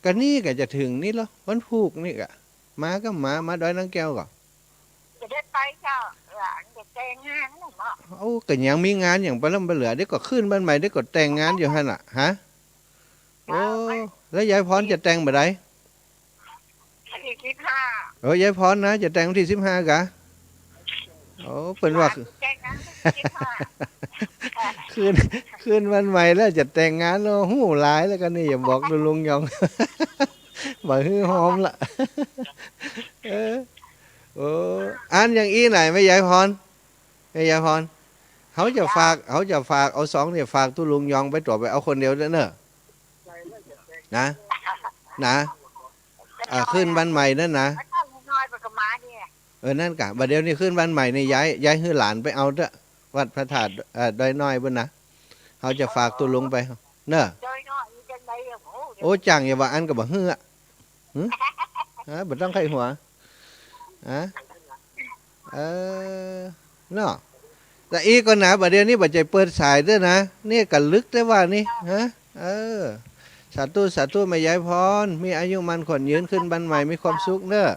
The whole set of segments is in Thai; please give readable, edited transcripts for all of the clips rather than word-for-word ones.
ก็นี่ก็จะถึงนี่แล้ววันพุกนี่ก็มาก็มาดอยนางแก้วก็จะได้ไปเจ้าหลานจะแต่งงานหนูเนาะเอาก็ยังมีงานอย่างปลาล่ำปลาเหลือได้ก็ขึ้นบ้านใหม่ได้ก็แต่งงานอยู่หั่นน่ะฮะโอ้เจ้าไม่แล้วยายพรจะแต่งบ่ได้15โอ้ยายพรนะจะแต่งวันที่15กะโอ้เพิ่นว่า หลานจะแต่งงานวันที่15คืนคืนวันใหม่แล้วจะแต่งงานแล้วหู้หลายแล้วกันนี่อย่าบอกดูลุงยองบอกฮือหอมละเออโอ้อันอย่างอีไหนไม่ยายพรไม่ยายพรเขาจะฝากเอาสองเนี่ยฝากตุลุงยองไปตรวจไปเอาคนเดียวเด้อเนอะนะนะขึ้นวันใหม่นั่นนะแล้วก็น้อยไปกับมาเนี่ยนั่นกะบัดเดี๋ยวนี้ขึ้นวันใหม่นี่ย้ายให้หลานไปเอาเด้อวัดพระธาตุดอยน้อยบนนะเขาจะฝากตุลุงไปเนอะโดยน้อยจังได๋โอ้จังอย่าว่าอันกับบ่ฮื้ออ่ะบ่ต้องใครหัวอะเออเนาะแต่อีกก็นะบัดเดี๋ยวนี้บัดใจเปิดสายด้วยนะนี่กันลึกได้ว่านี่ฮะเออสาธุแม่ยายพรมีอายุมันขวัญยืนขึ้นบันใหม่มีความสุขเนอะ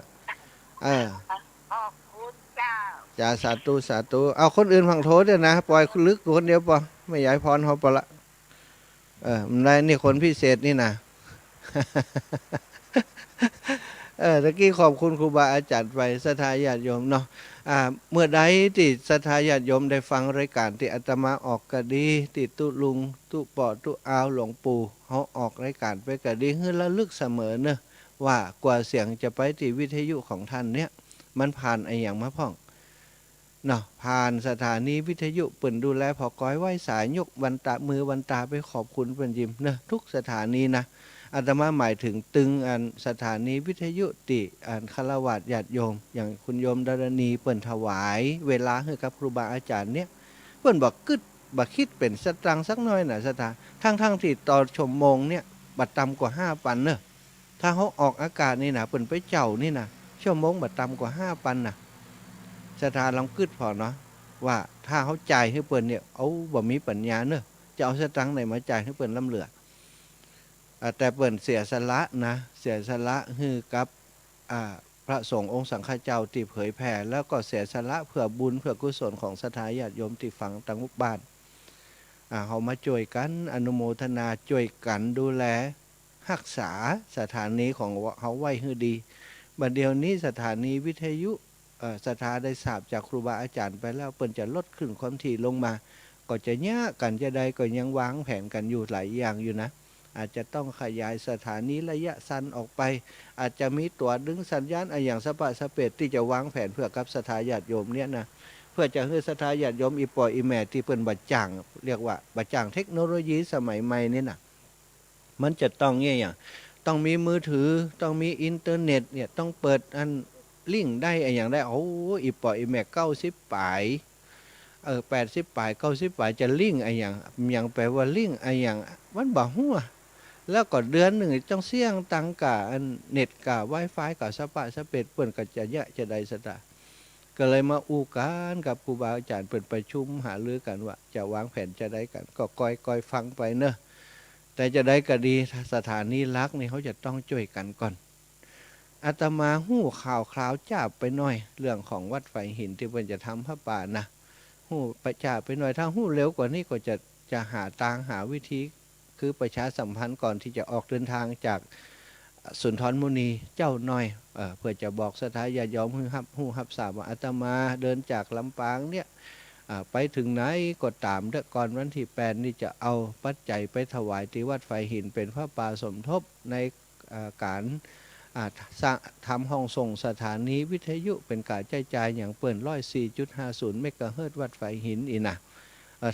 เออขอบคุณเจ้าจ้าสาธุเอาคนอื่นฟังโทษด้วยนะปล่อยลึกคนเดียวปะแม่ยายพรเขาปะละมันได้นี่คนพิเศษนี่นะ ตะกี้ขอบคุณครูบาอาจารย์ไปศรัทธาญาติโยมเนาะเมื่อใดที่ศรัทธาญาติโยมได้ฟังรายการที่อาตมาออกก็ดีที่ตุลุงตุปอตุอาวหลวงปู่เขาออกรายการไปก็ดีให้ระลึกเสมอเนอะว่ากว่าเสียงจะไปที่วิทยุของท่านเนี่ยมันผ่านไอ้อย่างมาพ่องเนาะผ่านสถานีวิทยุเปิ่นดูแลพอก้อยไหวสายยกวันตามือวันตาไปขอบคุณเปิ่นยิมเนอะทุกสถานีนะอาตมาหมายถึงตึงอันสถานีวิทยุติอันคารวะญาติโยมอย่างคุณโยมดารณีเปิ่นถวายเวลาให้กับครูบาอาจารย์เนี่ยเปิ่นบอกกึดบักคิดเป็นสตางค์สักน้อยน่ะสถานทั้งที่ต่อชั่วโมงเนี่ยบัดต่ำกว่า5 ปันเนอะถ้าเขาออกอากาศนี่นะเปิ่นไปเจ้านี่นะชั่วโมงบัดต่ำกว่า5 ปันน่ะสถานลองกึดพอเนาะว่าถ้าเขาจ่ายให้เปิ่นเนี่ยเอาบ่มีปัญญาเนอะจะเอาสตังค์ไหนมาจ่ายให้เปิ่นลำเหลือแต่เปิ่นเสียสละนะเสียสละฮือกับพระสงฆ์องค์สังฆเจ้าที่เผยแผ่แล้วก็เสียสละเพื่อบุญเพื่อกุศลของสถาญาติโยมที่ฝังตังมุกบ้านเขามาช่วยกันอนุโมทนาช่วยกันดูแลรักษาสถานีของเขาไว้ให้ดีบัดเดี๋ยวนี้สถานีวิทยุสถาได้ทราบจากครูบาอาจารย์ไปแล้วเปิ่นจะลดขึ้นความถี่ลงมาก็จะยากกันจะได้ก็ยังวางแผนกันอยู่หลายอย่างอยู่นะอาจจะต้องขยายสถานีระยะสั้นออกไปอาจจะมีตัวดึงสัญญาณอย่างสปะสเปดที่จะวางแผนเพื่อกับสถาญาติโยมเนี่ยนะเพื่อจะให้สถาญาติโยมอีปออีแม่ที่เปิ่นบัดจ่างเรียกว่าบัดจ่างเทคโนโลยีสมัยใหม่นี่นะมันจะต้องเนี่ยอย่างต้องมีมือถือต้องมีอินเทอร์เน็ตเนี่ยต้องเปิดอันลิงก์ได้อย่างได้โอ้อีปออีแม่90 ปลาย80 ปลาย90 ปลายจะลิงก์อย่างแปลว่าลิงก์อย่างมันบ่ฮู้แล้วก็เดือนหนึ่งต้องเสี่ยงตังกะอันเน็ตกะ Wi-Fi กะสปะสเปดเปิ่นก็จะเยอะจะได้สตาก็เลยมาอู้กันกับครูบาอาจารย์เปิ่นประชุมหารือกันว่าจะวางแผนจะได้กันก็ก้อยฟังไปเนอะแต่จะได้ก็ดีสถานีรักนี่เขาจะต้องช่วยกันก่อนอาตมาหู้ข่าวคราวจ้าไปหน่อยเรื่องของวัดไฟหินที่เพิ่นจะทำพระป่านะหู้ไปจ้าไปหน่อยถ้าหู้เร็วกว่านี้ก็จะหาทางหาวิธีคือประชาสัมพันธ์ก่อนที่จะออกเดินทางจากสุนทรมุนีเจ้าน้อยเพื่อจะบอกสถาญาติโยมหู้ฮับทราบว่าอาตมาเดินจากลำปางเนี่ยไปถึงไหนก็ตามเด้อก่อนวันที่8นี่จะเอาปัจจัยไปถวายที่วัดไฟหินเป็นพระป่าสมทบในการทำห้องส่งสถานีวิทยุเป็นการจ่ายอย่างเปิ่น104.50 เมกะเฮิรตซ์วัดไฟหินอีนะ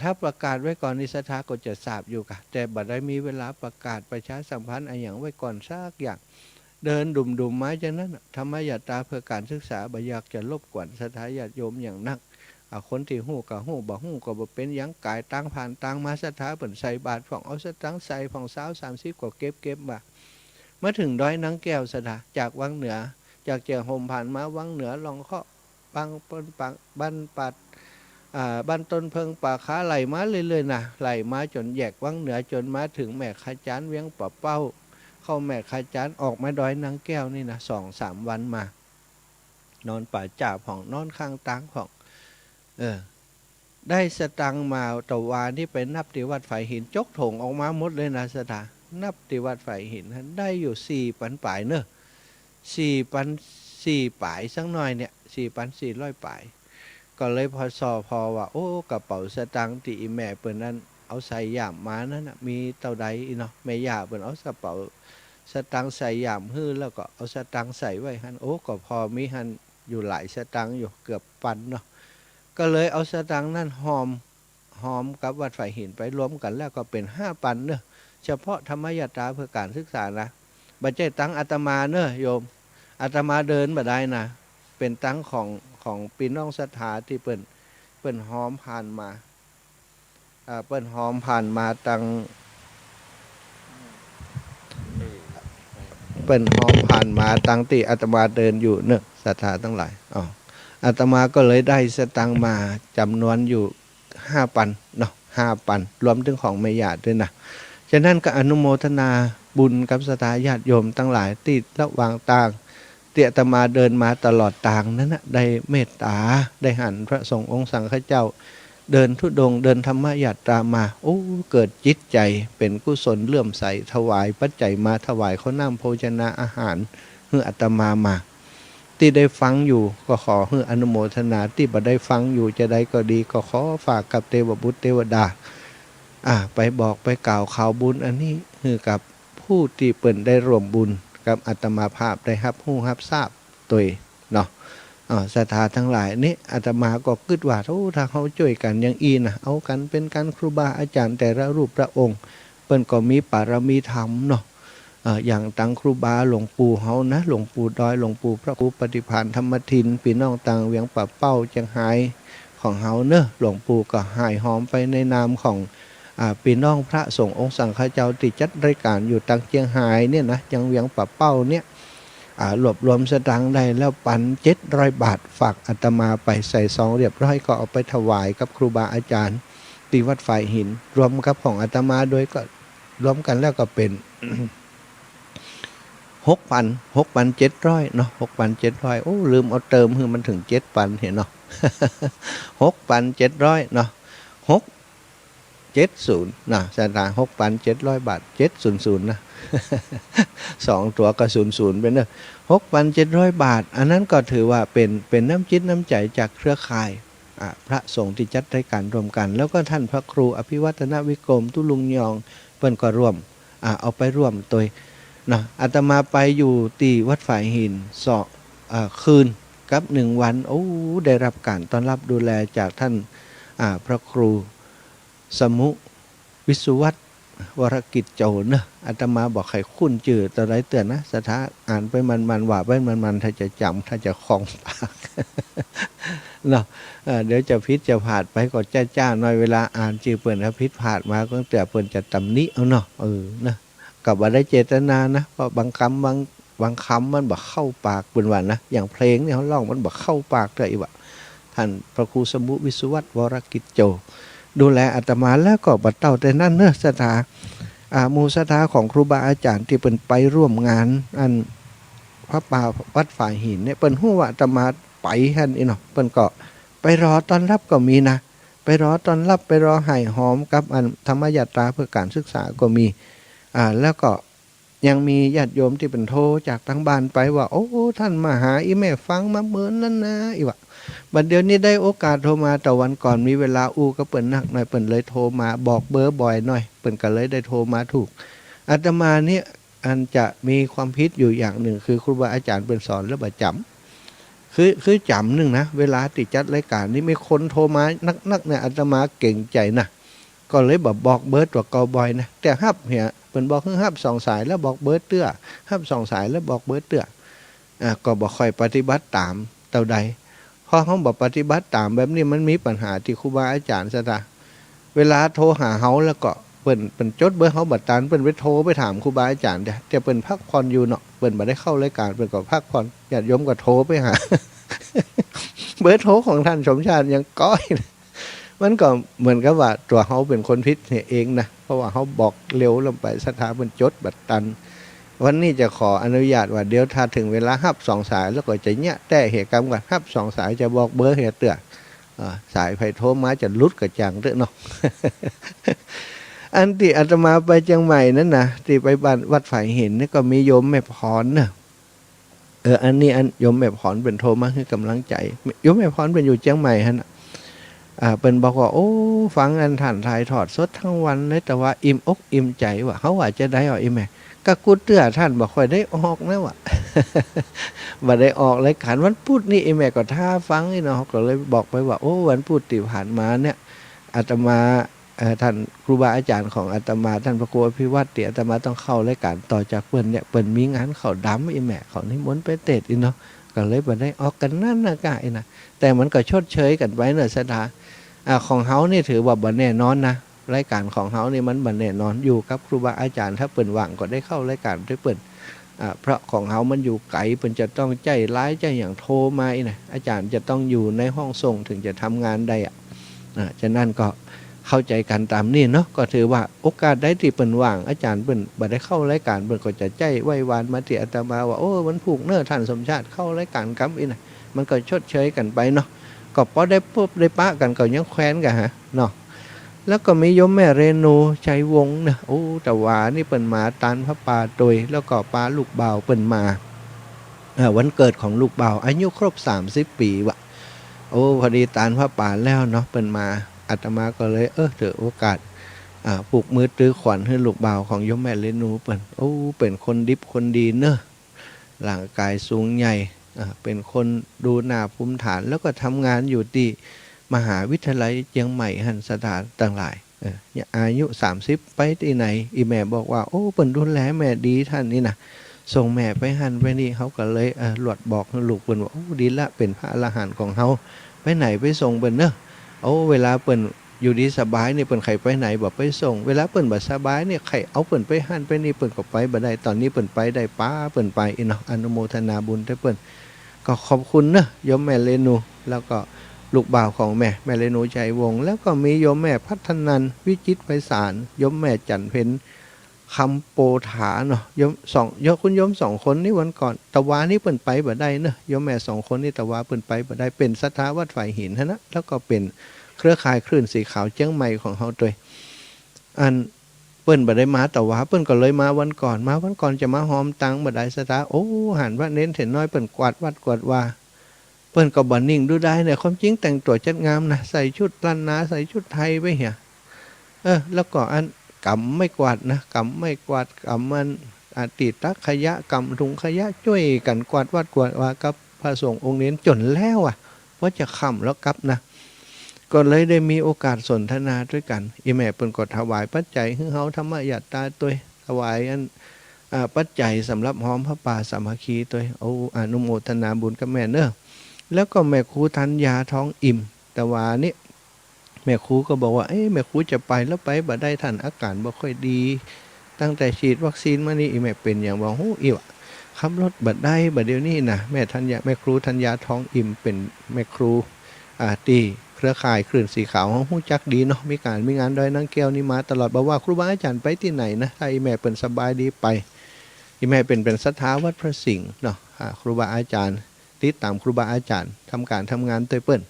ถ้าประกาศไว้ก่อนนิสถาก็จะทราบอยู่ค่ะแต่บัดได้มีเวลาประกาศประชาสัมพันธ์อย่างไว้ก่อนสักอย่างเดินดุ่มไม้จากนั้นธรรมยตราเพื่อการศึกษาบ่อยากจะรบกวนสถาญาติโยมอย่างนักคนที่หู้กับหู้บ่หู้ก็บ่เป็นยังกายตั้งผ่านตั้งมาสถาเปิ่นใส่บาทของเอาสตังใส่ของ30ก็เก็บมาถึงดอยนางแก้วสถาจากวังเหนือจากเจียงโฮมผ่านมาวังเหนือลองเคาะบางปนปังบ้านปัดบ้านต้นเพิงป่าขาไหลมาเรื่อยๆนะไหลมาจนแยกวังเหนือจนมาถึงแม่ขจานเวียงป่าเป้า เข้าแม่ขาจานออกมาดอยนางแก้วนี่นะ2-3 วันมานอนป่าจ่าผ่องนอนข้างตางผ่องได้สตังมาตะวาที่ไปนับที่วัดไฝ่หินจกถงออกมาหมดเลยนะสถานับที่วัดไฝ่หินได้อยู่4,000ปลายเนอะ4,400ปลายสักหน่อยเนี่ย4,400ปลายก็เลยพอว่าโอ้กระเป๋าสตังที่อีแม่เปิ้นนั้นเอาใส่ย่ามมานั่นนะมีเท่าใดเนาะแม่ย่าเปิ้นเอากระเป๋าสตังใส่ย่ามฮื้อแล้วก็เอาสตังใส่ไว้หันโอ้ก็พอมีหันอยู่หลายสตังอยู่เกือบปันเนาะก็เลยเอาสตังนั่นหอมกับวัดไฝ่หินไปรวมกันแล้วก็เป็น5,000เนอะเฉพาะธรรมยตราเพื่อการศึกษานะบัจเจตังอาตมาเนอะโยมอาตมาเดินบ่ได้นะเป็นตังของพี่น้องศรัทธาที่เปิ้นหอมผ่านมาเปิ้นหอมผ่านมาตังเปิ้นหอมผ่านมาตังที่อาตมาเดินอยู่เนอะศรัทธาทั้งหลายอาตมาก็เลยได้สตังมาจำนวนอยู่5,000เนาะ5,000รวมถึงของแม่ย่าด้วยนะฉะนั้นก็อนุโมทนาบุญกับศรัทธาญาติโยมทั้งหลายที่ระหว่างทางที่อาตมาเดินมาตลอดทางนั้นนะได้เมตตาได้หันพระสงฆ์องค์สังฆเจ้าเดินธุดงค์เดินธรรมยตรามาโอ้เกิดจิตใจเป็นกุศลเลื่อมใสถวายปัจจัยมาถวายข้าวน้ำโภชนะอาหารเพื่ออาตมาที่ได้ฟังอยู่ก็ขอให้อนุโมทนาที่บ่ได้ฟังอยู่จะได้ก็ดีก็ขอฝากกับเทวบุตรเทวดาไปบอกไปกล่าวข่าวบุญอันนี้คือกับผู้ที่เปิ่นได้ร่วมบุญกับอาตมาภาพได้รับรู้รับทราบตัวเนาะศรัทธาทั้งหลายนี่อาตมาก็คิดว่าถ้าเขาช่วยกันอย่างอีนะเอากันเป็นการครูบาอาจารย์แต่ละรูปพระองค์เปิ่นก็มีปารมีธรรมเนาะอย่างตังครูบาหลวงปู่เฮานะหลวงปู่ดอยหลวงปู่พระครูปฏิภาณธรรมทินพี่น้องตังเวียงป่าเป้าจังไห้ของเฮาเนอะหลวงปู่ก็หายหอมไปในนามของพี่น้องพระสงฆ์องค์สังฆเจ้าที่จัดรายการอยู่ตังเจียงไฮ้เนี่ยนะจังเวียงป่าเป้าเนี่ยรวบรวมสตางค์ได้แล้วปัน700 บาทฝากอาตมาไปใส่ซองเรียบร้อยก็เอาไปถวายกับครูบาอาจารย์ที่วัดฝ่ายหินรวมกับของอาตมาโดยก็รวมกันแล้วก็เป็น6,700เนาะ6,700โอ้ลืมเอาเติมคือมันถึง7,000เห็นเนาะ6,700เนาะ670นะสตางค์6,700 บาท700นะ2ตัวก็00ไปเนอะ6,700 บาทอันนั้นก็ถือว่าเป็นน้ำจิตน้ำใจจากเครือข่ายพระสงฆ์ที่จัดรายการรวมกันแล้วก็ท่านพระครูอภิวัฒนวิกรมตุลุงยองเปิ้นก็ร่วมเอาไปร่วมตัวนะอาตมาไปอยู่ที่วัดฝ่ายหินคืนกับ1 วันโอ้ได้รับการต้อนรับดูแลจากท่านพระครูสมุวิสุวัตรวรกิจโจเนอะอาตมาบอกใครคุ้นจื่อตอนไรเตือนนะสถาอ่านไปมันว่าไปมันถ้าจะจำถ้าจะคล้องปากเนาะเดี๋ยวจะพิษจะผาดไปก็จ้าหน่อยเวลาอ่านจื่อเปิ่นถ้าพิษผาดมาก็แต่เปิ่นจะตำหนิเอาเนาะนะกับว่าได้เจตนานะเพราะบางคำบางคำมันบอกเข้าปากเป็นวันนะอย่างเพลงเนี่ยเขาร้องมันบอกเข้าปากเลยว่ะท่านพระครูสมุวิสุวัตรวรกิจโจดูแลอาตมาแล้วก็บัดเต้าแต่นั่นเนอะศรัทธาหมู่ศรัทธาของครูบาอาจารย์ที่เป็นไปร่วมงานอันพระป่าวัดฝ่ายหินเนี่ยเป็นหัวอาตมาไปท่านเนาะเป็นก็ไปรอต้อนรับก็มีนะไปรอต้อนรับไปรอให้หอมกับอันธรรมยตราเพื่อการศึกษาก็มีแล้วก็ยังมีญาติโยมที่เป็นโทรจากทางบ้านไปว่าโอ้ท่านมาหาอีแม่ฟังมาเหมือนนั่นนะอีวะบัดเดี๋ยวนี้ได้โอกาสโทรมาแต่วันก่อนมีเวลาก็เปิ่นนักหน่อยเปิ่นเลยโทรมาบอกเบอร์บ่อยหน่อยเปิ่นก็เลยได้โทรมาถูกอาตมาเนี่ยอันจะมีความพิษอยู่อย่างหนึ่งคือครูบาอาจารย์เป็นสอนแล้วบ่จำคือจำหนึ่งนะเวลาติดจัดรายการนี้มีคนโทรมานักเนี่ยอาตมาเก่งใจนะก็เลยบอกเบอร์ตัวเกาบ่อยนะแต่ฮับเหี่ยเปิ่นบอกคือฮับ2 สายแล้วบอกเบอร์เตื้อฮับ2 สายแล้วบอกเบอร์เตื้อก็บ่ค่อยปฏิบัติตามเท่าใดพอเขาบอกปฏิบัติตามแบบนี้มันมีปัญหาที่ครูบาอาจารย์ซะนะเวลาโทรหาเขาแล้วก็เปิ้นจดเบอร์เขาบัดตานเปิ้นไปโทรไปถามครูบาอาจารย์แต่เปิ้นพักผ่อนอยู่เนาะเปิ้นบ่ได้เข้ารายการเปิ้นก็พักผ่อนญาติโยมก็โทรไปหา เบอร์โทรของท่านสมชาติยังก้อยมันก็เหมือนกับว่าตัวเขาเป็นคนพิษเองนะเพราะว่าเขาบอกเร็วลงไปสถาบันจดบัดตัน วันนี้จะขออนุญาตว่าเดี๋ยวถ้าถึงเวลาฮับ2 สายแล้วก็จะเนี่ยแต่เหตุกรรมกันฮับ2 สายจะบอกเบอร์เหตุเตือสายไผโทรมาจะลุดกระจังเด้อเนาะ อันที่อาตมาไปเชียงใหม่นั่นนะที่ไปบ้านวัดฝ่ายเห็นนี่ก็มีโยมแม่พรนะอันนี้โยมแม่พรเป็นโทรมาให้กำลังใจโยมแม่พรเป็นอยู่เชียงใหม่ฮะนะเป็นบอกว่าโอ้ฟังอันท่านถ่ายทอดสดทั้งวันเลยแต่ว่าอิ่มอกอิ่มใจว่าเขาว่าจะได้อีแม่ก็กูเตื้อท่านบอกค่อยได้ออกนะว่ะ บ่ได้ออกรายการวันพุธนี่แม่ก็ท่าฟังนี่เนาะก็เลยบอกไปว่าโอ้วันพุธที่ผ่านมาเนี่ยอาตมาท่านครูบาอาจารย์ของอาตมาท่านพระครูอภิวัตรอาตมาต้องเข้ารายการต่อจากเปิ้นเนี่ยเปิ้นมีงานเขาดำแม่เขานิมนต์ไปเทศน์อีเนาะก็เลยบ่ได้ออกกันนั่นนะกะนะแต่มันก็ชดเชยกันไว้เนอะสดาของเฮานี่ถือว่าบ่แน่นอนนะรายการของเฮานี่มันบ่แน่นอนอยู่กับครูบาอาจารย์ถ้าเปิ้นว่างก็ได้เข้ารายการด้วยเปิ้นเพราะของเฮามันอยู่ไกลเปิ้นจะต้องใจร้ายใจอย่างโทรมาอีนะอาจารย์จะต้องอยู่ในห้องส่งถึงจะทำงานได้ฉะนั้นก็เข้าใจกันตามนี้เนาะก็ถือว่าโอกาสได้ที่เปิ้นว่างอาจารย์เปิ้นบ่ได้เข้ารายการเปิ้นก็จะใจไหว้วานมาที่อาตมาว่าโอ้มันผูกเน้อท่านสมชาติเข้ารายการกับอีนะมันก็ชดเชยกันไปเนาะก็พอได้ปุ๊บได้ปะกันก็ยังแคว้นกันฮะเนาะแล้วก็มีโยมแม่เรนูชัยวงศ์นะโอ้แต่ว่านี่เปิ้นมาตานพระป่าโดยแล้วก็ปาลูกบ่าวเปิ้นมาวันเกิดของลูกบ่าวอายุครบ30 ปีว่ะโอ้พอดีตานพระป่าแล้วเนาะเปิ้นมาอาตมาก็เลยถือโอกาสปลูกมือตื้อขวัญให้ลูกบ่าวของโยมแม่เรนูเปิ้นโอ้เป็นคนดิบคนดีเนอะร่างกายสูงใหญ่เป็นคนดูหน้าภูมิฐานแล้วก็ทำงานอยู่ที่มหาวิทยาลัยเชียงใหม่หันสถานต่างหลายอายุ30ไปที่ไหนอีแม่บอกว่าโอ้เปิ้นดูแลแม่ดีท่านนี่นะส่งแม่ไปหันไปนี่เขาก็เลยหลวดบอกลูกเปิ้นว่าโอ้ดีละเป็นพระอรหันต์ของเขาไปไหนไปส่งเปิ้นเนอะโอ้เวลาเปิ้นอยู่ดีสบายนี่เปิ้นใครไปไหนบอกไปส่งเวลาเปิ้นบ่สบายเนี่ยใครเอาเปิ้นไปหันไปนี่เปิ้นก็ไปบ่ได้ตอนนี้เปิ้นไปได้ป้าเปิ้นไปเนาะอนุโมทนาบุญด้วยเปิ้นก็ขอบคุณนะโยมแม่เรนูแล้วก็ลูกบ่าวของแม่เรนูชัยวงศ์แล้วก็มีโยมแม่พัฒนันวิจิตรไพศาลโยมแม่จันเพ็ญคำโปถาเนาะโยมคุณโยม2 คนนี่วันก่อนตะวานี่เปิ้นไปบ่ได้เนาะโยมแม่2 คนนี่ตะวาเปิ้นไปบ่ได้เป็นศรัทธาวัดฝ่ายหินนะแล้วก็เป็นเครือข่ายคลื่นสีขาวเชียงใหม่ของเฮาด้วยอันเปิ้นบ่ได้มาตะวาเปิ้นก็เลยมาวันก่อนจะมาหอมตังบ่ได้ศรัทธาโอ้หันว่าเน้นเห็นน้อยเปิ้นกวาดวัดกวาดว่าเปิ้นก็บ่นิ่งดูได้เนี่ยความจริงแต่งตัวจัดงามนะใส่ชุดล้านนาใส่ชุดไทยไปเหี่ยแล้วก็อันกำไม่กวาดนะกำไม่กวาดกำมันติดตักขยะกำถุงขยะช่วยกันกวาดวัดกวาดว่ากับพระสงฆ์องค์เน้นจนแล้วว่าจะค่ำแล้วกลับนะก็เลยได้มีโอกาสสนทนาด้วยกันอีแม่เปิ้นก็ถวายปัจจัยให้เฮาธรรมยตาตัวถวายอันปัจจัยสำหรับหอมพระป่าสามัคคีตัวเอาอนุโมทนาบุญกับแม่เนอะแล้วก็แม่ครูธัญญาท้องอิ่มแต่ว่านี่แม่ครูก็บอกว่าแม่ครูจะไปแล้วไปบ่ได้ท่านอาการบ่ค่อยดีตั้งแต่ฉีดวัคซีนมานี่อีแม่เป็นอย่างว่าโหอีวะขับรถบ่ได้บ่เดี๋ยวนี้นะแม่ครูธัญญาท้องอิ่มเป็นแม่ครูตีเครือข่ายคลื่นสีขาวของฮู้จักดีเนาะมีงานดอยนางแก้วนี่มาตลอดบอกว่าครูบาอาจารย์ไปที่ไหนนะถ้าอีแม่เป็นสบายดีไปอีแม่เป็นศรัทธาวัดพระสิงห์เนาะครูบาอาจารย์ติดตามครูบาอาจารย์ทำงานตัวเปิ้น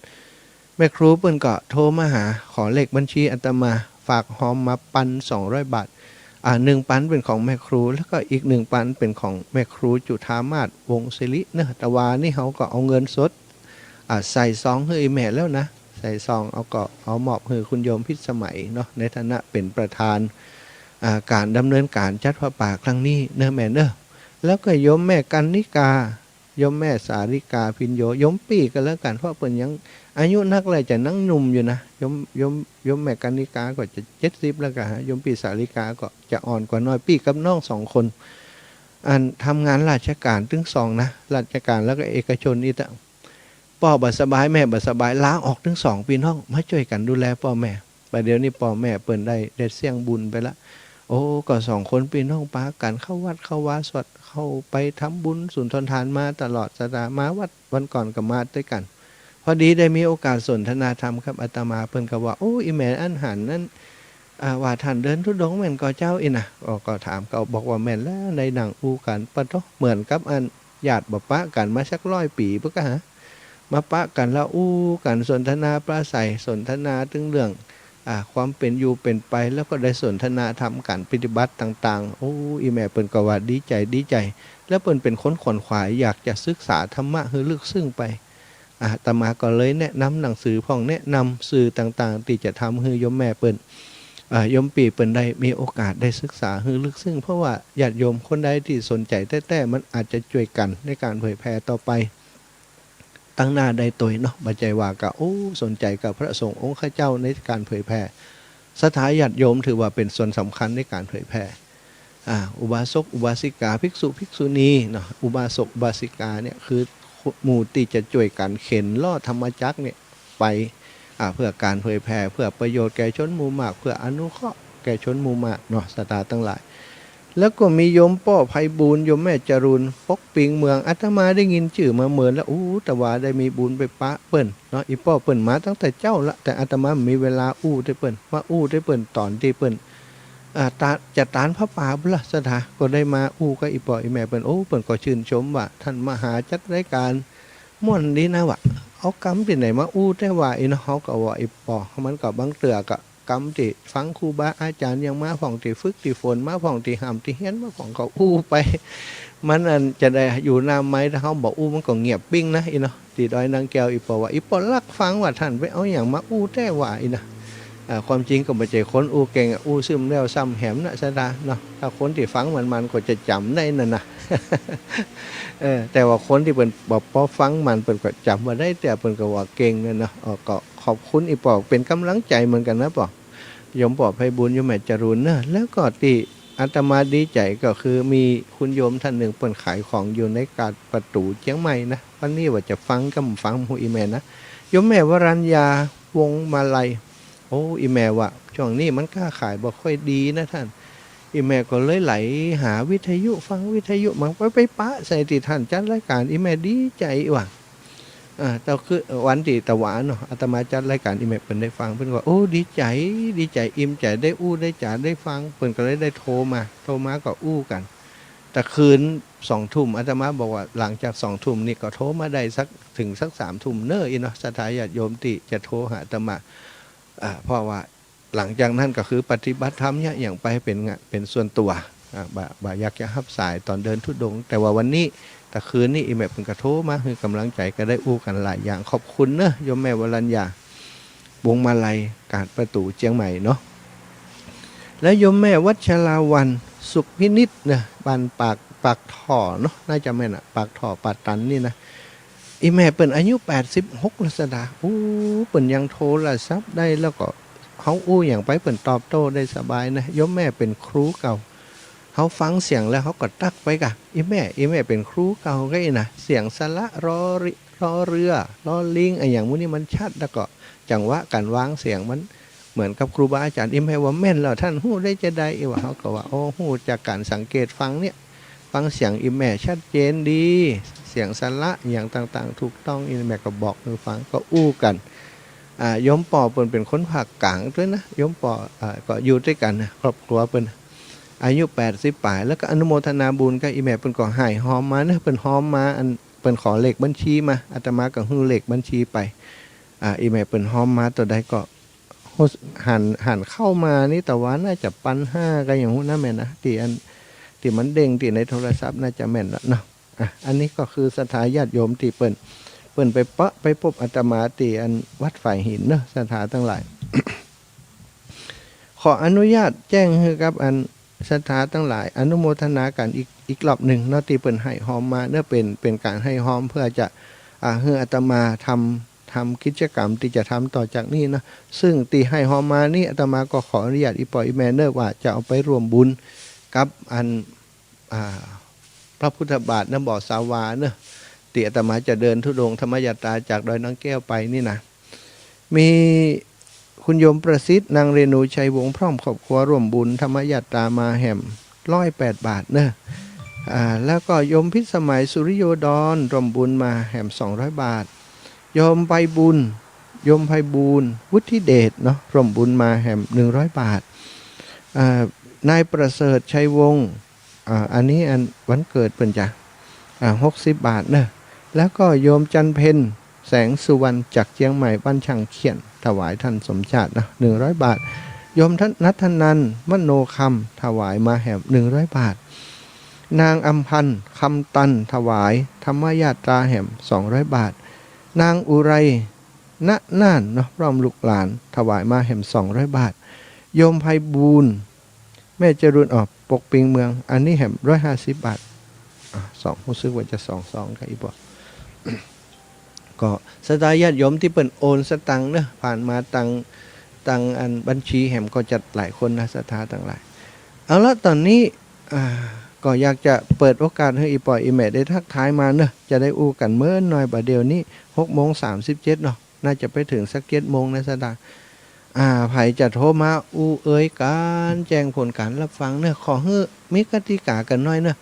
แม่ครูเปิ้นก็โทรมาหาขอเลขบัญชีอาตมาฝากหอมมาปัน200 บาท1 ปันเป็นของแม่ครูแล้วก็อีก1 ปันเป็นของแม่ครูจุฑามาศวงศ์ศิริเนอะตะวานี่เขาก็เอาเงินสดใส่ซองให้อีแม่แล้วนะใส่ซองเอามอบให้คุณโยมพิสมัยเนาะในฐานะเป็นประธานการดำเนินการจัดพระป่าครั้งนี้เนอะแม่เนอะแล้วก็โยมแม่กันนิกาโยมแม่สาริกาพินโยโยมปีกันแล้วกันเพราะเปิ้นยังอายุนักเลยจะนั่งหนุ่มอยู่นะโยมแม่กันนิกาก็จะ70แล้วกันฮะโยมปีสาริกาก็จะอ่อนกว่าน้อยปีกับน้อง2 คนทำงานราชการถึง2นะราชการแล้วก็เอกชนนี่พ่อบ่สบายแม่บ่สบายลาออกถึง2 พี่น้องมาช่วยกันดูแลพ่อแม่ประเดี๋ยวนี้พ่อแม่เปิ้นได้เสี่ยงบุญไปละโอ้ก็2 คนพี่น้องปากันเข้าวัดเข้าวาสวดเข้าไปทำบุญสุนทรทานมาตลอดสัปดาห์มาวัดวันก่อนก็มาด้วยกันพอดีได้มีโอกาสสนทนาธรรมครับอาตมาเปิ้นก็ว่าโอ้อีแม่อันหันนั้น ว่าท่านเดินธุดงค์แม่นก็เจ้าอีนะก็ถามก็บอกว่าแม่นแล้วในหนังอูกันปะโตเหมือนกับอันญาติบ่ปะกันมาสัก100 ปีปุ๊กฮะมาปะกันแล้วอู้กันสนทนาปราศัยสนทนาถึงเรื่องความเป็นอยู่เป็นไปแล้วก็ได้สนทนาทำการปฏิบัติต่างๆโอ้อีแม่เปิ้นก็ว่าดีใจดีใจแล้วเปิ้นเป็นคนขวนขวายอยากจะศึกษาธรรมะให้ลึกซึ้งไปอาตมาก็เลยแนะนำหนังสือพ่องแนะนำสื่อต่างๆที่จะทำให้โยมแม่เปิ้นโยมปีเปิ้นได้มีโอกาสได้ศึกษาให้ลึกซึ้งเพราะว่าญาติโยมคนใดที่สนใจแต่มันอาจจะช่วยกันในการเผยแพร่ต่อไปตั้งหน้าได้ตัวเนาะบัจจัยว่าก็โอ้สนใจกับพระสงฆ์องค์ข้าเจ้าในการเผยแพร่สถาญาติโยมถือว่าเป็นส่วนสำคัญในการเผยแพร่อุบาสกอุบาสิกาภิกษุภิกษุณีเนาะอุบาสกอุบาสิกาเนี่ยคือหมู่ที่จะช่วยกันเข็นล่อธรรมจักรเนี่ยไปเพื่อการเผยแพร่เพื่อประโยชน์แก่ชนหมู่มากเพื่ออนุเคราะห์แก่ชนหมู่มากเนาะสตาทั้งหลายแล้วก็มีโยมป้อไพบูลย์โยมแม่จรูนปกปิงเมืองอาตมาได้ยินชื่อมาเหมือนแล้วแต่ว่าได้มีบุญไปปะเปิ้นเนาะอีป้อเปิ้นมาตั้งแต่เจ้าละแต่อาตมามีเวลาได้เปิ้นมาได้เปิ้นตอนที่เปิ้นจะตานพระป่าบุละสถาก็ได้มาก็อีป้ออีแม่เปิ้นเปิ้นก็ชื่นชมว่าท่านมหาจัดรายการม่วนดีนะวะเอากำที่ไหนมาแต่ว่าอีเนาะเฮาก็ว่าอีป้อมันก็บางเตือกะกำที่ฟังครูบาอาจารย์ยังมาผ่องที่ฝึกที่ฝนมาผ่องที่ห้ามที่เฮียนมาผ่องก็ไปมันอันจะได้อยู่น้ำไหมถ้าเฮาบอกมันก็เงียบปิ้งนะอีเนาะที่ดอยนางแก้วอีป้อว่าอีป้อรักฟังว่าท่านไปเอาอย่างมาแต่ว่าอีนะความจริงก็ไม่ใช่คนเก่งซึมแล้วซ้ำแหมนะสดาเนาะถ้าคนที่ฟังมันก็จะจำได้นั่นนะ แต่ว่าคนที่เป็นบอกพอฟังมันเป็นก็จำมาได้แต่เป็นก็ว่าเก่งนั่นเนาะก็ขอบคุณอีปอเป็นกำลังใจเหมือนกันนะปอยมปอไพบุญโยมแม่จรูนนะแล้วก็ที่อาตมาดีใจก็คือมีคุณโยมท่านหนึ่งเปิดขายของอยู่ในกาดประตูเชียงใหม่นะวันนี้ว่าจะฟังก็ฟังหูอีแม่นะโยมแม่วรัญญาวงมาลัยอีแม่ว่าช่วงนี้มันค้าขายบ่ค่อยดีนะท่านอีแม่ก็เลยไหลหาวิทยุฟังวิทยุมันไปปะใส่ที่ท่านจัดรายการอีแม่ดีใจว่ะแต่คือวันที่ตะหวานเนาะอาตมาจัดรายการอีแม่เพิ่นได้ฟังเพิ่นก็ดีใจอิ่มใจได้ได้จ๋าได้ฟังเพิ่นก็เลยได้โทรมาก็กันแต่คืน2 ทุ่มอาตมาบอกว่าหลังจาก2 ทุ่มนี่ก็โทรมาได้ถึงสัก3 ทุ่มเน้ออีเนาะสถาญาติโยมติจะโทรหาอาตมาเพราะว่าหลังจากนั้นก็คือปฏิบัติธรรมเนี่ยอย่างไปเป็นส่วนตัวบ่อยากจะรับสายตอนเดินธุดงค์แต่ว่าวันนี้แต่คืนนี้อีแม่เพิ่นก็โทรมาคือกำลังใจก็ได้กันหลายอย่างขอบคุณเนอะโยมแม่วรัญญาวงมาลัยกาดประตูเชียงใหม่เนาะแล้วโยมแม่วัชราวันสุขพินิจนะบ้านปากท่อเนาะน่าจะแม่นปากท่อปาตันนี่นะอีแม่เปิ้นอายุ86แล้วสดาเปิ้นยังโทรศัพท์ได้แล้วก็เฮาอย่างไปเปิ้นตอบโต้ได้สบายนะโยมแม่เป็นครูเก่าเฮาฟังเสียงแล้วเฮาก็ตักไปกะอีแม่เป็นครูเก่าก็อีนะเสียงสระรอเรือรอลิงอย่างมื้อนี้มันชัดแล้วก็จังหวะการวางเสียงมันเหมือนกับครูบาอาจารย์อีแม่ว่าแม่นแล้วท่านฮู้ได้จะได้ว่าเฮาก็ว่าฮู้จากการสังเกตฟังเนี่ยฟังเสียงอีแม่ชัดเจนดีเสียงสระอย่างต่างๆถูกต้องอีแม่ก็บอกให้ฟังก็กันโยมปอเปิ้นเป็นคนภาคกลางด้วยนะโยมปอก็อยู่ด้วยกันนะครอบครัวเปิ้นอายุ80ปลายแล้วก็อนุโมทนาบุญกับอีแม่เปิ้นก็ให้หอมมานะเปิ้นหอมมาอันเปิ้นขอเลขบัญชีมาอาตมาก็ฮื้อเลขบัญชีไปอีแม่เปิ้นหอมมาตัวใดก็หันเข้ามานี่แต่ว่าน่าจะปัน5ก็อย่างฮู้นะแม่นะที่มันเด้งที่ในโทรศัพท์น่าจะแม่นแล้วเนาะอันนี้ก็คือสถาญาติโยมที่เปิ้นไปพบอาตมาที่อันวัดฝ่ายหินเนาะสถาทั้งหลาย ขออนุญาตแจ้งให้กับอันสถาทั้งหลายอนุโมทนากันอีกรอบหนึ่งเนาะที่เปิ้นให้หอมมาเนาะเป็นการให้หอมเพื่อจะให้อาตมาทำกิจกรรมที่จะทำต่อจากนี้นะซึ่งตีให้หอมมานี่อาตมาก็ขออนุญาตอีปออีแมนเนอร์ว่าจะเอาไปรวมบุญกับอันพระพุทธบาทน้ำบ่อสาวาเนอะที่อาตมาจะเดินธุดงค์ธรรมยตราจากดอยนางแก้วไปนี่นะมีคุณโยมประสิทธิ์นางเรนูชัยวงศ์พร้อมครอบครัวร่วมบุญธรรมยตรามาแห่ม108 บาทเนอะแล้วก็โยมพิสมัยสุริโยดรร่วมบุญมาแห่ม200 บาทโยมไพบูลย์วุฒิเดชเนาะร่วมบุญมาแห่ม100 บาท นายประเสริฐชัยวงศ์อันนี้อันวันเกิดเพิ่นจ้ะ60 บาทเนอะแล้วก็โยมจันเพ็ญแสงสุวรรณจากเชียงใหม่บ้านช่างเขียนถวายท่านสมชาตินะ100 บาทโยมนัทนันมโนคำถวายมาแหม100 บาทนางอัมพันธ์คำตันถวายธรรมญาตราแหม200 บาทนางอุไรณน่านเนาะพร้อมลูกหลานถวายมาแหม200 บาทโยมไพบูลย์แม่เจริญปกปิงเมืองอันนี้แหม150 บาทรู้สึกว่าจะ2กันอีกบ่ ก็สตาญาติโยมที่เปิ่นโอนสตังค์เนอะผ่านมาตังอันบัญชีแหมก็จัดหลายคนนะศรัทธาต่างหลายเอาละตอนนี้ก็อยากจะเปิดโอกาสให้อีปอยอีแม่ได้ทักทายมาเนอะจะได้อู้กันเมื่อหน่อยบัดเดี๋ยวนี้6:37เนาะน่าจะไปถึงสัก7 โมงนะสตาไผจะโทรมาอู้เอ้ยการแจ้งผลการรับฟังเนอะขอให้มีกติกากันหน่อยเนอะ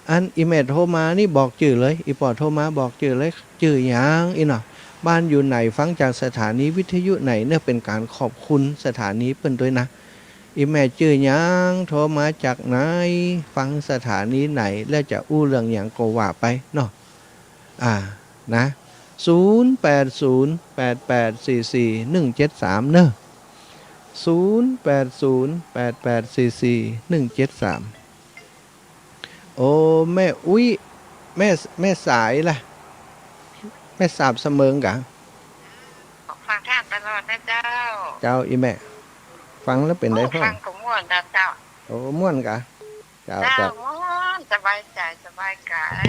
อันอีเมลโทรมานี่บอกชื่อเลยอีปอโทรมาบอกชื่อเลยชื่อหยังอีเนาะบ้านอยู่ไหนฟังจากสถานีวิทยุไหนเนี่ยเป็นการขอบคุณสถานีเปิ้นด้วยนะอีเมลชื่อหยังโทรมาจากไหนฟังสถานีไหนแล้วจะอู้เรื่องหยังก็ว่าไปเนาะนะ0808844173เนอะ0808844173โอ้แม่อุ้ยแม่สายล่ะแม่สาบเสมิงกะฟังท่านตลอดนะเจ้าเจ้าอีแม่ฟังแล้วเป็นไงพ่อฟังก็ม่วนนะเจ้าโอ้ม่วนกะเจ้าม่วนสบายใจสบายกาย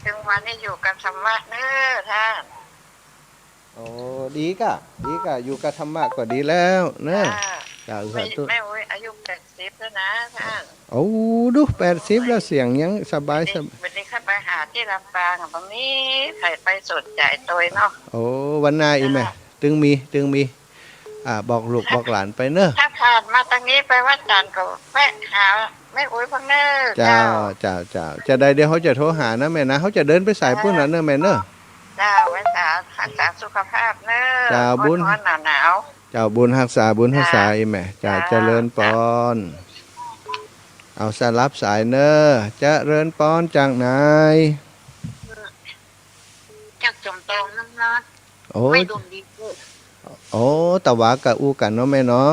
ถึงวันนี้อยู่กับธรรมะเน้อท่านโอ้ดีกะอยู่กับธรรมะก็ดีแล้วเนอะเจ้าสาธุแม่อุ้ยอายุ80แล้วนะท่านโอ้ดู80แล้วเสียงยังสบายวันนี้ข้าไปหาที่ลำปางตรงนี้ใครไปสนใจตัวเนาะโอ้วันหน้าอีแม่ตึงมีบอกลูกบอกหลานไปเนอะถ้าผ่านมาตรงนี้ไปวัดจันทร์ก็แวะหาแม่อุ้ยพังเนอเจ้าจะได้เดี๋ยวเขาจะโทรหานะแม่นะเขาจะเดินไปสายพุ่นน่ะเนอะแม่เนอะเจ้ารักษาสุขภาพเนอะเจ้าบุญหนาวเจ้าบุญรักษาอีแม่เจ้าเจริญปอนเอาสลับสายเนอะเจริญปอนจากไหนจากจมตองน้ำนัดไม่ดุมดีโอ้ตะวากะอู้กันเนาะแม่เนาะ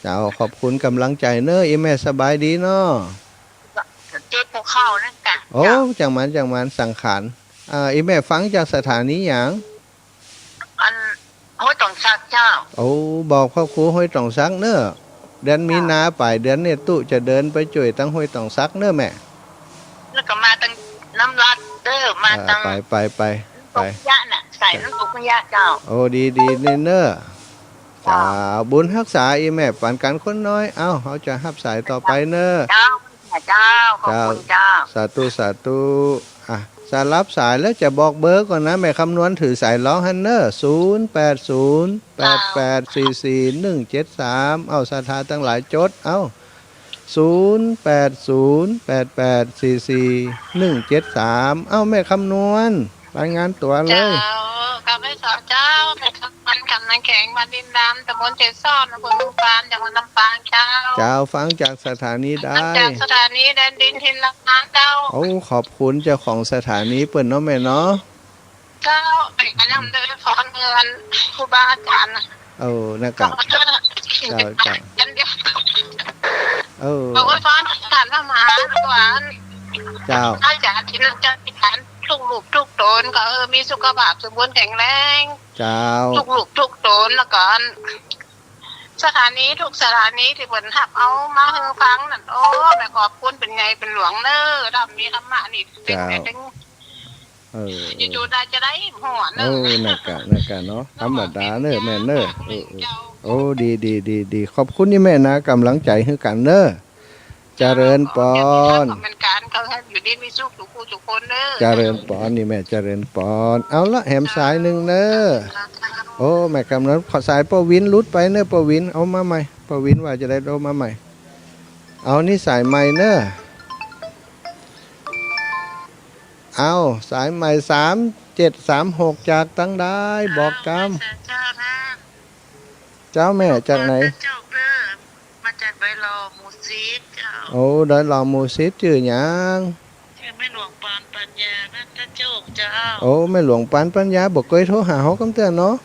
เจ้าขอบคุณกำลังใจเนอะอีแม่สบายดีเนาะเจ็บภูเขานั่นกะโอ้จังมันสังขารอีแม่ฟังจากสถานีหยังอันห้วยตองซักเจ้าโอ้บอกพ่อครูห้วยตองซักเนอะเดือนมีนาปลายเดือนเนี่ยตู้จะเดินไปจ่วยตั้งห้วยตองซักเนอะแม่แล้วก็มาตั้งน้ำรัดเด้อมาตั้งไปยะน่ะใส่น้ำตุกยะเจ้าโอ้ดีเนอะเจ้าบุญรักษาอีแม่ปานกันคนน้อยเอ้าเขาจะรับสายต่อไปเนอะเจ้าขอบคุณเจ้าสาธุสายรับสายแล้วจะบอกเบอร์ก่อนนะแม่คำนวณถือสายร้องฮันเนอร์0808844173เอาสถานตั้งหลายจดเอา0808844173เอาแม่คำนวณรายงานตัวเลยกับแม่สาวเจ้าแม่คำมันคำนังแข็งบ้านดินดำตำบลเจซ่อนอำเภอลำปางจังหวัดลำปางเจ้าฟังจากสถานีได้จากสถานีแดนดินทินลำปางเจ้าโอ้ขอบคุณเจ้าของสถานีเปิ่นเนาะแม่เนาะเจ้าอันนั้นเดินฟอนเงินครูบาอาจารย์นะครับเจ้าบอกว่าฟอนฐานพระมหาหวานเจ้าอาจารย์ที่นั่นจะติดฐานทุกลูกทุกตนก็มีสุขภาพสมบูรณ์แข็งแรงเจ้าทุกลูกทุกตนแล้วก็สถานีทุกสถานีที่เปิ่นทับเอามาให้ฟังนั่นโอ้แม่ขอบคุณเป็นไงเป็นหลวงเน้อถ้ามีธรรมะนี่เป็นอยู่ๆได้จะได้หัวเน้อนักกะเนาะธรรมดาเน้อแม่เน้อโอ้ดีขอบคุณนี่แม่นะกำลังใจให้กันเน้อเจริญปอนเป็นการเขาให้อยู่ดีมีสุขทุกคนเด้อเจริญปอนนี่แม่เจริญปอนเอาละแหมสายนึงเด้อโอ้แม่กำลังขอสายปวินรุดไปเด้อปวินเอามาใหม่ปวินว่าจะได้โทรมาใหม่เอานี่สายใหม่เด้อเอาสายใหม่3736จากตั้งได้บอกกำเจ้าแม่จากไหนมาจากใบ โอ้ดอยหล่อหมูซิดชื่อหยัง ชื่อแม่หลวงปานปัญญานั่นเจ้าโจกเจ้า โอ้แม่หลวงปานปัญญาบ่เคยโทรหาเฮากำเตือนเนาะ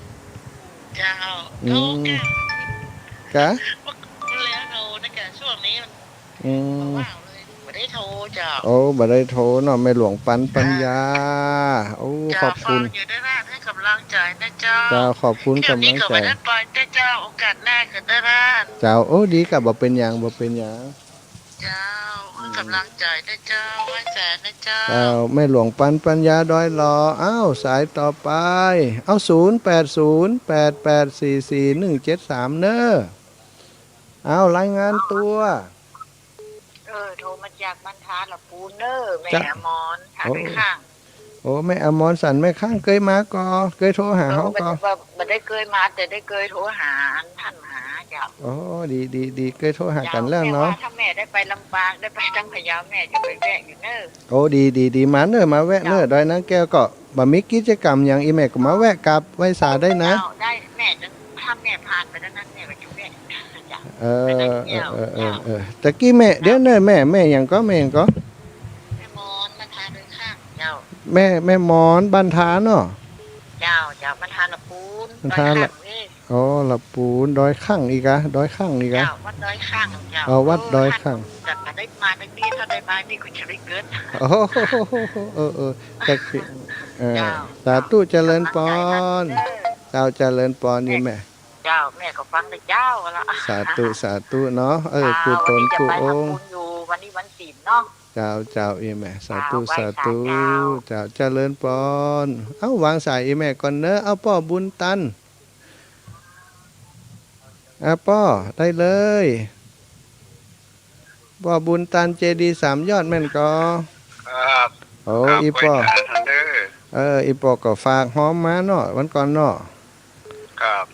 เจ้า อื โทร ม แก่ กะ แล้วเราในแก่ช่วงนี้มัน อืม ว่างเลยไม่ได้โทรเจ้า โอ้บ่ได้โทรเนาะแม่หลวงปันปัญญาโอ้ข เจ้า อบ ฟั คุ ง ณ อยู่ได้ร้านให้กำลังใจนะเจ้า เจ้าขอบคุณ เที่ยว กำ นี้ ลัง ก็ ใจ ไม่ได้ไปแต่เจ้าโอกาสหน้าก็ได้ร้าน เจ้าโอ้ดีกับบ่เป็นหยังบ่เป็นหยัง เจ้าให้กำลังใจนะเจ้าไว้แสนนะเจ้า เจ้าแม่หลวงปันปัญญาดอยหล่ออ้าวสายต่อไปเอา0808844173เน้อเอารายงานตัว โทรมาจากบรรทัดละปูเนอร์แม่ จ้ะ มอนถามไปข้าง โอ้แม่อมรสันแม่ข้างเคยมาก่อเคยโทรหาเฮาก่อ มันได้เคยมาแต่ได้เคยโทรหาท่านหาเจ้า โอ้ดีเคยโทรหากันแล้วเนาะ ถ้าแม่ได้ไปลำปางได้ไปทั้งพะเยาแม่จะไปแวะอยู่เนอร์ โอ้ดีมาเนอะมาแวะเนอะดอยนางแก้วก็บ่มีกิจกรรมอย่างอีแม่ก็มาแวะกลับไว้สาได้นะ ได้แม่จะถ้าแม่ผ่านไปแล้วนั้นแม่ก็จะแวะจ้ะ ตะกี้แม่เดี๋ยวเนอะแม่หยังก็แม่หยังก็ แม่มอนมาทานโดยข้างเจ้า แม่หมอนบ้านทาเนาะ เจ้ามาทานละปูน มาทานละ นี่ อ๋อละปูนดอยข้างอีกอะดอยข้างอีกอะ เจ้าวัดดอยข้างเจ้า อ๋อวัดดอยข้าง จากมาได้มาได้นี่ถ้าได้มานี่ก็จะได้เกิด โอ้จักสิสาธุเจริญปอนเจ้าเจริญปอนนี่แม่ เจ้าแม่ก็ฟังได้เจ้าละ สาธุเนาะกุศลกุองค์ วันนี้วันศีลเนาะ เจ้าอีแม่สาธุ เจ้า เจ้าเจริญปอนเอาวางสายอีแม่ก่อนเนอะเอาป้อบุญตันป้อได้เลยป้อบุญตันเจดีย์3 ยอดแม่นก็ ครับ โอ้อีป้อ ทันเดอร์ อีป้อก็ฝากหอมมาเนาะวันก่อนเนาะ ครับ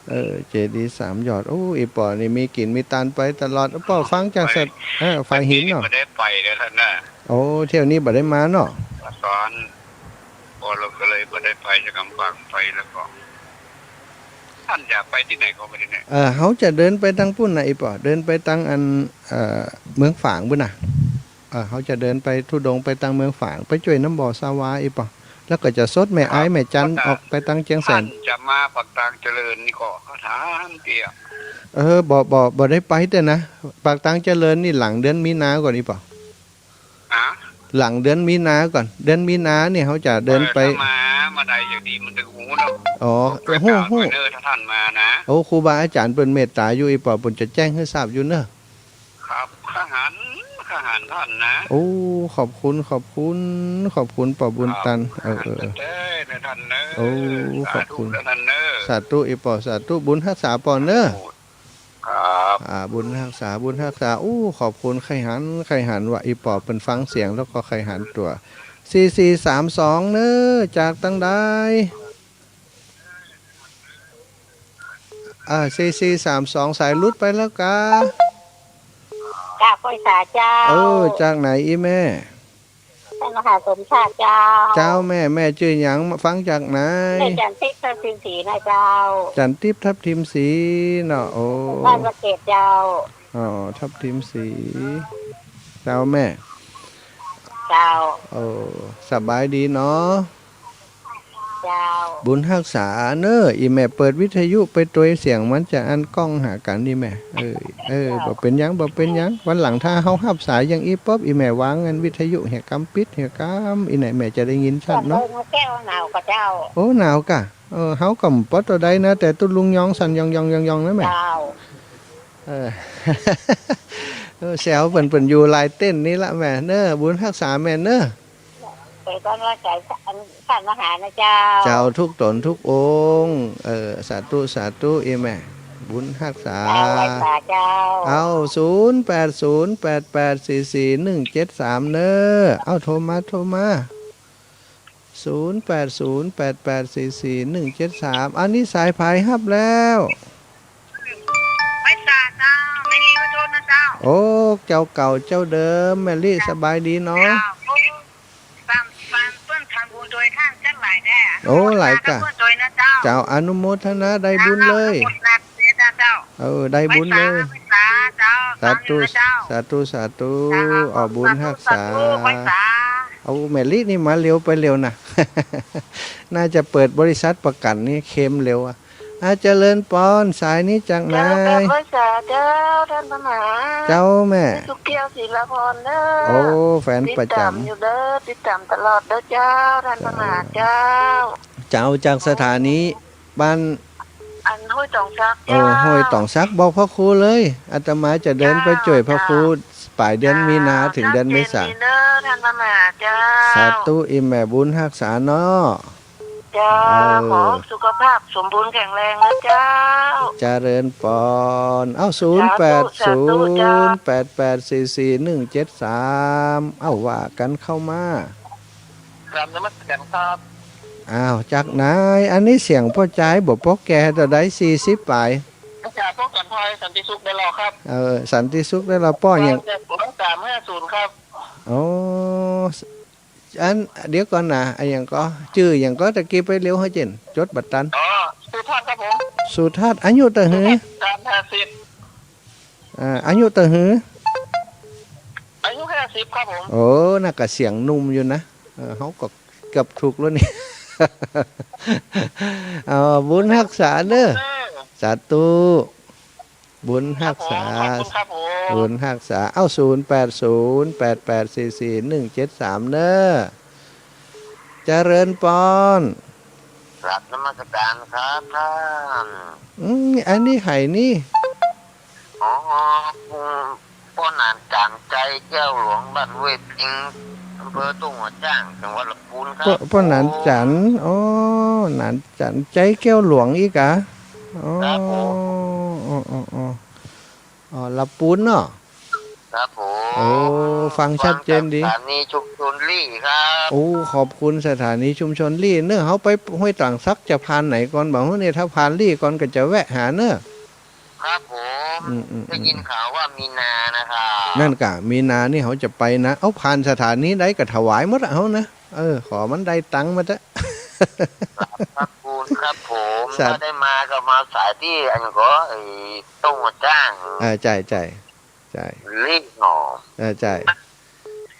เจดีย์3 ยอดโอ้อีป้อนี่มีกินมีตันไปตลอดป้อฟังจากสัตว์ฝ่ายหินเนาะ ไม่ได้ไปเลยท่านน่ะ โอ้เที่ยวนี้บ่ได้มาเนาะ ตอนพอเราก็เลยไม่ได้ไปจะกำฟังไปแล้วก็ท่านอยากไปที่ไหนก็ไปที่ไหน เขาจะเดินไปทางปุ่นนะอีป่อเดินไปทางอันเมืองฝางบุ่นน่ะเขาจะเดินไปทุดงไปทางเมืองฝางไปช่วยน้ำบ่อสาวาอีป่อแล้วก็จะซดแม่ไอ้แม่จันออกไปทางเชียงแส ท่าน นจะมาปักตางเจริญนี่ก็เขาถามเกี่ยว บ่ได้ไปแต่นะปากทางเจริญนี่หลังเดือนมีนาก่อนอีป่อ อ่ะ หลังเดือนมีนาก่อนเดือนมีนาเนี่ยเขาจะเดินไป ถ้ามาใดอย่างดีมันถึงหูเนาะ อ๋อ ไปกล่าวไปเนอถ้าท่านมานะ โอ้ครูบาอาจารย์เปิ้นเมตตาอยู่อีป่อเปิ้นจะแจ้งให้ทราบอยู่เนอะ ครับข้าหารท่านนะ โอ้ขอบคุณป่อบุญตันเด้อท่านเนอ โอ้ขอบคุณ ท่านเนอ สาธุอีป่อสาธุบุญรักษาป่อเนอะ ครับ บุญรักษาอู้ขอบคุณไข่หันว่าอีปอบเป็นฟังเสียงแล้วก็ไข่หันตัว4432เนอะจากตั้งได้4432สายลุดไปแล้วกา จ้าพ่อสาเจ้า จากไหนอีแม่ ท่านมหาสมชาติเจ้า เจ้าแม่ชื่อหยังมาฟังจากไหน แม่จันทิพย์ทัพทิมศรีนะเจ้า จันทิพย์ทับทิมสีเนาะโอ้ บ้านประเกตเจ้า อ๋อทับทิมสีเจ้าแม่ เจ้า โอ้สบายดีเนาะ เจ้า บุญรักษาเนอะอีแม่เปิดวิทยุไปตัวเสียงมันจะอันกล้องหากันนี่แม่บ่เป็นหยังวันหลังถ้าเฮารับสายอย่างอีป๊อบอีแม่วางเงินวิทยุเหียกำปิดเหียกำอีไหนแม่จะได้ยินชัดเนาะ แก้วหนาวกับเจ้า โอ้หนาวกะเฮาก็บ่ตัวใดนะแต่ตุลุงยองสั่นยองนะแม่ เจ้า แซวเปิ้นอยู่ลายเต้นนี่ละแม่เนอะบุญรักษาแม่เนอะ เป็นก้อนว่าใจท่านมหานะเจ้า เจ้าทุกตนทุกองค์สาธุอีแม่บุญรักษา ไว้สาเจ้า เอา0808844173เนอะเอาโทรมา0808844173อันนี้สายพายฮับแล้ว ไว้สาเจ้าไม่รีบโทษนะเจ้า โอ้เจ้าเก่าเจ้าเดิมแมลี่สบายดีเนาะ ฟังเพื่อนทำบุญโดยท่านจังหลายแน่ โอ้หลายกะ เพื่อนโดยนะเจ้า เจ้าอนุโมทนาได้บุญเลย เจ้า ได้บุญเลย ไว้สาเจ้า สาธุ เจ้า สาธุสาธุ เจ้า เอาบุญรักษา ธุไว้สา เอาแมลี่นี่มาเร็วไปเร็วนะ น่าจะเปิดบริษัทประกันนี่เข้มเร็วอ่ะอาเจริญปอนสายนี้จากไหน เจ้ากับไว้สาเจ้าท่านพระมหา เจ้าแม่ สุเกียวศิลพรเด้อ โอ้แฟน ติด ประจ ตามอยู่เด้อติดตามตลอดเด้อเจ้าท่านพระมหาเจ้า ำเจ้าจากสถานีบ้าน อันห้วยตองซัก โอ้ เจ้า ห้วยต่องซักบอกพ่อครูเลยอาตมาจะเดินไปช่วยพ่อครูปลายเดือนมีนาถึงเดือนเมษา เด้อท่านพระมหาเจ้า สาธุอิมแม่บุญรักษาเนาะ เจ้า ขอสุขภาพสมบูรณ์แข็งแรงนะเจ้า เจริญปอนเอ้า0808844173เอ้าว่ากันเข้ามา ครับนมัสการครับ อ้าวจากไหนอันนี้เสียงพ่อใจบอกพ่อแกแต่ได้40ปลาย อาจารย์ป้องกันภัยสันติสุขได้รอครับ สันติสุขได้เราป้ออย่าง 350ครับ อ๋ออันเดี๋ยวก่อนนะไอ้อย่างก็ชื่ออย่างก็ตะกี้ไปเร็วให้เจนจดบัตรตัน อ๋อสุภาพครับผม สุทัศน์อายุตะหือ 350 อายุตะหือ อายุ50ครับผม โอ้น่าก็เสียงนุ่มอยู่นะเขาก็เกือบถูกแล้วนี่ เอาบุญรักษาเด้อสาธุบุญรักษา ขอบคุณครับผม บุญรักษาเอ้า0808844173เด้อเจริญปอน ครับนมัสการครับท่าน อันนี้ไห่นี่ อ๋อพ่อนานจานใจแก้วหลวงบ้านเวทิงอำเภอตุ้งหัวจ้างจังหวัดลำพูนครับ พ่อหนานจันอ๋อหนานจันใจแก้วหลวงอีกอะอ๋ออ๋อละปูนเนาะ ครับผม โอ้ฟังชัดเจนดี สถานีชุมชนลี่ครับ โอ้ขอบคุณสถานีชุมชนลี่เนอะเขาไปห้วยต่างซักจะผ่านไหนก่อนบอกว่าเนี่ยถ้าผ่านลี่ก่อนก็จะแวะหาเนอะ ครับผม ได้ยินข่าวว่ามีนานะครับ นั่นกะมีนานี่เขาจะไปนะเอาผ่านสถานีได้ก็ถวายหมดอะเขานะขอมันได้ตังค์มาจ้ะ ครับคุณครับผม สัตว์ ถ้าได้มาก็มาสายที่อันก็ไอ้ตุ้งหัวจ้าง ใจ ลี่หนอ ใจ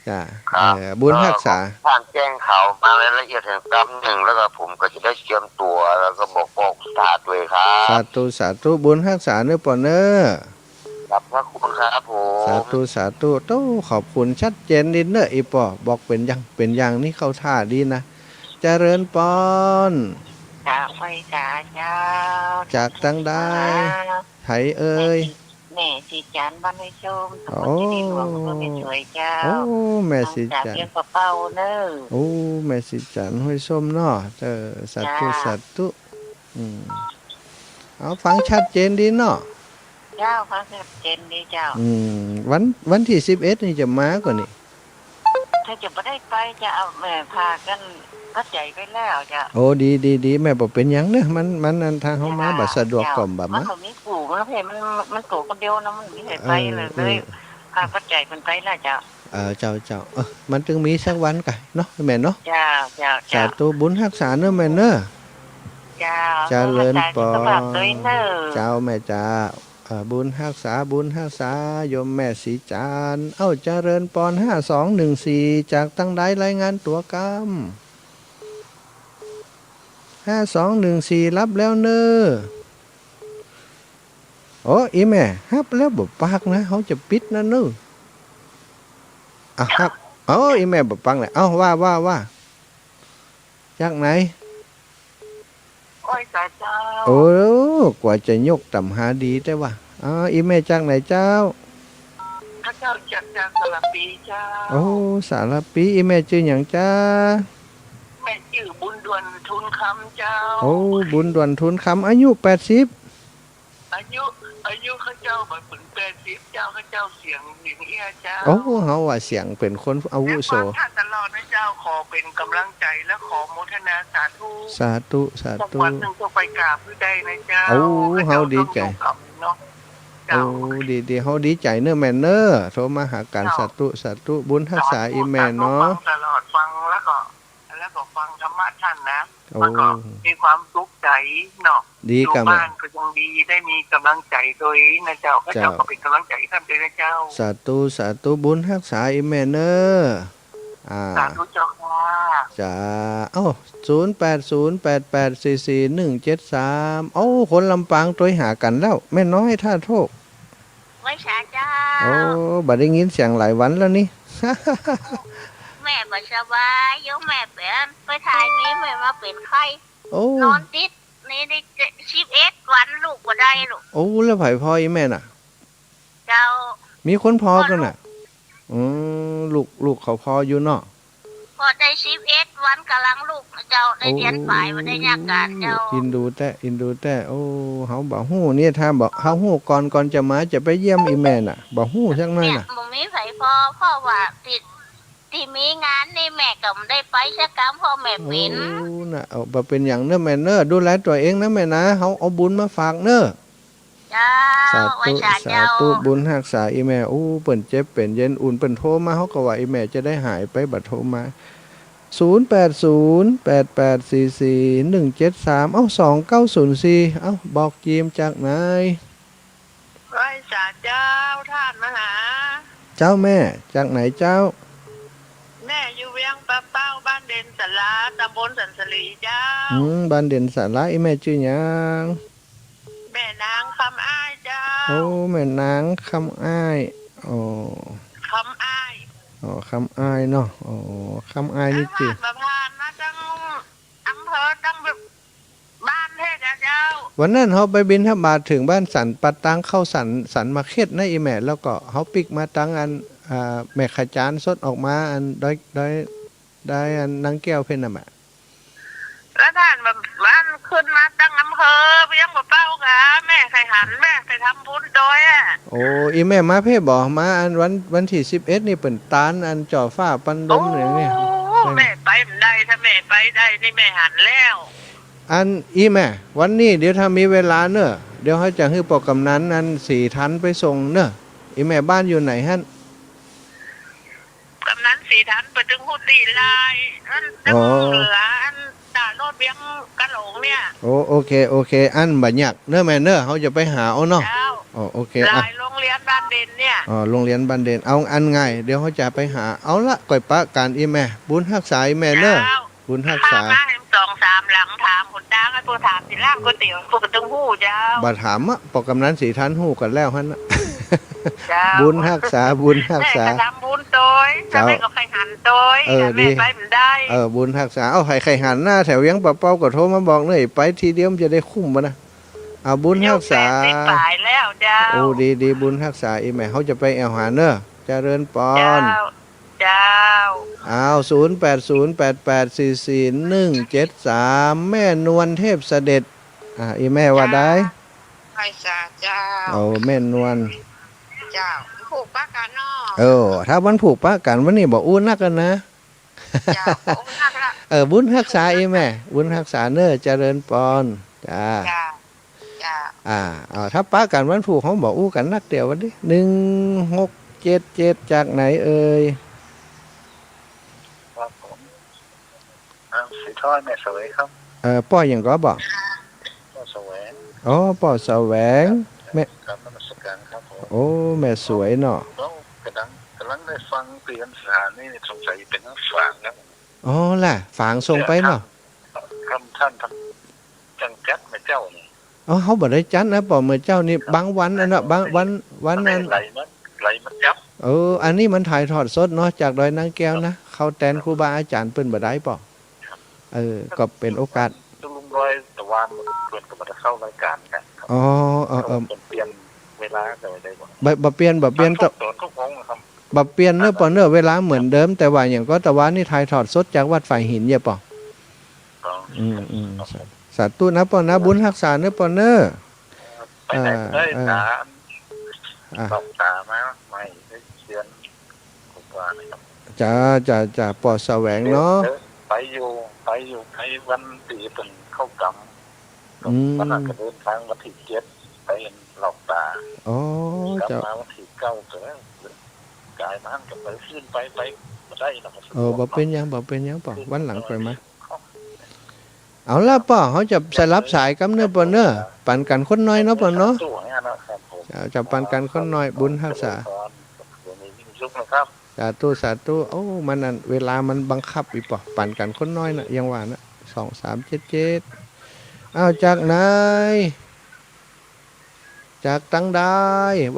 จ้า ครับ บุญรักษา ท่านแจ้งข่าวมารายละเอียดแห่งกรรมหนึ่งแล้วก็ผมก็จะได้เตรียมตัวแล้วก็บอกสถานด้วยครั สา บ ธุบุญรักษาเนื้อปอเนอ ครับพระคุณครับผม สาธุโต้ขอบคุณชัดเจนดินเนออีปอบอกเป็นอย่างนี่เข้าท่าดีนะเจริญปอน จากไฟสาเจ้า จากตั้งได้ไถเอ้ย แม่สีจันทร์บ้านไร่ชมตำบ โอ้ ลที่หลวงอำเภอเป็นสวยเจ้า โอ้แม่สิ จาก จัน เรียนกระเป๋าเนอะ โอ้แม่สิจันห้วยส้มเนาะสาธุเอาฟังชัดเจนดีเนาะ เจ้าพระเจนดีเจ้า วันที่11นี่จะมาก่อนนี่ ถ้าจะไม่ได้ไปจะเอาแม่พากันก็ใจไปแล้วจ้ะ โอ้ดีแม่บอกเป็นหยังเนอะมันอันทางเขามาบัดสะดวกก่อมบัด มัน มะ แบบนี้ปู่มันเพมันตัวคนเดียวนะมันไม่เคยไปเลยพาก็ใจมันไปแล้วจ้ะ เจ้ามันจึงมีสักวันกันเนาะแม่เนาะ เจ้า สาธุบุญรักษาเนอะแม่เนอะ เจ้า เจริญปอ สุขภาพด้วยเนอะ เจ้าแม่จ้าบุญรักษาโยมแม่สีจานเจริญปอน5214จากตั้งได้รายงานตัวกรรม5214รับแล้วเนอะโอ้อีแม่ฮับแล้วบ่ปากนะเขาจะปิดนะเนอะครับอีแม่บ่ปังเลยว่าจากไหน โอ้ยสาเจ้า โอ้กว่าจะยกต่ำหาดีแต่ว่าอีแม่จากไหนเจ้า พระเจ้าจากสลับปีเจ้า โอ้สารปีอีแม่ชื่ออย่างจ้า แม่ชื่อบุญด่วนทุนคำเจ้า โอ้บุญด่วนทุนคำอายุ80อายุข้าเจ้าแบบเหมือน80เจ้าข้าเจ้าเสียงหญิงเอี้ยเจ้า โอ้เฮาว่าเสียงเป็นคนอาวุโส และความท่านตลอดนะเจ้าขอเป็นกำลังใจและขอโมทนาสาธุ สาธุ สักวันหนึ่งต้องไปกราบผู้ใดนะเจ้า โอ้เฮาดีใจ เนาะ โอ้ดีเฮาดีใจเนอะแม่เนอะโทรมาหากันสาธุบุญรักษาอีแม่เนาะ ตลอดฟังแล้วก็ แล้วก็ฟังธรรมะท่านนะ โอ้ มันก็มีความสุขใจเนาะ ดี อยู่ กับแม่ บ้านก็ยังดีได้มีกำลังใจโดยนะเจ้าพระเจ้าก็เป็นกำลังใจท่านเลยนะเจ้า สาธุสาธุบุญรักษาอีแม่เนอสาธุเจ้าค่ะ จ้าเอ้า0808844173เอ้าคนลำปางตัวหากันแล้วแม่น้อยท่าโทษ ไม่ใช่เจ้า โอ้บัดได้ยินเสียงหลายวันแล้วนี่ แม่บ่สบายยกแม่เป็นไปถ่ายนี้แม่มาเป็นไข้ โอ้ นอนติดนี่ได้11 วันลูกบ่ได้ลูก โอ้แล้วไผพ่ออีแม่น่ะ เจ้า มีคนพอกันน่ะลูกเขาพออยู่เนาะ พอได้11 วันกำลังลูกเจ้าได้เรียนฝ่ายบ่ได้ยากการเจ้า อินดูแต่โอ้เฮาบ่ฮู้เนี่ยถ้าบอกเฮาฮู้ก่อนจะมาจะไปเยี่ยมอีแม่น่ะบ่ฮู้จักหน่อย เนี่ย น่ะ บ่มีไผพอเพราะว่าติดที่มีงานนี่แม่ก็บ่ได้ไปสักกรรมพ่อแม่เป็น โอ้น่ะเอาบ่เป็นหยังเด้อแม่เน้อดูแลตัวเองนะแม่นะเฮาเอาบุญมาฝากเน้อ เจ้า สา ไว้ ธุ ชา สา เจ้า ธุบุญรักษาอีแม่โอ้เปิ้นเจ็บเป็นเย็นอุ่นเปิ้นโทรมาเฮาก็ว่าอีแม่จะได้หายไปบัดโทรมา0808844173เอ้า2904เอ้าบอกจีมจากไหน ไหว้สาเจ้าท่านมหา เจ้าแม่จากไหนเจ้า แม่อยู่เวียงปะเป้าบ้านเด่นสลาตำบลสันสลีเจ้า บ้านเด่นสาระอีแม่ชื่อหยัง แม่นางคำอ้ายเจ้า โอ้แม่นางคำอ้ายอ๋อ คำอ้าย คำอ้ายเนาะอ๋อคำอ้ายนี่จิ มาผ่านมาจังอำเภอจังบ้านเทศเจ้า วันนั้นเขาไปบิณฑบาตถึงบ้านสันปัดตังเข้าสันมาเข็ดนะอีแม่แล้วก็เขาปิกมาตังอันแม่ขจานสดออกมาอันได้อันนางแก้วเพิ่นน่ะแม่ แล้วท่านแบบมันขึ้นมาตั้งอำเภอไปยังบ่เป้ากะแม่ใครหันแม่ใครทำบุญโดยอ่ะ โอ้อีแม่มาเพ่บอกมาอันวันที่11นี่เปิ่นตานอันจ่อฟ้าปันดมอย่างนี้ โอ้แม่ไปไม่ได้ถ้าแม่ไปได้นี่แม่หันแล้ว อันอีแม่วันนี้เดี๋ยวถ้ามีเวลาเนอะเดี๋ยวเขาจะให้ปอกกำนันอัน4 ทันไปส่งเนอะอีแม่บ้านอยู่ไหนฮะ กำนันสีทันไปถึงหูตีลายอันจังเหลืออันตาโนดเบียงกะโหลงเนี่ย โอเคอันบัดยักเนอะแม่เนอะเขาจะไปหาเอาเนาะ เจ้า โอเค ลา อ่ะ ยโรงเรียนบ้านเด่นเนี่ย โรงเรียนบันเดนเอาอันไงเดี๋ยวเขาจะไปหาเอาละก่อยปะการอีแม่บุญรักษาอีแม่เนอะ เจ้า บุญรัก ข้า ษา มาเห็น2-3 หลังถามคนดังไอ้พวกถามสิล่างก๋วยเตี๋ยวพวกกระตึงหู้เจ้า บัดถามอะปอกกำนัน4 ทันหู้กันแล้วฮะนะ เจ้า บุญรักษาบุญรัก แม่ ษา จะทำบุญโดยถ้าแม่ก็ใครหันโดย เออ ถ้า ดี แม่ไปไม่ได้ บุญรักษาเอาไข่หันหน้าแถวยังปะเป้าก็โทรมาบอกหน่อยไปทีเดียวมันจะได้คุ้มบ่นะเอาบุญรักษา อยู่80 ฝ่ายแล้วเจ้า โอ้ดีบุญรักษาอีแม่เขาจะไปแอวหาเนอะเจริญปอ เจ้าน เจ้า เอา0808844173แม่นวลเทพเสด็จอีแม่ว่าได้ ไพศาลเจ้า เอาแม่นวล เจ้าผูกปากกันนอ ถ้าวันผูกปะกันวันนี้บอกอู้นักกันนะ เจ้าโอ้นักละ บุญรักษาอีแม่บุญรักษาเนอะเจริญปอนจ้า เจ้าเจ้า ถ้าปะกันวันผูกเขาบอกอู้กันนักเดียววันนี้1677จากไหนเอ่ย ครับผมสีทอดแม่สวยครับ ป้ออย่างก็บอก ก็แสวง อ๋อป้อแสวง ครับนมัสการครับผม โอ้แม่สวยเนาะ แล้วกำลังได้ฟังเตือนสถานนี่สงสัยเป็นนักฝางครับ อ๋อล่ะฝางส่งไปเนาะ คำท่านทำจังจัดแม่เจ้านี่ อ๋อเขาบอกได้จัดนะป้อเมื่อเจ้านี่บางวันอันน่ะบางวันนั้น ไหลมันจับ อันนี้มันถ่ายทอดสดเนาะจากดอยนางแก้วนะเขาแตนครูบาอาจารย์เปิ้นบ่ได้ป่อก็เป็นโอกาส ตุลุงร้อยแต่วานเพื่อนก็มาเข้ารายการกันครับ อ๋อเปลี่ยนเวลาแต่ไม่ได้บอก บ่เปลี่ยนต ตอนทุกงครับ บ่เปลี่ยนเนอะป่อเนอะเวลาเหมือนเดิมแต่ว่าอย่างก็ตะวันนี่ถ่ายทอดสดจากวัดฝ่ายหินเนี่ยป่อสาธุนะป่อนะบุญรักษาเนอะป่อเนอะ ไปไหนได้ตาตอกตามาไม่ได้เชียนผมว่านะครับ จะป่อแสวงเนาะ ไปอยู่ในวันตีเป็นเข้ากรรมวันนั้นก็เดินทางวันที่7ไปหลอกตา อ๋อก ลับ จะ มาวันที่9ก็ กายมันกับไปขึ้นไปมาได้นะครับ บ่เป็นหยังป่อวันหลังไปมาเอาละป่อเขาจะสลับสายกับเนื้อป่อเนื้อปั่นกันคนน้อยเนาะป่อเนาะ ตัวเนี่ยนะครับผม จะปั่นกันคนน้อยบุญรักษา วันนี้มีชุกนะครับ สาธุโอ้มันนั่นเวลามันบังคับอีป่อปั่นกันคนน้อยนะยังว่านะ2 3 7 7เอาจากไหนจากตั้งได้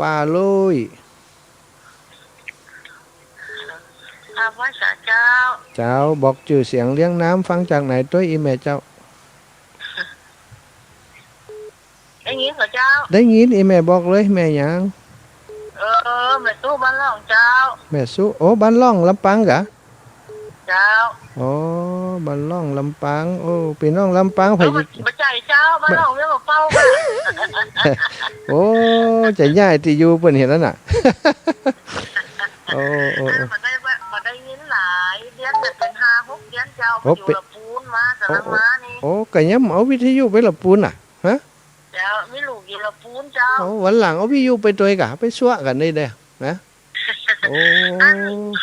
ว่าลุย อาว่าสาเจ้า เจ้าบอกชื่อเสียงเลี้ยงน้ำฟังจากไหนตัวอีแม่เจ้า ได้ยินเหรอเจ้า ได้ยินอีแม่บอกเลยแม่หยัง แม่ตู้บ้านล่องเจ้า แม่สุโอ้บ้านล่องลำปางกะ เจ้า โอ้บ้านล่องลำปางโอ้พี่น้องลำปางไผ มาใจเจ้าบ้านล่องเรื่องเป้าค่ะ โอ้จะย้ายที่อยู่เพิ่นเห็นแล้วน่ะ โอ้โอ้ มาได้ยินหลายเดือนเป็น5-6เดือนเจ้าอยู่ละปูนมากำลังมานี่ โอ้ก็ยังเอาวิทยุไปละปูนน่ะฮะ เจ้ามีลูกอยู่ละปูนเจ้า โอ้วันหลังเอาวิทยุไปตัวกะไปซั่วกันได้เด้อนะโอ้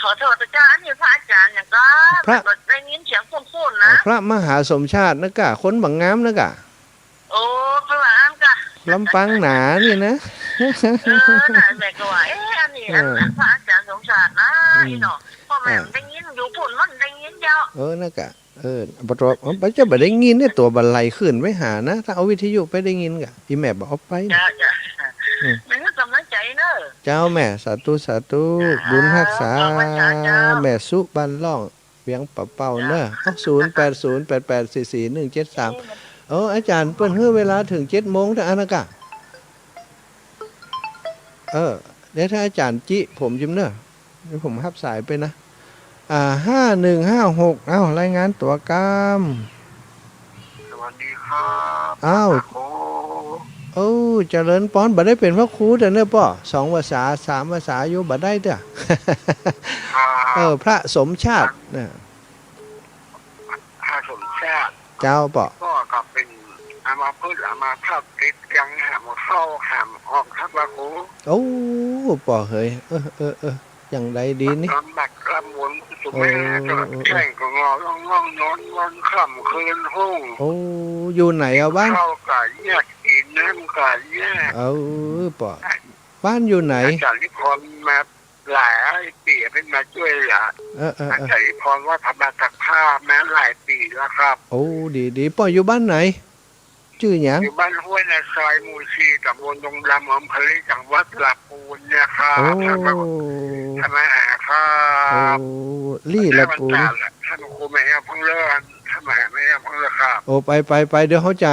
ขอโทษเจ้าอันนี้พระอาจารย์อย่างก็ได้ยินเสียงฟุ้นๆนะ พระมหาสมชาตินะกะคนบังงามนะกะ โอ้พระหลานกะ ลำปางหนานี่นะ น่ะแม่ก็ว่าอันนี้พระอาจารย์สงสารนะอีเนาะพ่อแม่ได้ยินอยู่พุ่นมันได้ยินเจ้า นะกะบ่ตอบบ่จะบ่ได้ยินเนี่ยตัวบันไลขึ้นไว้หานะถ้าเอาวิทยุไปได้ยินกะอีแม่บ่เอาไป จ้าแม่ก็กำลังใจเนอะ เจ้าแม่สาธุบุญรักษาแม่สุบ้านล่องเวียงปะเป่าเนอะ0808844173อาจารย์เปิ้นให้เวลาถึง 7:00 นถ้าอันนะกะเดี๋ยวถ้าอาจารย์จิผมจิมเนอะเดี๋ยวผมรับสายไปนะ5156รายงานตัวกรรม สวัสดีครับ โอ้เจริญปอนบ่ได้เป็นพระครูแต่เนอะป่อ2ภาษา3ภาษาอยู่บ่ได้เด้อ พระสมชาตินะ ถ้าสมชาติ เจ้าป่อ ก็กลับเป็นอามาพืชอามาภาพติดยังหามเข้าหามออกครับว่ากู โอ้ป่อเฮ้ยอย่างใดดีนี่ ลำบักลำวนสุแม่ก็แข่งก็งอล่องนอนวันค่ำคืนห้อง โอ้อยู่ไหนเอาบ้าน เข้ากับแยกอีน้ำกับแยก ป่อบ้านอยู่ไหน อาจารย์นิพนธ์มาหลายปีเป็นมาช่วยเหลืออาจารย์นิพนธ์ว่าทำมาจากผ้าแม้หลายปีแล้วครับ โอ้ดีป่ออยู่บ้านไหนชื่อหยัง อยู่บ้านห้วยในซอยมูชีตำบลดงดำอำเภอจังหวัดลำพูนเนี่ยครับทำไมหาครับ ลี่ละปูน ท่านครูแม่พังเลิศท่านแม่พังเลิศครับ โอ้ไปเดี๋ยวเขาจะ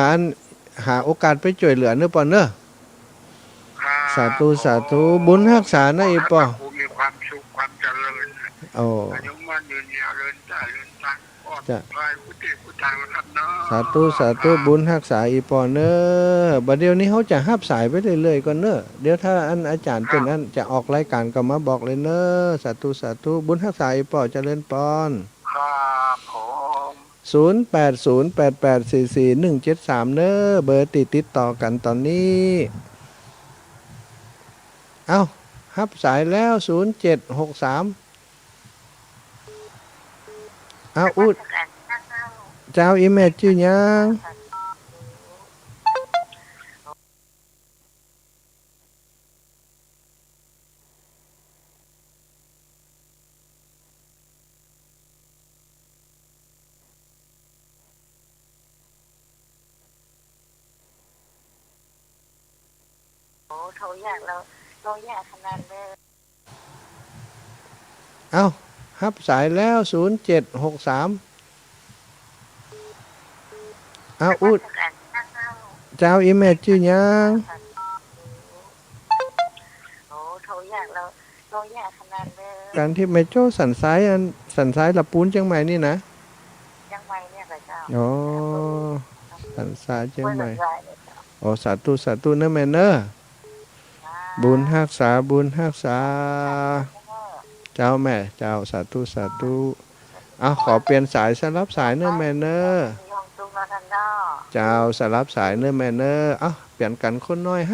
หาโอกาสไปช่วยเหลือเนอะป่อเนอะสาธุบุญรักษานะอีป่อ มีความสุขความเจริญ โอ้ อายุมั่นยืนยาวเริญจ่าเริญตังปลอดภัยพุทธิพุทธังนะครับเนาะ สาธุบุญรักษาอีป่อเนอะบัดเดี๋ยวนี้เขาจะหับสายไปเรื่อยๆก่อนเนอะเดี๋ยวถ้าอาจารย์เป็นจะออกรายการก็มาบอกเลยเนอะสาธุบุญรักษาอีป่อเจริญปอนครับผม 0808844173เนอะเบอร์ติดต่อกันตอนนี้เอาหับสายแล้ว0763อุดเจ้าอีเมลชื่อยังโอ้เขาอยากขนาดเลย หับสายแล้ว0763อุดเจ้าอีเมลชื่อยังโอ้เขาอยากขนาดเลย การที่แม่โจ้สันซ้ายละปูนเชียงใหม่นี่นะ ยังไงเนี่ยค่ะเจ้า อ๋อสันซ้ายเชียงใหม่อ๋อสาธุเนอะแม่เนอะบุญรักษาเจ้าแม่เจ้าสาธุขอเปลี่ยนสายสลับสายเนอะแม่เนอะเจ้าสลับสายเนอะแม่เนอะเปลี่ยนกันคนน้อย5954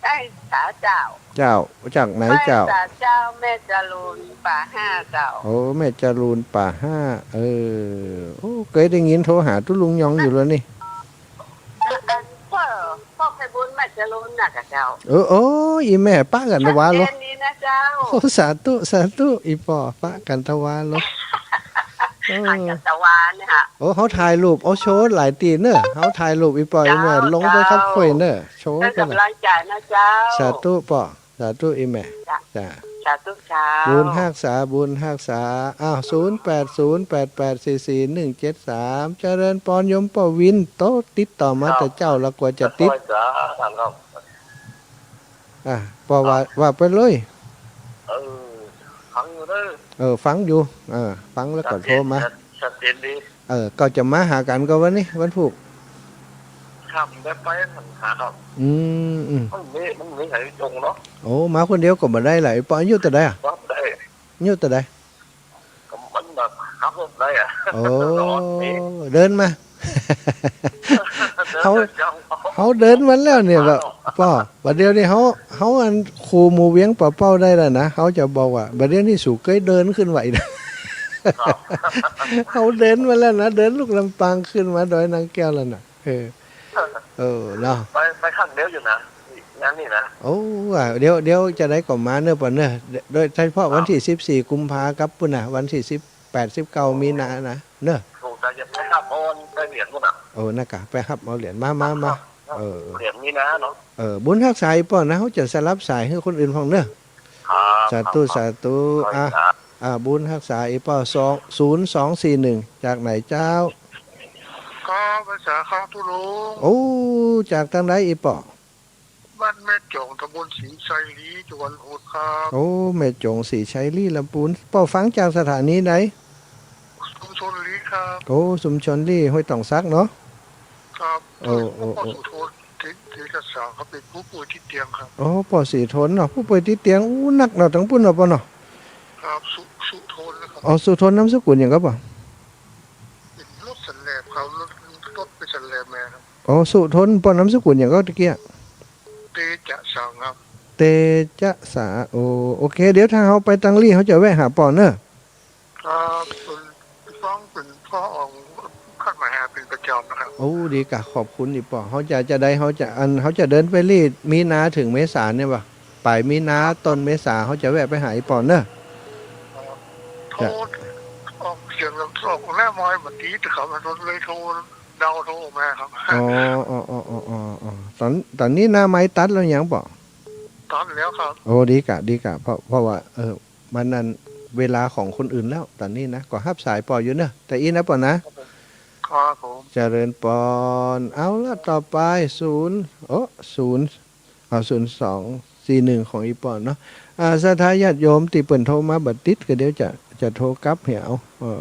ได้ ขาเจ้า เจ้าจากไหน แม่ เจ้า ตาเจ้าแม่จรูนป่าห้าเจ้า โอ้แม่จรูนป่าห้าโอ้เคยได้ยินโทรหาตุลุงยองอยู่แล้วนี่ พ่อไพบุญแม่จรูนน่ะกับเจ้า โอ้อีแม่ป้ากันทวา เจ เหรอ นนี้นะเจ้า โอ้สาธุอีป่อป้ากันทวาเหรอ อาจตะวานเนี่ยค่ะ โอ้เขาถ่ายรูปเอาโชว์หลายตีเนอะเขาถ่ายรูปอีป่ออีแม่ลงไปครับคุยเนอะโชว์ เป็น กัน กำลังใจนะเจ้า สาธุป่อสาธุอีแม่จ้า สาธุเจ้า บุญฮักษาอ้าว0808444173เจริญปอนยมปวินโตติดต่อมาแต่เจ้าแล้วกว่าจะติด จ้าท่านครับ ปอว่าไปเลย ฟังอยู่เด้อ ฟังอยู่ฟังแล้วก็โทรมา ชัดเจนดี ก็จะมาหากันก็วันนี้วันพุธ ครับได้ไปท่านครับ มันมีใครจงเนาะ โอ้มาคนเดียวก็บ่ได้หลายปออายุแต่ใดอ่ะ รับได้ อายุแต่ใด ก็มันแบบขับรถได้อะ โอ้เดินมา เขาเดินมันแล้วเนี่ยแบบป้อบัดเดียวนี่เขาอันครูหมู่เวียงเป้าได้แล้วนะเขาจะบอกว่าบัดเดียวนี่สู่เคยเดินขึ้นไหวนะ เขาเดินมาแล้วนะเดินลูกลำปางขึ้นมาดอยนางแก้วแล้วนะเนาะ ไปขั้นเดียวอยู่นะงั้นนี่นะ โอ้เดี๋ยวจะได้ก่อมาเนอะป่ะเนอะโดยเฉพาะวันที่14กุมภากับปุ่นน่ะวันที่18 19มีนานะเนอะ ถูกใจจะไปขับโอนไปเหรียญมั้งอ่ะ โอ้น่ากะไปครับเอาเหรียญมาเหรียญนี้นะเนาะ บุญทักษายป่ะนะเขาจะสลับสายให้คนอื่นฟังเนอะสาธุบุญทักษาอีป่อ0241จากไหนเจ้า ก็ภาษาข้าวทุลุง โอ้จากทางไหนอีป่อ บ้านแม่จงตำบลศรีชัยลีจังหวัดอุดรครับ โอ้แม่จงสีชัยลี่ลำปูนป่อฟังจากสถานีไหน ชุมชนลีครับ โอ้สุมชนลี่ห้วยต่องซักเนาะ ครับพ่อสุโธที่กษาเขาเป็นผู้ป่วยที่เตียงครับ โอ้ป่อสีทนเนาะผู้ป่วยติดเตียงนักเนาะทั้งปุ่นเนาะป่อเนาะ ครับสุโธนะครับ อ๋อสุทนน้ำสกุลอย่างก็ป่ะ เป็นรถสันแลบครับรถเป็นสันแลบแม่ครับ อ๋อสุทนป่อน้ำสกุลอย่างก็ตะเกีย เตจะสังครับ เตจะสาโอเคเดี๋ยวถ้าเขาไปตังลี่เขาจะแวะหาป่อเนอะ ครับเป็นฟ้องเป็นพ่อของขั้นมาหาเป็นประจำนะครับ โอ้ดีกะขอบคุณอีป่อเขาจะได้เขาจะเดินไปรีดมีนาถึงเมษาเนี่ยป่ะปลายมีนาต้นเมษาเขาจะแวะไปหาอีป่อเนอะ โทษออกเสียงลำโพงแรกมอยแบบนี้แต่เขามันเลยโทรเดาโทรมาครับ ตอนนี้หน้าไม้ตัดแล้วยังป่อ ตอนแล้วครับ โอ้ดีกะเพราะว่ามันนั่นเวลาของคนอื่นแล้วตอนนี้นะก็ฮับสายป่ออยู่เนอะแต่อีนะป่อนะครับ ผม เจริญปอนเอาละต่อไป0241ของอีปอนเนาะสถาญาติโยมที่เปิ่นโทรมาบัดติดก็เดี๋ยวจะโทรกลับเหี่ยว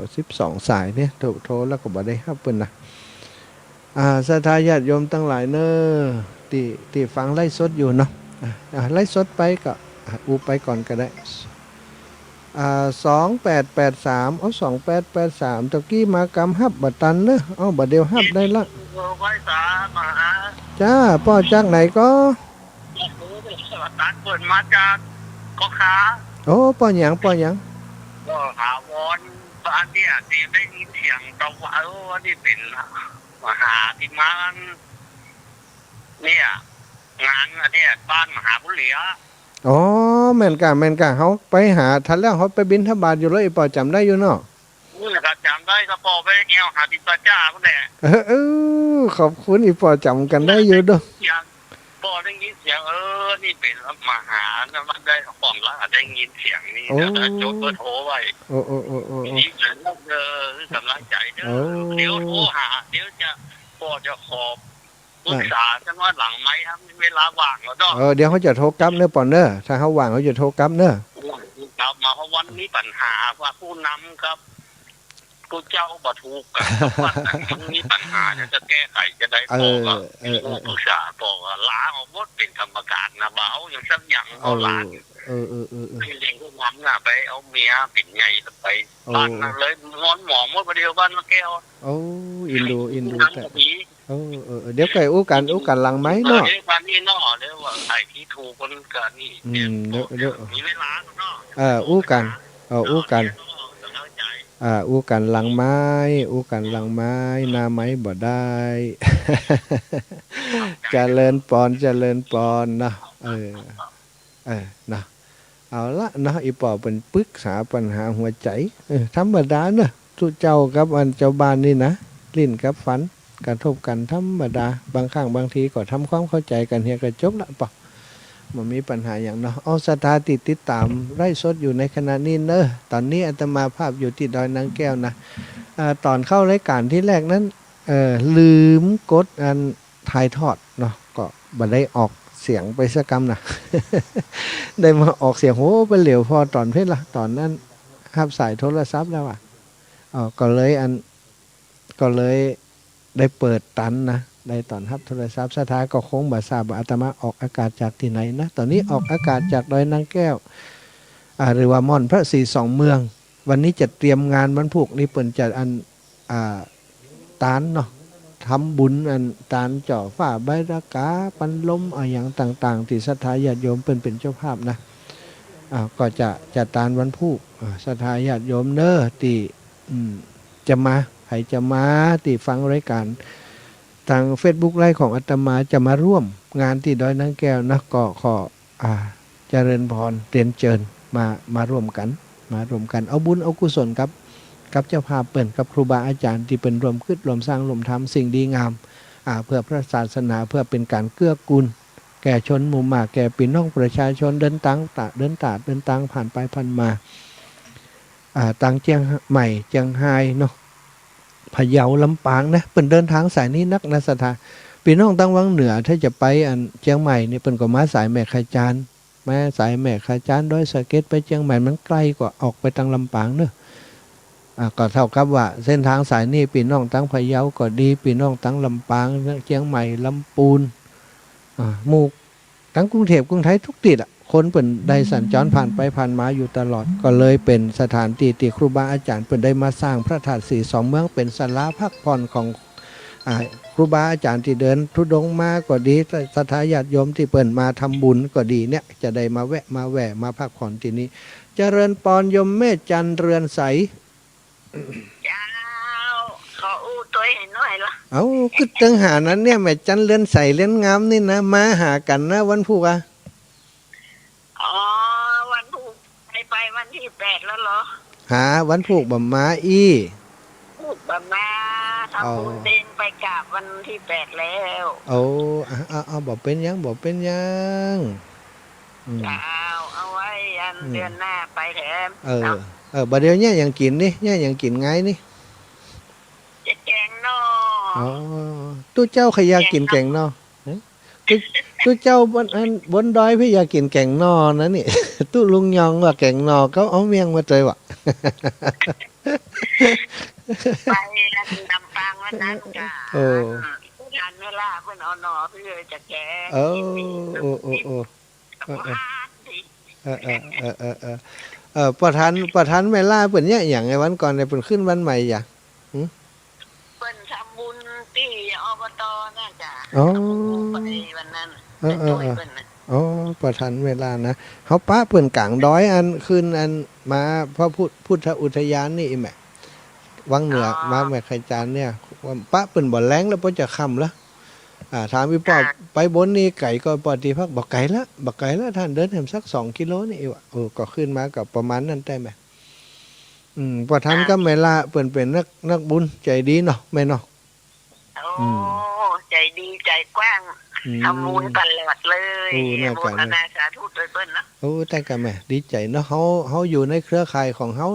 12สายเนี่ยโทรแล้วก็บ่ได้รับเปิ้นนะสถาญาติโยมทั้งหลายเนอะที่ฟังไลฟ์สดอยู่เนาะไลฟ์สดไปก็ไปก่อนก็ได้28832883ตะกี้มากำฮับบัดตันเนอะบัดเดียวฮับได้ละ ไว้สามาหา จ้าป้อจากไหนก็ ตัดเปิดมาจากก็ขา โอ้ป้อหยัง ก็หาวอนบ้านเนี่ยที่ได้ยินเสียงตะวันนี่เป็นมหาที่มันเนี่ยงานเนี่ยบ้านมหาบุรี อ๋อแม่นกะเขาไปหาทันแล้วเขาไปบิณฑบาตอยู่เลยป้อจำได้อยู่เนาะ นี่ก็จำได้ก็พอไปเงี้ยวหาดิบจ้าก็แหละ ขอบคุณอีป้อจำกันได้อยู่เด้อ ยังพอได้ยินเสียงนี่เป็นมหานะมันได้ของละได้ยินเสียงนี่แล้วจดเบอร์โทรไว้ โอ้ นี่เหมือนกำลังใจเด้อเดี๋ยวโทรหาเดี๋ยวจะพอจะขอบปรึกษากันว่าหลังไหมครับเวลาว่างแล้วก็ เดี๋ยวเขาจะโทรกลับเนอะป้อเนอะถ้าเขาว่างเขาจะโทรกลับเนอะ กลับมาเพราะวันนี้ปัญหาว่าผู้นำครับ กูเจ้าบ่ถูกกันว่ามันมีปัญหาจะแก้ไขจะได้พอก็ผู้ปรึกษาพอก็ล้าเอาหมดเป็นกรรมการนะบ่เอาอย่างสักอย่างเอาล้าพี่เลี้ยงพวกมันน่ะไปเอาเมียปิดใหญ่ไปบ้านนั่นเลยงอนหมอหมดประเดี๋ยวบ้านมาแก้วโอ้อินดูแต่เดี๋ยวไก่อู้กันหลังไหมเนาะเดี๋ยววันนี้เนาะเดี๋ยวว่าไอ้ที่ถูกคนกันนี่เดี๋ยวมีเวลาเนาะอู้กันอู้กันอู้กันหลังไม้นาไม้บ่ได้เจริญปอนนะนะเอาละนะอีปอเป็นปรึกษาปัญหาหัวใจธรรมดาเนอะทุเจ้ากับอันเจ้าบ้านนี่นะลิ้นกับฝันกระทบกันธรรมดาบางครั้งบางทีก็ทำความเข้าใจกันเฮียก็จบละปะมันมีปัญหาอย่างเนาะเอาสถาติดตามไร่สดอยู่ในขณะนี้เนอะตอนนี้อาตมาภาพอยู่ที่ดอยนางแก้วนะตอนเข้ารายการที่แรกนั้นลืมกดอันถ่ายทอดเนาะก็บ่ได้ออกเสียงไปสักคำนะ ได้มาออกเสียงโหเป็นเหลวพอตอนเพชรละตอนนั้นหับสายโทรศัพท์แล้วก็เลยได้เปิดตันนะได้ตอนรับโทรศัพท์สถาก็คงบ่ทราบว่าอาตมาออกอากาศจากที่ไหนนะตอนนี้ออกอากาศจากดอยนางแก้วหรือว่าม่อนพระศรีสองเมืองวันนี้จะเตรียมงานวันพุกนี้เปิ่นจัดอันตานเนาะทำบุญอันตานเจาะฝ้าใบรากาปันลมอย่างต่างๆที่ศรัทธาญาติโยมเป็นเจ้าภาพนะก็จะตานวันพุกศรัทธาญาติโยมเนอที่จะมาใครจะมาที่ฟังรายการทาง Facebook ไลฟ์ของอาตมาจะมาร่วมงานที่ดอยนางแก้วนะก็ขอเจริญพรเรียนเชิญมาร่วมกันเอาบุญเอากุศลกับเจ้าภาพเปิ่นกับครูบาอาจารย์ที่เป็นรวมคิดรวมสร้างรวมทำสิ่งดีงามเพื่อพระศาสนาเพื่อเป็นการเกื้อกูลแก่ชนหมู่มากแก่พี่น้องประชาชนเดินทางผ่านไปผ่านมาตังเจียงใหม่เจียงไฮ้เนาะพะเยาลำปางนะเป็นเดินทางสายนี้นักนะสถาพี่น้องตั้งวังเหนือถ้าจะไปเชียงใหม่เนี่ยเป็นก็มาสายแม่ขจานสายแม่ขจานโดยสเก็ตไปเชียงใหม่มันใกล้กว่าออกไปทางลำปางเนอะก็เท่ากับว่าเส้นทางสายนี้พี่น้องตั้งพะเยาก็ดีพี่น้องตั้งลำปางเชียงใหม่ลำปูนมุกทั้งกรุงเทพกรุงไทยทุกติดคนเป็นได้สัญจรผ่านไปผ่านมาอยู่ตลอดก็เลยเป็นสถานที่ที่ครูบาอาจารย์เป็นได้มาสร้างพระธาตุสีสองเมืองเป็นศาลาพักผ่อนของครูบาอาจารย์ที่เดินทุดงมาก็ดีศรัทธาญาติโยมที่เปิ่นมาทำบุญก็ดีเนี่ยจะได้มาแวะมาพักผ่อนที่นี้เจริญปอนยมแม่จันเรือนใสเจ้าขออู้ตัวให้หน่อยละเอาคือจังหานั้นเนี่ยแม่จันเรือนใสเรือนงามนี่นะมาหากันนะวันพุธวันพุธไปวันที่8แล้วเหรอหาวันพุธบ่มาพุธบ่มาทำบุญเดินไปกราบวันที่8แล้วบอกเป็นยังเจ้าเอาไว้เดือนหน้าไปแถมบ่เดี๋ยวเนี่ยยังกินนี่เนี่ยยังกินไงนี่จะแกงนอตู้เจ้าขยากินแกงนอตู้เจ้าบนดอยพี่อยากกินแกงนอนะนี่ตู้ลุงยองว่าแกงนอเขาเอาเมียงมาเจอวะไปลำปางวันนั้นจ้ะทันเวลาเพิ่นเอานอเพื่อจะแกงประธานแม่ล่าเปิ่นเนี่ยอย่างไงวันก่อนเนี่ยเปิ่นขึ้นวันใหม่อย่างเปิ่นทำบุญที่อบตน่ะจ้ะไปวันนั้นประธานเวลานะเขาป้าเปิ่นกลางดอยขึ้นมาพระพุทธอุทยานนี่แม่วังเหนือมาแม่ขจานเนี่ยป้าเปิ่นบ่แรงแล้วป้จะค่ำแล้วถามพี่ป้อไปบนนี่ไก่ก็ปฏิภาคบอกไก่ละท่านเดินแถมสัก2 กิโลนี่ก็ขึ้นมากับประมาณนั้นได้ไหมประธานก็ไม่ละเปิ่นเป็นนักบุญใจดีเนาะแม่เนาะใจดีใจกว้างทำบุญตลอดเลยบุญนาสาธุโดยเปิ้นนะแต่กันแม่ดีใจเนาะเขาอยู่ในเครือข่ายของเขา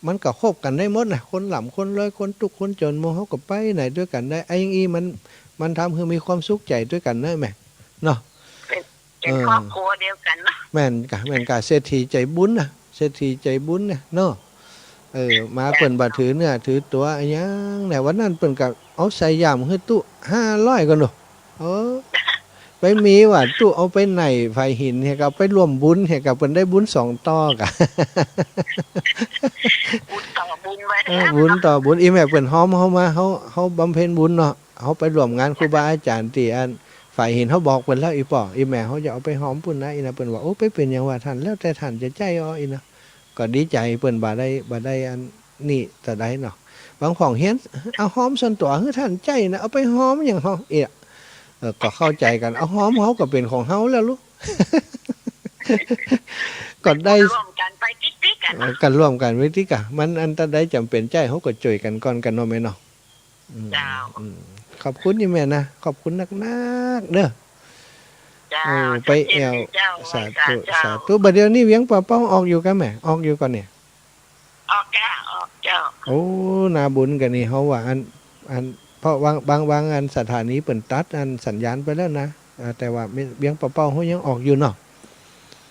มันก็คบกันได้หมดนะคนหล่ำคนรวยคนทุกคนจนโมเขาก็ไปไหนด้วยกันได้ไอ้ยังอีมันทำคือมีความสุขใจด้วยกันได้ไหมเนาะเป็นครอบครัวเดียวกันนะแม่นกะเศรษฐีใจบุญนะเศรษฐีใจบุญเนี่ยเนาะ มาเปิ่นบ่ถือเนื้อถือตัวอันยังแต่วันนั้นเปิ่นกับเอาใส่ยามให้ตู้500กันเนาะไปมีว่าตู้เอาไปไหนไฟหินเฮก็ไปร่วมบุญเฮก็เปิ่นได้บุญ2ต่อกะ บุญต่อบุญไว้ บุญต่อบุญอีแม่เปิ่นฮ้อมเฮามาเฮาบำเพ็ญบุญเนาะเฮาไปร่วมงานครูบาอาจารย์ที่อันฝ่ายหินเฮาบอกเพิ่นแล้วอีป่ออีแม่เฮาจะเอาไปหอมปุ่นนะอีนะเพิ่นว่าโอ้ไปเป็นหยังว่าท่านแล้วแต่ท่านจะใจอีนะก็ดีใจเพิ่นบ่ได้อันนี่แต่ใดเนาะบางของเฮียนเอาหอมส่วนตัวคือท่านใจนะเอาไปหอมหยังเฮาก็เข้าใจกันเอาหอมเฮาก็เป็นของเฮาแล้วลูก ก็ได้ ร่วมกันไปติ๊กๆกัน กันร่วมกันไว้ที่กะมันอันตรายจำเป็นใจเฮาก็ช่วยกันก่อนกันเนาะแม่เนาะ เจ้า ขอบคุณนี่แม่นะขอบคุณนักๆเด้อ เจ้า ไปแอวสาธุบัดเดี๋ยวนี้เวียงป่าเป้าออกอยู่กันแม่ออกอยู่ก่อนเนี่ย ออกเจ้า โอ้นาบุญกันนี่เฮาว่าอันเพราะบางอันสถานีเปิ่นตัดอันสัญญาณไปแล้วนะแต่ว่าเวียงป่าเป้าเฮายังออกอยู่เนาะ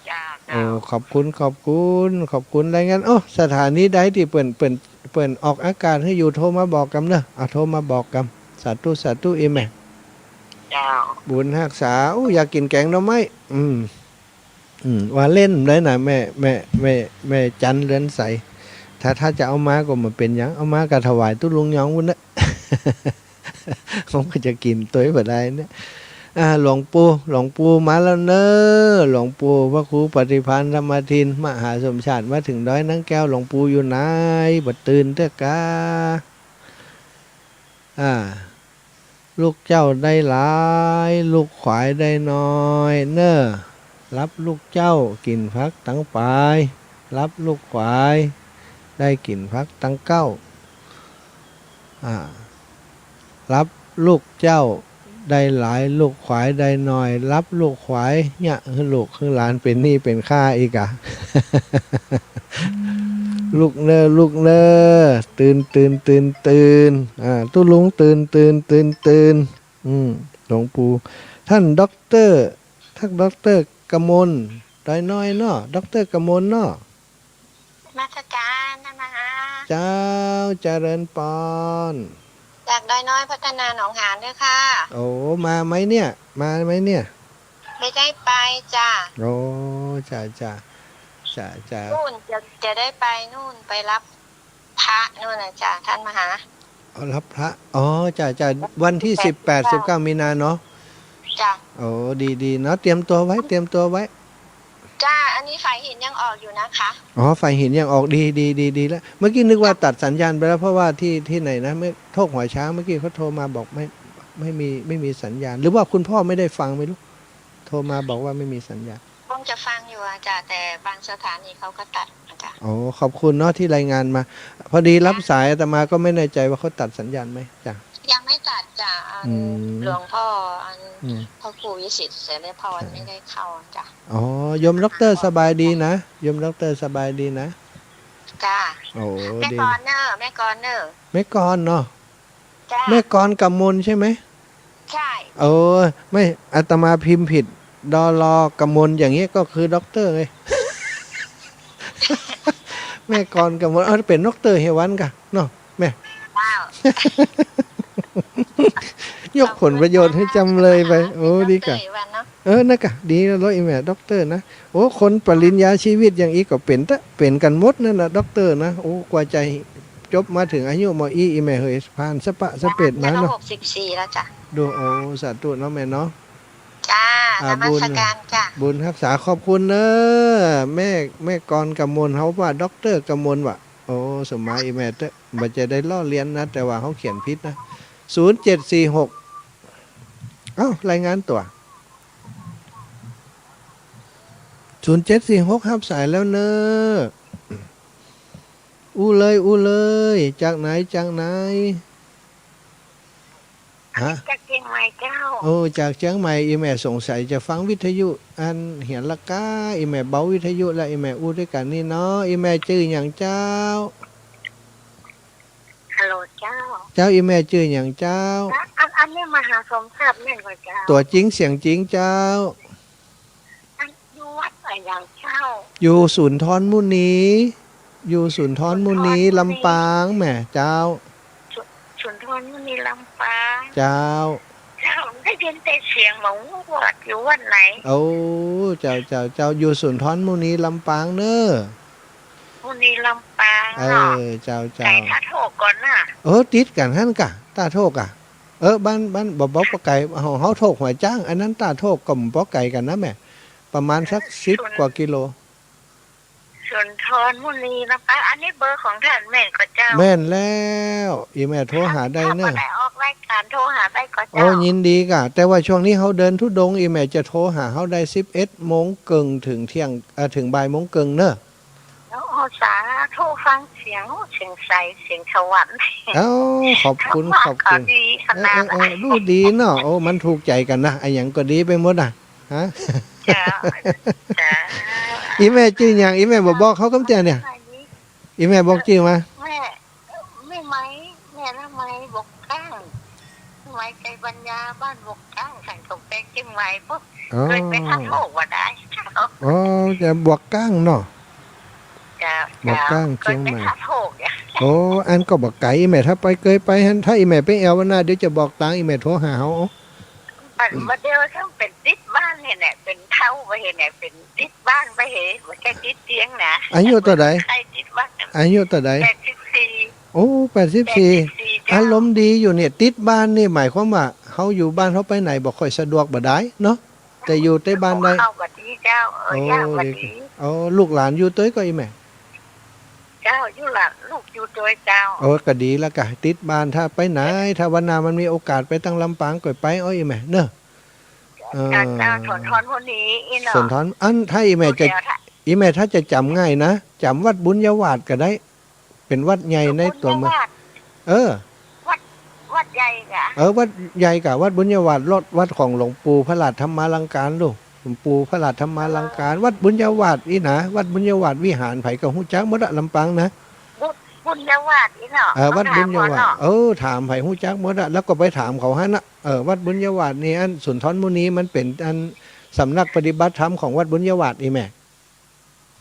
เจ้า ขอบคุณรายงานสถานีใดที่เปิ่นออกอากาศให้อยู่โทรมาบอกกันเด้อโทรมาบอกกันสาธุอีแม่ เจ้า บุญรักษาอยากกินแกงหน่อไม้ว่าเล่นได้นะแม่จันเรือนใสถ้าจะเอามาก็มาเป็นหยังเอามาก็ถวายตุ้ลุงยองวุ้นนะ ผมก็จะกินตัวแบบใดเนี่ยหลวงปู่มาแล้วเนอะหลวงปู่พระครูปฏิพันธ์ธรรมทินมหาสมชาติมาถึงดอยนางแก้วหลวงปู่อยู่ไหนบัดตื่นเถอะกาลูกเจ้าได้หลายลูกขวายได้น้อยเนอะรับลูกเจ้ากินพักตั้งปลายรับลูกขวายได้กินพักตั้งเก้ารับลูกเจ้าได้หลายลูกขวายได้น้อยรับลูกขวายเนี่ยคือลูกคือหลานเป็นหนี้เป็นค่าอีกอะ ลูกเนอตื่นตู้ลุงตื่นหลวงปู่ท่านด็อกเตอร์กมลได้น้อยเนาะด็อกเตอร์กมลเนาะ มาสการท่านมหา เจ้าเจริญปอน จากดอยน้อยพัฒนาหนองหานด้วยค่ะ โอ้มาไหมเนี่ย ไม่ได้ไปจ้า โอ้จ้า นู่นจะได้ไปนู่นไปรับพระนู่นนะจ้าท่านมหา รับพระจ้าวันที่18-19 มีนาเนาะ จ้า โอ้ดีเนาะเตรียมตัวไว้จ้าอันนี้ฝ่ายหินยังออกอยู่นะคะ ไฟหินยังออกดีแล้วเมื่อกี้นึกว่าตัดสัญญาณไปแล้วเพราะว่าที่ไหนนะเมื่อโทกหัวช้างเมื่อกี้เขาโทรมาบอกไม่มีสัญญาณหรือว่าคุณพ่อไม่ได้ฟังไม่รู้โทรมาบอกว่าไม่มีสัญญาณคงจะฟังอยู่จ้าแต่บางสถานีเขาก็ตัดจ้าขอบคุณเนาะที่รายงานมาพอดีรับสายอาตมาก็ไม่แน่ใจว่าเขาตัดสัญญาณไหมจ้ะยังไม่ตัดจ้าหลวงพ่อพ่อครูวิสิตเสรีพรไม่ได้เข้าจ้ะยมด็อกเตอร์สบายดีนะยมด็อกเตอร์สบายดีนะจ้าแม่กรเนอะเนาะแม่กรกำมลใช่ไหมใช่ไม่อาตมาพิมพ์ผิดดอลอกำมลอย่างเงี้ยก็คือด็อกเตอร์ไง แม่กรกำมลเป็นด็อกเตอร์เฮวันกะเนาะแม่ ยกผลประโยชน์ให้จำเลยไปดีกะนั่นกะดีแล้วอีแม่ด็อกเตอร์นะคนปริญญาชีวิตอย่างอีก็เป็นกันหมดนั่นนะด็อกเตอร์นะกว่าใจจบมาถึงอายุมอีแม่เฮยผ่านสเปดมาเนาะ64แล้วจ้ะดูสาธุเนาะแม่เนาะจ้านมัสการจ้ะบุญรักษาขอบคุณเนอะแม่กรกำมลเขาว่าด็อกเตอร์กำมลว่ะสมัยอีแม่เตะบัจจะได้ล่อเลียนนะแต่ว่าเขาเขียนผิดนะ0746รายงานตัว0746รับสายแล้วเนอะเลยจากไหนฮะจากเชียงใหม่เจ้าจากเชียงใหม่อีแม่สงสัยจะฟังวิทยุอันเหียนละกาอีแม่เบาวิทยุและอีแม่ด้วยกันนี่เนาะอีแม่ชื่ออย่างเจ้าฮัลโหลเจ้าอีแม่ชื่ออย่างเจ้าอันนี้มหาสมภาพแม่นกว่าเจ้าตัวจริงเสียงจริงเจ้าอยู่วัดอะไรอย่างเจ้าอยู่ศูนย์ทรมุนี อยู่สุนทรมุนีลำปางแหม่เจ้าสุนทรมุนีลำปาง เจ้าได้ยินแต่เสียงหมอวัดอยู่วันไหนโอ้เจ้าอยู่สุนทรมุนีลำปางเนอะมุนีลำปางเนาะเจ้าไก่ท่าโถกก่อนน่ะติดกันหั่นกะตาโทกอ่ะบ้านบ่ปอไก่เฮาโทกหัวจ้างอันนั้นตาโทกก็ปอไก่กันนะแม่ประมาณสัก10กว่ากิโลสุนทรมุนีลำปางอันนี้เบอร์ของท่านแม่ก็เจ้าแม่นแล้วอีแม่โทรหาได้เนอะออกรายการโทรหาได้ก็เจ้ายินดีกะแต่ว่าช่วงนี้เฮาเดินธุดงค์อีแม่จะโทรหาเฮาได้11:30ถึงเที่ยงถึงบ่ายโมงครึ่งเนอะแล้วสาโทรฟังเสียงใสเสียงสวรรค์ขอบคุณดีขนาดรู้ดีเนาะมันถูกใจกันนะไอ้หยังก็ดีไปหมดอ่ะฮะจ้าอีแม่ชื่อหยังอีแม่บอกเขากำเตียเนี่ยอีแม่บอกชื่อมาแม่ไหมแม่ละไหมบอกก้างไหมใจปัญญาบ้านบอกก้างขันตกแต่งจิ้มไหมปุ๊บเลยไปทักโลกว่าได้จะบวกก้างเนาะบอกก้างเชียงใหม่อันก็บอกไก่อีแม่ถ้าไปเคยไปถ้าอีแม่ไปแอววันหน้าเดี๋ยวจะบอกตังอีแม่โทรหาเฮาปันมาเดียวทั้งเป็นติดบ้านเนี่ยเป็นเท่าไปเห็นเนี่ยเป็นติดบ้านไปเห็นไม่ใช่ติดเตียงนะอายุตัวใดอายุตัวใด84โอ้84อารมณ์ดีอยู่เนี่ยติดบ้านนี่หมายความว่าเฮาอยู่บ้านเฮาไปไหนบ่ค่อยสะดวกบ่ได้เนาะแต่อยู่ใต้บ้านได้เข้ากับที่เจ้าย่าบัดนี้ลูกหลานอยู่ตัวก็อีแม่เจ้าอยู่หลานลูกอยู่ตัวเจ้าก็ดีแล้วก็ติดบ้านถ้าไปไหนถ้าวันหน้ามันมีโอกาสไปตั้งลำปางก็ไปอีแม่เนอะเจ้าสุนทรมุนีอีเนาะสุนทรถ้าอีแม่ถ้าจะจำง่ายนะจำวัดบุญยวาสก็ได้เป็นวัดใหญ่ในตัวเมืองวัดใหญ่กะวัดใหญ่กะวัดบุญยวาสวัดของหลวงปู่พระราชธรรมาลังการลูกหลวงปู่พระราชธรรมาลังการวัดบุญยวาสอีนะวัดบุญยวาสวิหารไผก็ฮู้จักหมดอะลำปางนะบุญยวาสอีเนาะวัดบุญยวาสถามไผฮู้จักหมดอะแล้วก็ไปถามเขาหั่นน่ะวัดบุญยวาสนี่อันสุนทรมุนีมันเป็นอันสำนักปฏิบัติธรรมของวัดบุญยวาสอีแม่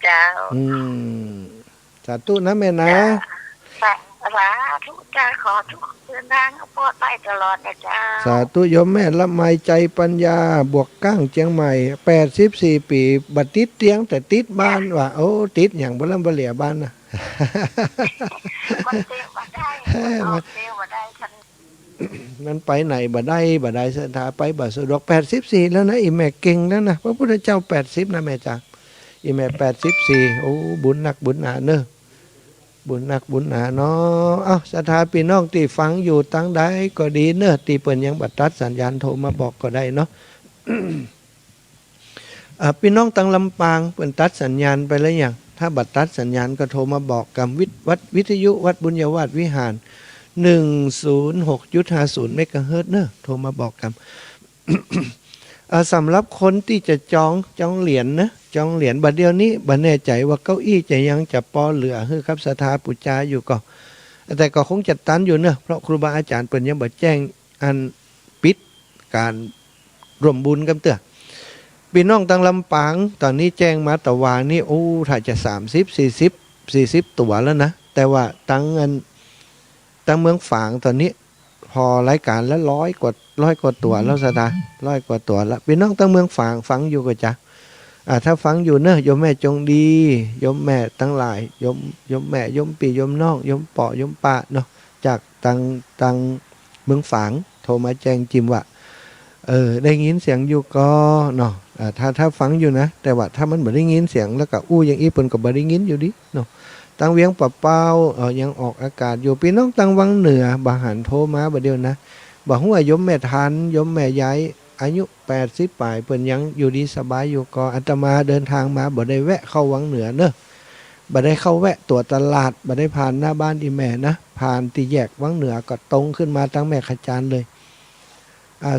เจ้าสาธุนะแม่นะสาธุจ้าขอทุกเดินทางปลอดภัยตลอดนะจ้าสาธุโยมแม่ละไมใจปัญญาบวกก้างเชียงใหม่84ปีบัดติดเตียงแต่ติดบ้านว่าติดอย่างบ่ลำบ่เหลียบ้านน่ะมันเตะบ่ได้มันไปไหนบ่ได้สถาไปบ่สะดวก84แล้วนะอีแม่เก่งแล้วนะพระพุทธเจ้า80นะแม่จ้าอีแม่84บุญหนักบุญหนาเนอะบุญหนักบุญหนาเนาะศรัทธาพี่น้องที่ฟังอยู่ตั้งใดก็ดีเนอะที่เปิ้นยังบัดตัดสัญญาณโทรมาบอกก็ได้เนาะ พี่น้องตั้งลำปางเปิ้นตัดสัญญาณไปแล้วยังถ้าบัดตัดสัญญาณก็โทรมาบอกกับวัดวิทยุวัดบุญยวาสวิหาร106.50 เมกะเฮิรตซ์เนอะโทรมาบอกกัน สำหรับคนที่จะจองเหรียญนะจองเหรียญบัดเดียวนี้บัดแน่ใจว่าเก้าอี้จะยังจะปอเหลือคือครับศรัทธาปุจจาอยู่ก็แต่ก็คงจัดตันอยู่เนอะเพราะครูบาอาจารย์เปิ้นยังบ่แจ้งอันปิดการร่วมบุญกันเตื้อพี่น้องทางลำปางตอนนี้แจ้งมาตะวานี่ถ้าจะ30-40ตัวแล้วนะแต่ว่าตั้งเมืองฝางตอนนี้พอรายการแล้ว100 กว่าตัวแล้วศรัทธา100 กว่าตัวแล้วพี่น้องทางเมืองฝางฟังอยู่ก็จ้ะถ้าฟังอยู่เนอะโยมแม่จงดีโยมแม่ทั้งหลายโยมแม่โยมปีโยมน้องโยมป่อโยมป้าเนาะจากตังเมืองฝางโทรมาแจ้งจิมว่าได้ยินเสียงอยู่ก็เนาะถ้าฟังอยู่นะแต่ว่าถ้ามันบ่ได้ยินเสียงแล้วก็อย่างอีเปิ้นก็บ่ได้ยินอยู่ดิเนาะตังเวียงปะเป้ายังออกอากาศอยู่พี่น้องตังวังเหนือบ่หันโทรมาบ่เดียวนะบ่ฮู้ว่าโยมแม่ทันโยมแม่ยายอายุ80ปลายเพิ่นยังอยู่ดีสบายอยู่ก็อาตมาเดินทางมาบ่ได้แวะเข้าวังเหนือเนอะบ่ได้เข้าแวะตัวตลาดบ่ได้ผ่านหน้าบ้านอีแม่นะผ่านที่แยกวังเหนือก็ตรงขึ้นมาตั้งแม่ขจารเลย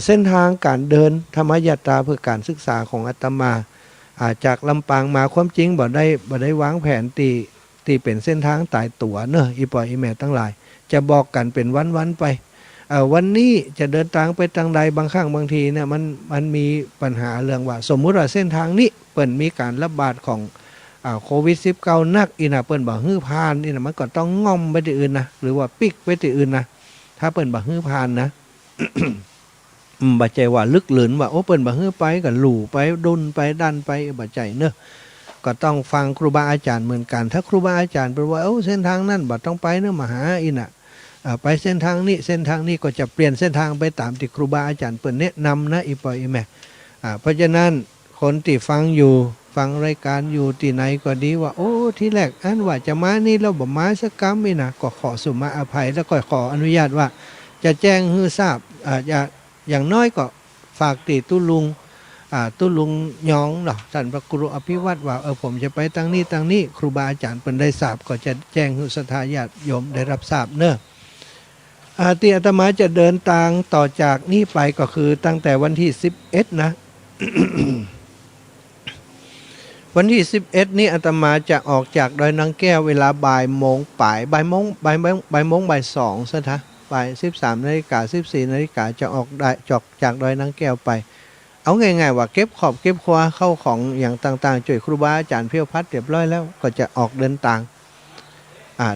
เส้นทางการเดินธรรมยตราเพื่อการศึกษาของอาตมาจากลำปางมาความจริงบ่ได้วางแผนที่เป็นเส้นทางตายตัวเนอะอีปอยอีแม่ทั้งหลายจะบอกกันเป็นวันๆไปวันนี้จะเดินทางไปทางใดบางครั้งบางทีเนี่ยมันมีปัญหาเรื่องว่าสมมุติว่าเส้นทางนี้เปิ่นมีการระบาดของ โควิด19นักอีน่ะเปิ้นบ่ฮื้อพานนี่น่ะมันก็ต้องง่อมไปที่อื่นนะหรือว่าปิกไปที่อื่นนะถ้าเปิ้นบ่ฮื้อพานนะ บ่ใจว่าลึกหลืนว่าโอ้เปิ้นบ่ฮื้อไปก็หลู่ไปดุนไปดันไปบ่ใจเนอะก็ต้องฟังครูบาอาจารย์เหมือนกันถ้าครูบาอาจารย์เปิ้นว่าโอ้เส้นทางนั้นบ่ต้องไปเนอะมาหาอีน่ะไปเส้นทางนี้ก็จะเปลี่ยนเส้นทางไปตามที่ครูบาอาจารย์เปิ้นแนะนำนะอีปอยอีแม่เพราะฉะนั้นคนที่ฟังอยู่ฟังรายการอยู่ที่ไหนก็ดีว่าโอ้ที่แรกอันว่าจะมานี่แล้วบ่มาสักกำนี่นะก็ขอสุมาอภัยแล้วก็ขออนุญาตว่าจะแจ้งให้ทราบอย่างน้อยก็ฝากติตุลุงยองเนาะท่านพระครูอภิวัตรว่าผมจะไปตั้งนี้ครูบาอาจารย์เพิ่นได้ทราบก็จะแจ้งให้ศรัทธาญาติโยมได้รับทราบเนอะที่อาตมาจะเดินทางต่อจากนี้ไปก็คือตั้งแต่วันที่11นะ วันที่11นี้อาตมาจะออกจากดอยนางแก้วเวลาบ่ายโมงบ่ายสองซะนะบ่าย13 นาฬิกา 14 นาฬิกาจะออกได้จากดอยนางแก้วไปเอาง่ายๆว่าเก็บขอบเก็บครัวเข้าของอย่างต่างๆช่วยครูบาอาจารย์เพียวพัดเรียบร้อยแล้วก็จะออกเดินทาง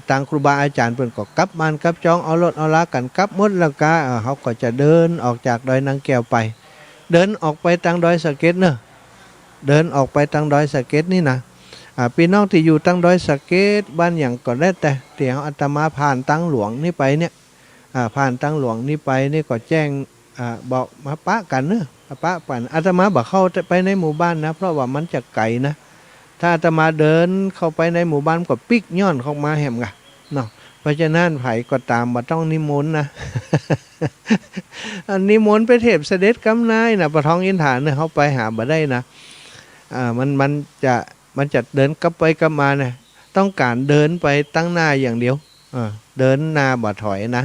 ทางครูบาอาจารย์เพิ่นก็กลับบ้านกลับจองเอารถเอาลากันกลับหมดแล้วก็เขาก็จะเดินออกจากดอยนางแก้วไปเดินออกไปทางดอยสะเก็ดเนอะเดินออกไปทางดอยสะเก็ดนี่นะพี่น้องที่อยู่ทางดอยสะเก็ดบ้านอย่างก็ได้แต่เดี๋ยวอาตมาผ่านตังหลวงนี่ไปเนี่ยผ่านตังหลวงนี่ไปนี่ก็แจ้งบอกมาปะกันเนอะปะปั่นอาตมาบอกเข้าไปในหมู่บ้านนะเพราะว่ามันจะไกลนะถ้าอาตมาเดินเข้าไปในหมู่บ้านก็ปิกย้อนเข้ามาแหมกะเนาะเพราะฉะนั้นไผก็ตามมาต้องนิมนต์นะ นิมนต์ไปเทพเสด็จกำนายนะปะท้องอินฐานเนี่ยเขาไปหาบ่ได้นะมันจะเดินกลับไปกลับมาเนี่ยต้องการเดินไปตั้งหน้าอย่างเดียวเดินหน้าบ่ถอยนะ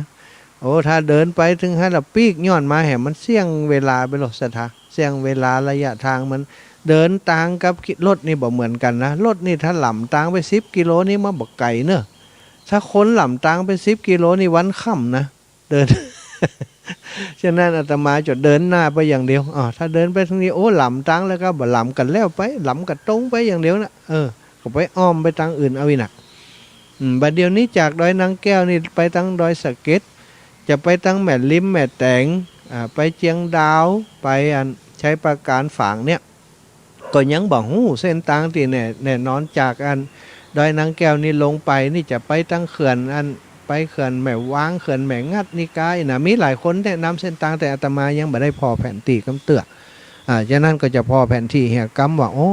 โอ้ถ้าเดินไปถึงให้เราปีกย้อนมาแหมมันเสี่ยงเวลาไปหรอกสถาเสี่ยงเวลาระยะทางมันเดินต่างกับรถนี่บ่เหมือนกันนะรถนี่ถ้าหล่ำต่างไป10 กิโลนี่มันบ่ไกลเนอะถ้าคนหล่ำต่างไป10 กิโลนี่วันค่ำนะเดิน ฉะนั้นอาตมาจะเดินหน้าไปอย่างเดียวถ้าเดินไปทางนี้โอ้หล่ำต่างแล้วก็บ่หล่ำกันแล้วไปหล่ำกันตรงไปอย่างเดียวนะก็ไปอ้อมไปทางอื่นเอาอีกนะบัดเดี๋ยวนี้จากดอยนางแก้วนี่ไปทางดอยสะเก็ดจะไปทางแม่ลิ้มแม่แตงไปเจียงดาวไปใช้ประการฝางเนี่ยก็ยังบอกหู้เส้นทางที่แน่นอนจากดอยนางแก้วนี่ลงไปนี่จะไปทางเขื่อนไปเขื่อนแม่ว้างเขื่อนแม่งัดนี่กายนะมีหลายคนแนะนำเส้นทางแต่อาตมายังไม่ได้พอแผนที่กำเตือฉะนั้นก็จะพอแผนที่เหี่ยกำว่าโอ้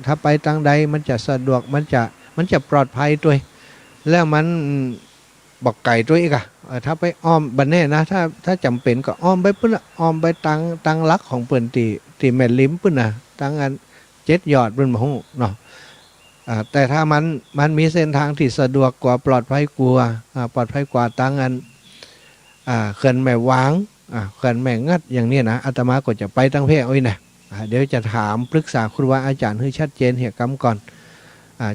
ถ้าไปทางใดมันจะสะดวกมันจะปลอดภัยด้วยแล้วมันบอกไก่ด้วยอีกถ้าไปอ้อมบันแน่นะถ้าจำเป็นก็อ้อมไปปุ่นอ้อมไปตังลักของเปิ่นที่แม่ลิ้มปุ่นนะตัง7 ยอดปุ่นมาหูเนาะแต่ถ้ามันมีเส้นทางที่สะดวกกว่าปลอดภัยกว่าตังเขื่อนแม่ว้างเขื่อนแม่งัดอย่างนี้นะอาตมาก็จะไปตั้งเพศอ้ยนะเดี๋ยวจะถามปรึกษาครูบาอาจารย์ให้ชัดเจนเหี่ยกำก่อน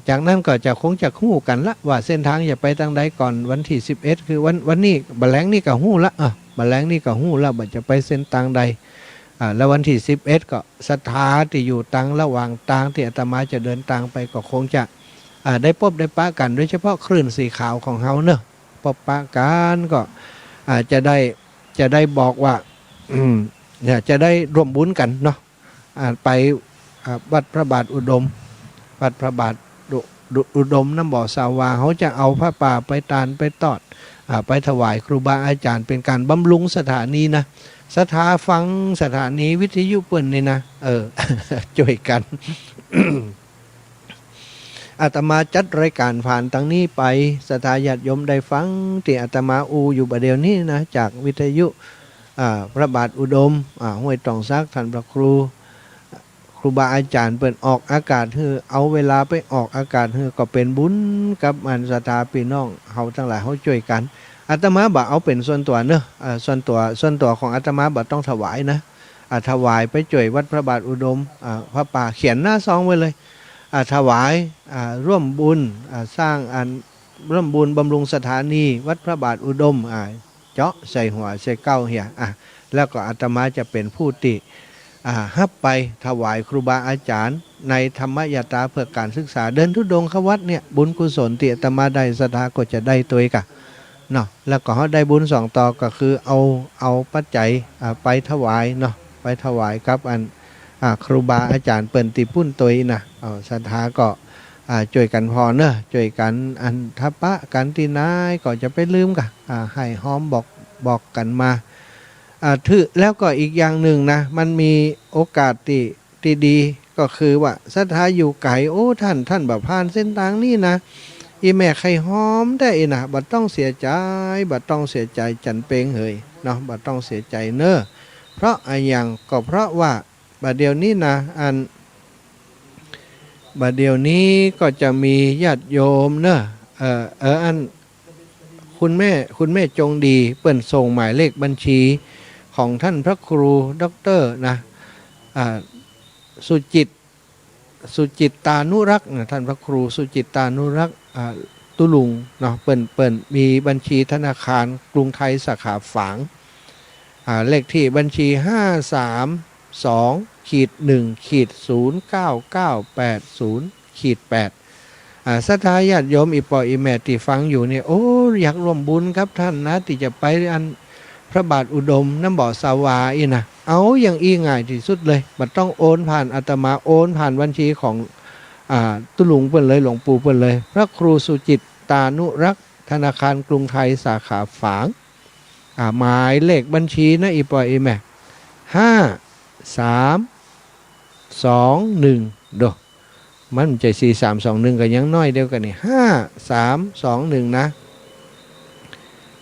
จากนั้นก็จะคงจะหู้กันละว่าเส้นทางจะไปทางใดก่อนวันที่11คือวันนี้บัลแลงนี่ก็หู้ละบัลแลงนี่ก็หู้ละว่าจะไปเส้นทางใดแล้ววันที่11ก็ศรัทธาที่อยู่ตังระหว่างทางที่อาตมาจะเดินทางไปก็คงจะได้พบได้ปะกันโดยเฉพาะคลื่นสีขาวของเฮาเนอะพบปะกันก็จะได้บอกว่าจะได้ร่วมบุญกันเนาะไปวัดพระบาทอุดมวัดพระบาทอุดมน้ำบ่อสาวาเขาจะเอาผ้าป่าไปตานไปตอดไปถวายครูบาอาจารย์เป็นการบำรุงสถานีนะสถาฟังสถานีวิทยุเปิ่นนี่นะช่วยกัน อาตมาจัดรายการผ่านตั้งนี้ไปสถาญาติโยมได้ฟังที่อาตมาอยู่ประเดี๋ยวนี้นะจากวิทยุพระบาทอุดมห้วยตองซักท่านพระครูบาอาจารย์เปิดออกอากาศเอาเวลาไปออกอากาศก็เป็นบุญกับศรัทธาพี่น้องเฮาทั้งหลายเฮาช่วยกันอาตมาบ่เอาเป็นส่วนตัวเนอะส่วนตัวของอาตมาบ่ต้องถวายนะถวายไปจ่วยวัดพระบาทอุดมพระป่าเขียนหน้าซองไว้เลยถวายร่วมบุญสร้างร่วมบุญบำรุงสถานีวัดพระบาทอุดมเจาะใส่หัวใส่เก้าเหี่ยแล้วก็อาตมาจะเป็นผู้ติ ฮับไปถวายครูบาอาจารย์ในธรรมยตราเพื่อการศึกษาเดินธุดงค์เข้าวัดเนี่ยบุญกุศลที่อาตมาได้ศรัทธาก็จะได้ตัวกะเนาะแล้วก็เขาได้บุญสองต่อก็คือเอาปัจจัยไปถวายเนาะไปถวายกับครูบาอาจารย์เปิ่นติปุ้นตัวนะศรัทธาก็ช่วยกันพอเนอะช่วยกันอันทัพปะกันที่นายก็จะไปลืมกะให้หอมบอกกันมาถือแล้วก็อีกอย่างหนึ่งนะมันมีโอกาสที่ดีก็คือว่าศรัทธาอยู่ไกลโอ้ท่านแบบผ่านเส้นทางนี่นะอีแม่ไข่หอมได้นะบัดต้องเสียใจบัดต้องเสียใจจันเปงเฮยเนาะบัดต้องเสียใจเนอะเพราะอย่างก็เพราะว่าบัดเดียวนี้นะบัดเดียวนี้ก็จะมีญาติโยมเนอะคุณแม่จงดีเปิ่นส่งหมายเลขบัญชีของท่านพระครูด็อกเตอร์นะสุจิตตานุรักษ์นะท่านพระครูสุจิตตานุรักษ์ตุลุงเนาะเปิ่นมีบัญชีธนาคารกรุงไทยสาขาฝางเลขที่บัญชี532-1-09980-8ศรัทธาญาติโยมอีปออีแม่ที่ฟังอยู่เนี่ยโอ้อยากร่วมบุญครับท่านนะที่จะไปอันพระบาทอุดมน้ำบ่อสาวาอีนะเอาอย่างง่ายที่สุดเลยมันต้องโอนผ่านอาตมาโอนผ่านบัญชีของตุลุงเปิ้นเลยหลวงปู่เปิ้นเลยพระครูสุจิตตานุรักษ์ธนาคารกรุงไทยสาขาฝางหมายเลขบัญชีนะอีปออีแม่5321โดมันใจ4321ก็ยังน้อยเดียวกันนี่5321นะ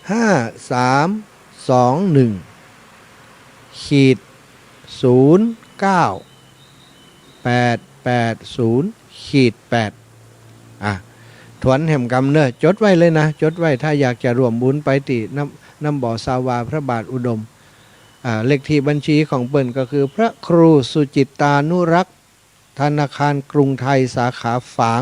5321-09880-8ทวนแห่มกำเนอะจดไว้เลยนะจดไว้ถ้าอยากจะร่วมบุญไปติน้ำบ่อสาวาพระบาทอุดมเลขที่บัญชีของเปิ้นก็คือพระครูสุจิตตานุรักษ์ธนาคารกรุงไทยสาขาฝาง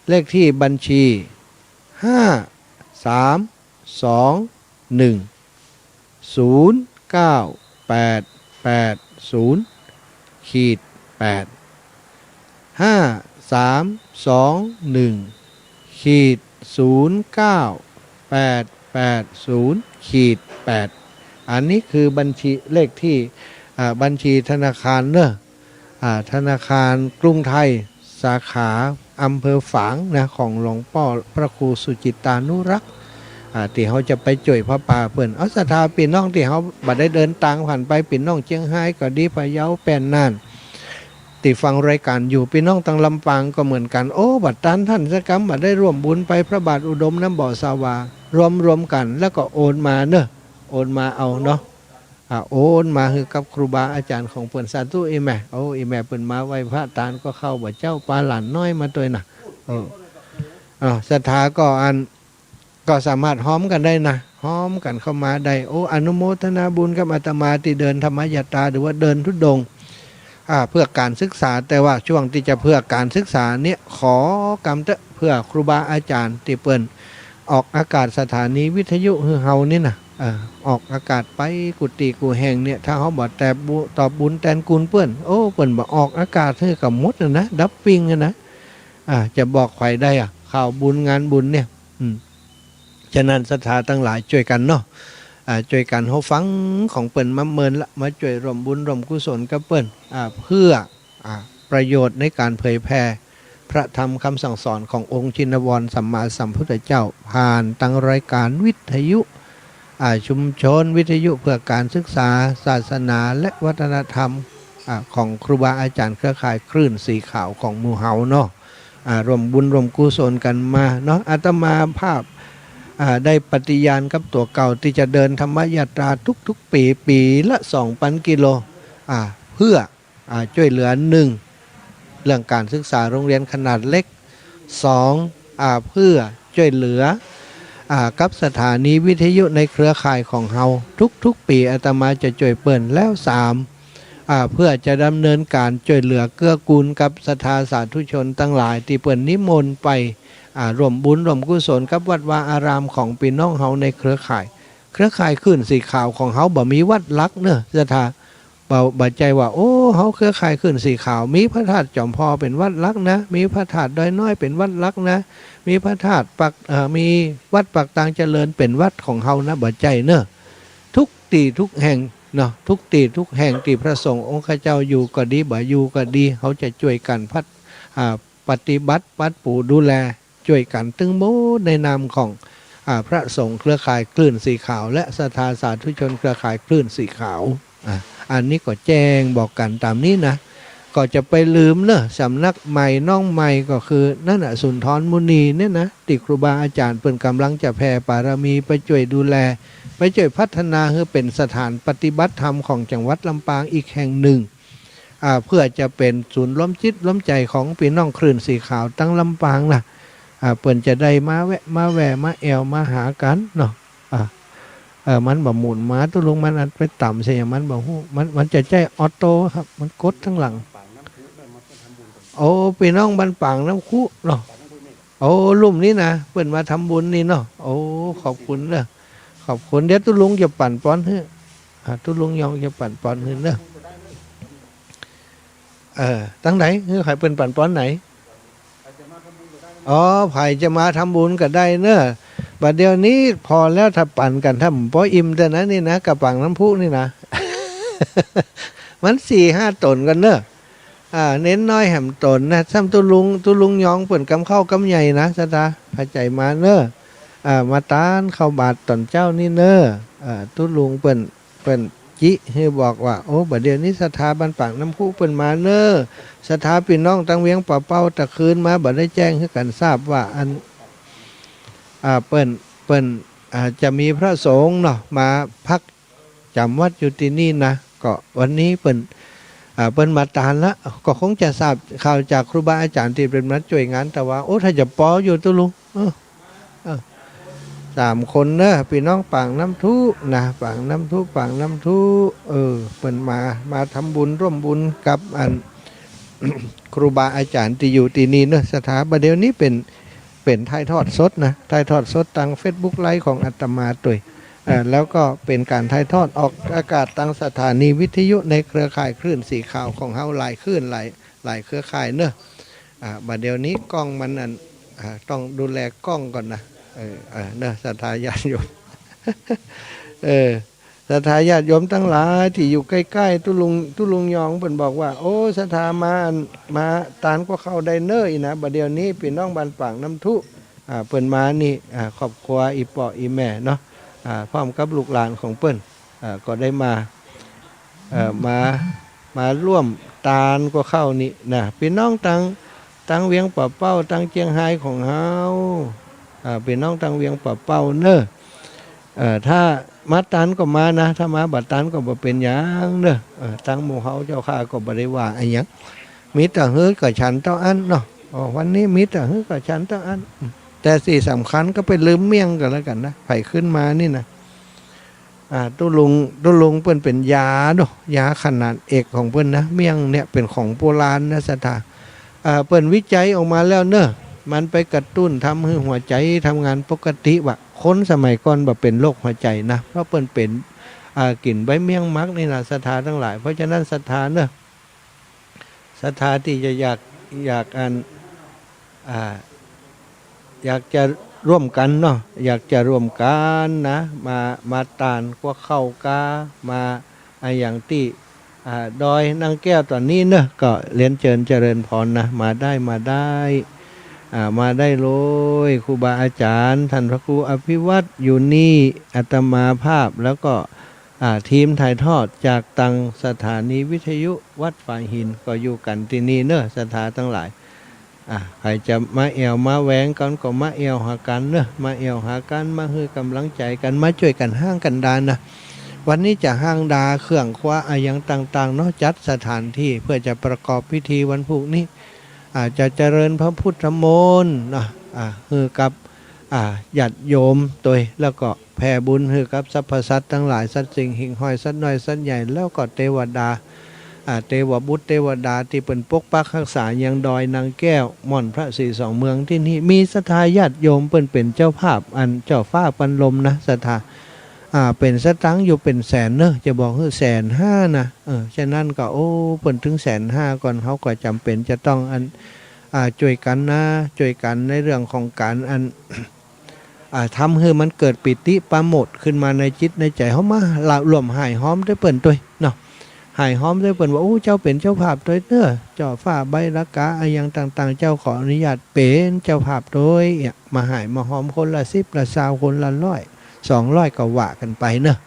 เลขที่บัญชี532-09880-8อันนี้คือบัญชีเลขที่บัญชีธนาคารเนอะธนาคารกรุงไทยสาขาอำเภอฝางนะของหลวงพ่อพระครูสุจิตตานุรักษ์ที่เขาจะไปจ่วยพระป่าเปิ้นเอาศรัทธาปีน้องที่เขาบัดได้เดินทางผ่านไปปีน้องเชียงไฮ้ก็ดีพะเยาแป้นน่านติฟังรายการอยู่ปีน้องตังลำปางก็เหมือนกันโอ้บัดตันท่านสกรรมบัดได้ร่วมบุญไปพระบาทอุดมน้ำบ่อสาวารวมกันแล้วก็โอนมาเนอะโอนมาเอาเนาะโอนมาคือกับครูบาอาจารย์ของเปิ้นสาธุอีแม่อีแม่เปิ้นมาไว้พระตานก็เข้าบ่เจ้าปลาหลานน้อยมาตัวน่ะศรัทธาก็สามารถห้อมกันได้นะห้อมกันเข้ามาได้อนุโมทนาบุญกับอาตมาที่เดินธรรมยตราหรือว่าเดินธุดงค์เพื่อการศึกษาแต่ว่าช่วงที่จะเพื่อการศึกษาเนี่ยขอกำเพื่อครูบาอาจารย์ที่เปิ้นออกอากาศสถานีวิทยุฮือเฮานี่นะออกอากาศไปกุฏิกูแห่งเนี่ยถ้าเขาบอกแต่ตอบบุญแทนกุลเปิ้นเปิ้นบอกออกอากาศคือกับมดนะดับปิ้งนะจะบอกใครได้ข่าวบุญงานบุญเนี่ยฉะนั้นศรัทธาทั้งหลายช่วยกันเนาะช่วยกันเฮาฟังของเปิ้นมาเมินละมาช่วยร่วมบุญร่วมกุศลกับเปิ้นเพื่อประโยชน์ในการเผยแพร่พระธรรมคำสั่งสอนขององค์ชินวรสัมมาสัมพุทธเจ้าผ่านทางรายการวิทยุชุมชนวิทยุเพื่อการศึกษาศาสนาและวัฒนธรรมของครูบาอาจารย์เครือข่ายคลื่นสีขาวของหมู่เฮาเนาะร่วมบุญร่วมกุศลกันมาเนาะอาตมาภาพได้ปฏิญาณกับตัวเก่าที่จะเดินธรรมยตราทุกๆปีละ 2,000 กิโลเพื่อช่วยเหลือ1เรื่องการศึกษาโรงเรียนขนาดเล็ก2เพื่อช่วยเหลือกับสถานีวิทยุในเครือข่ายของเฮาทุกปีอาตมาจะช่วยเปิ้นแล้ว3เพื่อจะดำเนินการช่วยเหลือเกื้อกูลกับศรัทธาสาธุชนทั้งหลายที่เปิ้นนิมนต์ไปร่วมบุญร่วมกุศลกับวัดวาอารามของพี่น้องเฮาในเครือข่ายคลื่นสีขาวของเฮาบ่มีวัดลักเนอะศรัทธาบ บ่ใจว่าโอ้เฮาเครือข่ายขึ้นสีขาวมีพระธาตุจอมพอเป็นวัดลักนะมีพระธาตุดอยน้อยเป็นวัดลักนะมีพระธาตุปักมีวัดปักตางเจริญเป็นวัดของเฮานะบ่ใจเนอะทุกตีทุกแห่งเนาะทุกตีทุกแห่งที่พระสงฆ์องค์ข้าเจ้าอยู่ก็ดีบ่อยู่ก็ดีเขาจะช่วยกันปฏิบัติปัดปู่ดูแลช่วยกันตึงโมในนามของพระสงฆ์เครือข่ายคลื่นสีขาวและศรัทธาสาธุชนเครือข่ายคลื่นสีขาวอันนี้ก็แจ้งบอกกันตามนี้นะก็จะไปลืมเนอะสำนักใหม่น้องใหม่ก็คือนั่นน่ะสุนทรมุนีเนี่ยนะติครูบาอาจารย์เปิ่นกำลังจะแผ่ปารมีไปช่วยดูแลไปช่วยพัฒนาให้เป็นสถานปฏิบัติธรรมของจังหวัดลำปางอีกแห่งหนึ่งเพื่อจะเป็นศูนย์ล้มจิตล้มใจของพี่น้องคลื่นสีขาวตั้งลำปางนะเปิ่นจะได้มาแวะมาแอวมาหากันเนาะมันบ่หมุนมาตุลุงมันอันไปต่ำเสียมันบ่ฮู้มันจะใจออโต้ครับมันกดทั้งหลังโอ้พี่น้องบ้านปางน้ำคุเนาะโอ้ลุ่มนี้นะเปิ้นมาทำบุญนี่เนาะโอ้ขอบคุณเด้อขอบคุณเดี๋ยวตุลุงจะปั่นป้อนให้ตุลุงยองจะปั่นป้อนให้เด้อตั้งไหนใครเป็นปั่นป้อนไหนอ๋อไผ่จะมาทำบุญก็ได้เนอะบัดเดี๋ยวนี้พอแล้วถ้าปั่นกันทำพออิ่มแต่นั้นนี่นะกับปังน้ำพุนี่นะ มัน4-5 ตนกันเนอะเน้นน้อยแหมตนนะซ้ำตุลุงยองเปิ่นกำเข้ากำใหญ่นะสตาพระใจมาเนอะมาตานเข้าบาทตอนเจ้านี่เนอะตุลุงเปิ่นจิให้บอกว่าโอ้บัดเดี๋ยวนี้สถาบันปากน้ำพุเปิ่นมาเนอะสถาพี่น้องตั้งเวียงป่าเป้าตะคืนมาบัดได้แจ้งให้กันทราบว่าอันเปิ้นจะมีพระสงฆ์เนาะมาพักจำวัดอยู่ที่นี่นะก็วันนี้เปิ้นมาตานละก็คงจะทราบข่าวจากครูบาอาจารย์ที่เป็นมาช่วยงานแต่ว่าโอ้ถ้าจะปออยู่ตุลุง3 คนเนอะพี่น้องปางน้ำทุนะปางน้ำทุเปิ้นมาทำบุญร่วมบุญกับอัน ครูบาอาจารย์ที่อยู่ที่นี่เนอะสถาบันเดี๋ยวนี้เป็นถ่ายทอดสดนะถ่ายทอดสดทาง Facebook ไลฟ์ของอาตมาตัวแล้วก็เป็นการถ่ายทอดออกอากาศทางสถานีวิทยุในเครือข่ายคลื่นสีขาวของเฮาหลายคลื่นหลายเครือข่ายเนอะบัดเดี๋ยวนี้กล้องมันต้องดูแลกล้องก่อนนะเนอะศรัทธาญาติโยม ศรัทธาญาติโยมทั้งหลายที่อยู่ใกล้ๆตุลุงยองเพิ่นบอกว่าโอ้ศรัทธามาตานก็เข้าได้เน้ออีนะบัดเดี๋ยวนี้พี่น้องบ้านปางน้ำทุเปิ้นมานี่ครอบครัวอีป่ออีแม่เนาะพร้อมกับลูกหลานของเปิ้นก็ได้มาร่วมตานก็เข้านี่นะพี่น้องตั้งเวียงป่าเป้าตั้งเจียงไฮ้ของเฮาพี่น้องตั้งเวียงป่าเป้าเน้อถ้ามาตันก็มานะถ้ามาบัดตันก็บ่เป็นหยังเด้อตั้งหมู่เฮาเจ้าข้าก็บ่ได้ว่าอีหยังมีแต่ฮื้อกับฉันเท่าอันเนาะวันนี้มีแต่ฮื้อกับฉันเท่าอันแต่สิ่งสำคัญก็เป็นลืมเมี่ยงกันแล้วกันนะไผขึ้นมานี่นะตุลุงเปิ้นเป็นยาเนาะยาขนาดเอกของเปิ้นนะเมี่ยงเนี่ยเป็นของโบราณนะสถาเปิ้นวิจัยออกมาแล้วเนอะมันไปกระตุ้นทำให้หัวใจทำงานปกติว่ะคนสมัยก่อนแบบเป็นโรคหัวใจนะเพราะเปิ้นเป็นกลิ่นใบเมี่ยงมักนี่นะศรัทธาทั้งหลายเพราะฉะนั้นศรัทธาเนอะศรัทธาที่จะอยากจะร่วมกันเนาะอยากจะร่วมกันนะมาตานกว่าเข้ากามาอย่างที่ดอยนางแก้วตอนนี้เนอะก็เรียนเชิญเจริญพรนะมาได้มาได้เลยครูบาอาจารย์ท่านพระครูอภิวัตรอยู่นี่อาตมาภาพแล้วก็ทีมถ่ายทอดจากตังสถานีวิทยุวัดฝายหินก็อยู่กันที่นี่เนอะสถาทั้งหลายใครจะมาแอวมาแหวงกันก็มาแอวหากันเนอะมาแอวหากันมาให้กำลังใจกันมาช่วยกันห้างกันดานนะวันนี้จะห้างดาเครื่องคว้าอย่างต่างๆเนาะจัดสถานที่เพื่อจะประกอบพิธีวันพรุ่งนี้จะเจริญพระพุทธมนต์นะคือกับญาติโยมตัวแล้วก็แผ่บุญคือกับสรรพสัตว์ทั้งหลายสัตว์สิ่งหิ่งห้อยสัตว์น้อยสัตว์ใหญ่แล้วก็เทวดาเทวบุตรเทวดาที่เป็นปกปักรักษายังดอยนางแก้วม่อนพระศรี2 เมืองที่นี่มีศรัทธาญาติโยมเป็นเจ้าภาพอันเจ้าฟ้าปันลมนะศรัทธา เป็นสตังค์อยู่เป็นแสนเนอะจะบอกคือ150,000นะฉะนั้นก็โอ้เพิ่นถึง150,000ก่อนเขาก็จำเป็นจะต้องช่วยกันนะช่วยกันในเรื่องของการทำให้มันเกิดปิติปราโมทย์ขึ้นมาในจิตในใจเฮามาละรวมหายหอมได้เปิ้นตัวเนาะหายหอมได้เปิ้นว่าโอ้เจ้าเป็นเจ้าภาพตัวเด้อเจ้าฟ้าใบละกาอะไรอย่างต่างๆเจ้าขออนุญาตเป็นเจ้าภาพโดยมาหายมาหอมคนละ10ละ20คนละ100 200ก็ว่ากันไปเนอะ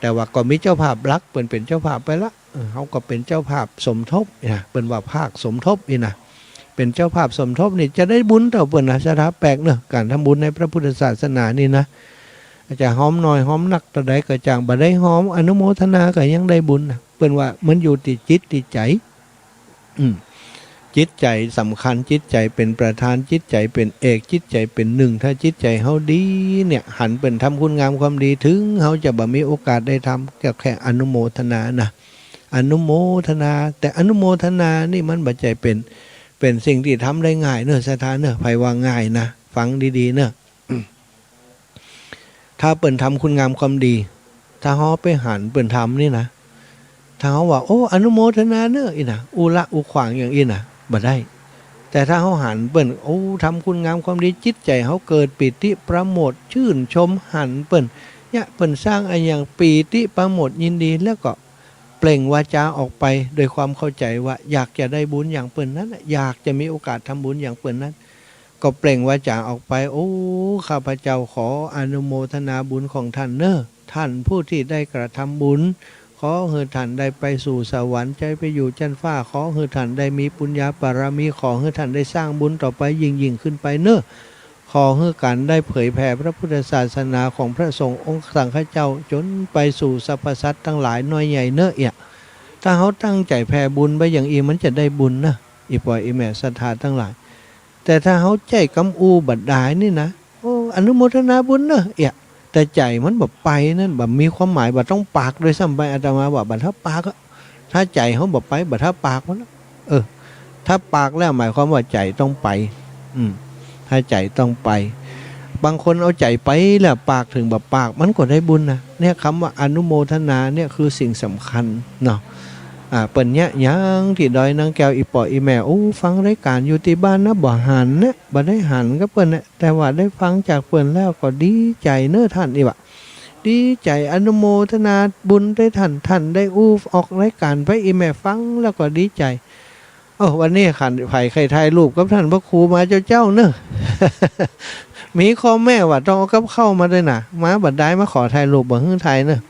แต่ว่าก็มีเจ้าภาพรักเปิ้นเป็นเจ้าภาพไปละเขาก็เป็นเจ้าภาพสมทบนะเปิ้นว่าภาคสมทบนี่นะเป็นเจ้าภาพสมทบนี่จะได้บุญต่อเปิ้นนะสถาแปลกเนอะการทำบุญในพระพุทธศาสนานี่นะจะหอมน้อยหอมนักต่อใดก็จางบ่ได้หอมอนุโมทนาก็ยังได้บุญนะเปิ้นว่ามันอยู่ที่จิตที่ใจจิตใจสำคัญจิตใจเป็นประธานจิตใจเป็นเอกจิตใจเป็นหนึ่งถ้าจิตใจเฮาดีเนี่ยหันเป็นทำคุณงามความดีถึงเฮาจะบ่มีโอกาสได้ทำก็แค่อนุโมทนานะอนุโมทนาแต่อนุโมทนานี่มันบ่ใจเป็นสิ่งที่ทำได้ง่ายเนอะสถานเนอะไผว่าง่ายนะฟังดีๆเนอะถ้าเปิ้นทำคุณงามความดีถ้าเฮาไปหันเปิ้นทำนี่นะถ้าเฮาว่าโอ้อนุโมทนาเนอะอีน่ะอุละอุขวางอย่างอีน่ะบ่ได้แต่ถ้าเขาหันเปิ้นโอ้ทำคุณงามความดีจิตใจเขาเกิดปิติประโมทชื่นชมหันเปิ้นเนี่ยเปิ้นสร้างอะไรอย่างปิติประโมทยินดีแล้วก็เปล่งวาจาออกไปโดยความเข้าใจว่าอยากจะได้บุญอย่างเปิ้นนั้นอยากจะมีโอกาสทำบุญอย่างเปิ้นนั้นก็เปล่งวาจาออกไปโอ้ข้าพเจ้าขออนุโมทนาบุญของท่านเนอะท่านผู้ที่ได้กระทำบุญขอให้ท่านได้ไปสู่สวรรค์ใจไปอยู่จันฟ้าขอให้ท่านได้มีปุญญาบารมีขอให้ท่านได้สร้างบุญต่อไปยิ่งขึ้นไปเนอะขอให้การได้เผยแผ่พระพุทธศาสนาของพระสงฆ์องค์สังฆเจ้าจนไปสู่สรรพสัตว์ทั้งหลายน้อยใหญ่เนอะถ้าเขาตั้งใจแผ่บุญไปอย่างอีมันจะได้บุญนะอีปล่อยอีแม่ศรัทธาทั้งหลายแต่ถ้าเขาใจกำอูบัดดายนี่นะโอ้อนุโมทนาบุญเนอะแต่ใจมันแบบไปนั่นแบบมีความหมายแบบต้องปากโดยซ้ำไปอาตมาบอกบัดถ้าปากถ้าใจเขาบอกไปบัดถ้าปากมันถ้าปากแล้วหมายความว่าใจต้องไปถ้าใจต้องไปบางคนเอาใจไปแล้วปากถึงแบบปากมันก็ได้บุญนะเนี่ยคำว่าอนุโมทนาเนี่ยคือสิ่งสำคัญเนาะเปิ่นเนี่ยยังที่ดอยนางแก้วอีปออีแม่ฟังรายการอยู่ที่บ้านนะบ่หันนะบ่ได้หันก็เปิ่นนะแต่ว่าได้ฟังจากเปิ่นแล้วก็ดีใจเน้อท่านอีวะดีใจอนุโมทนาบุญได้ท่านได้ออกรายการไปอีแม่ฟังแล้วก็ดีใจวันนี้ขันไผ่ไข่ไทยรูปกับท่านพระครูมาเจ้าเนอะ มีข้อแม่ว่าต้องเอากับเข้ามาด้วยนะมาบัดได้มาขอไทยรูปบ่ฮื้อไทยเนอะ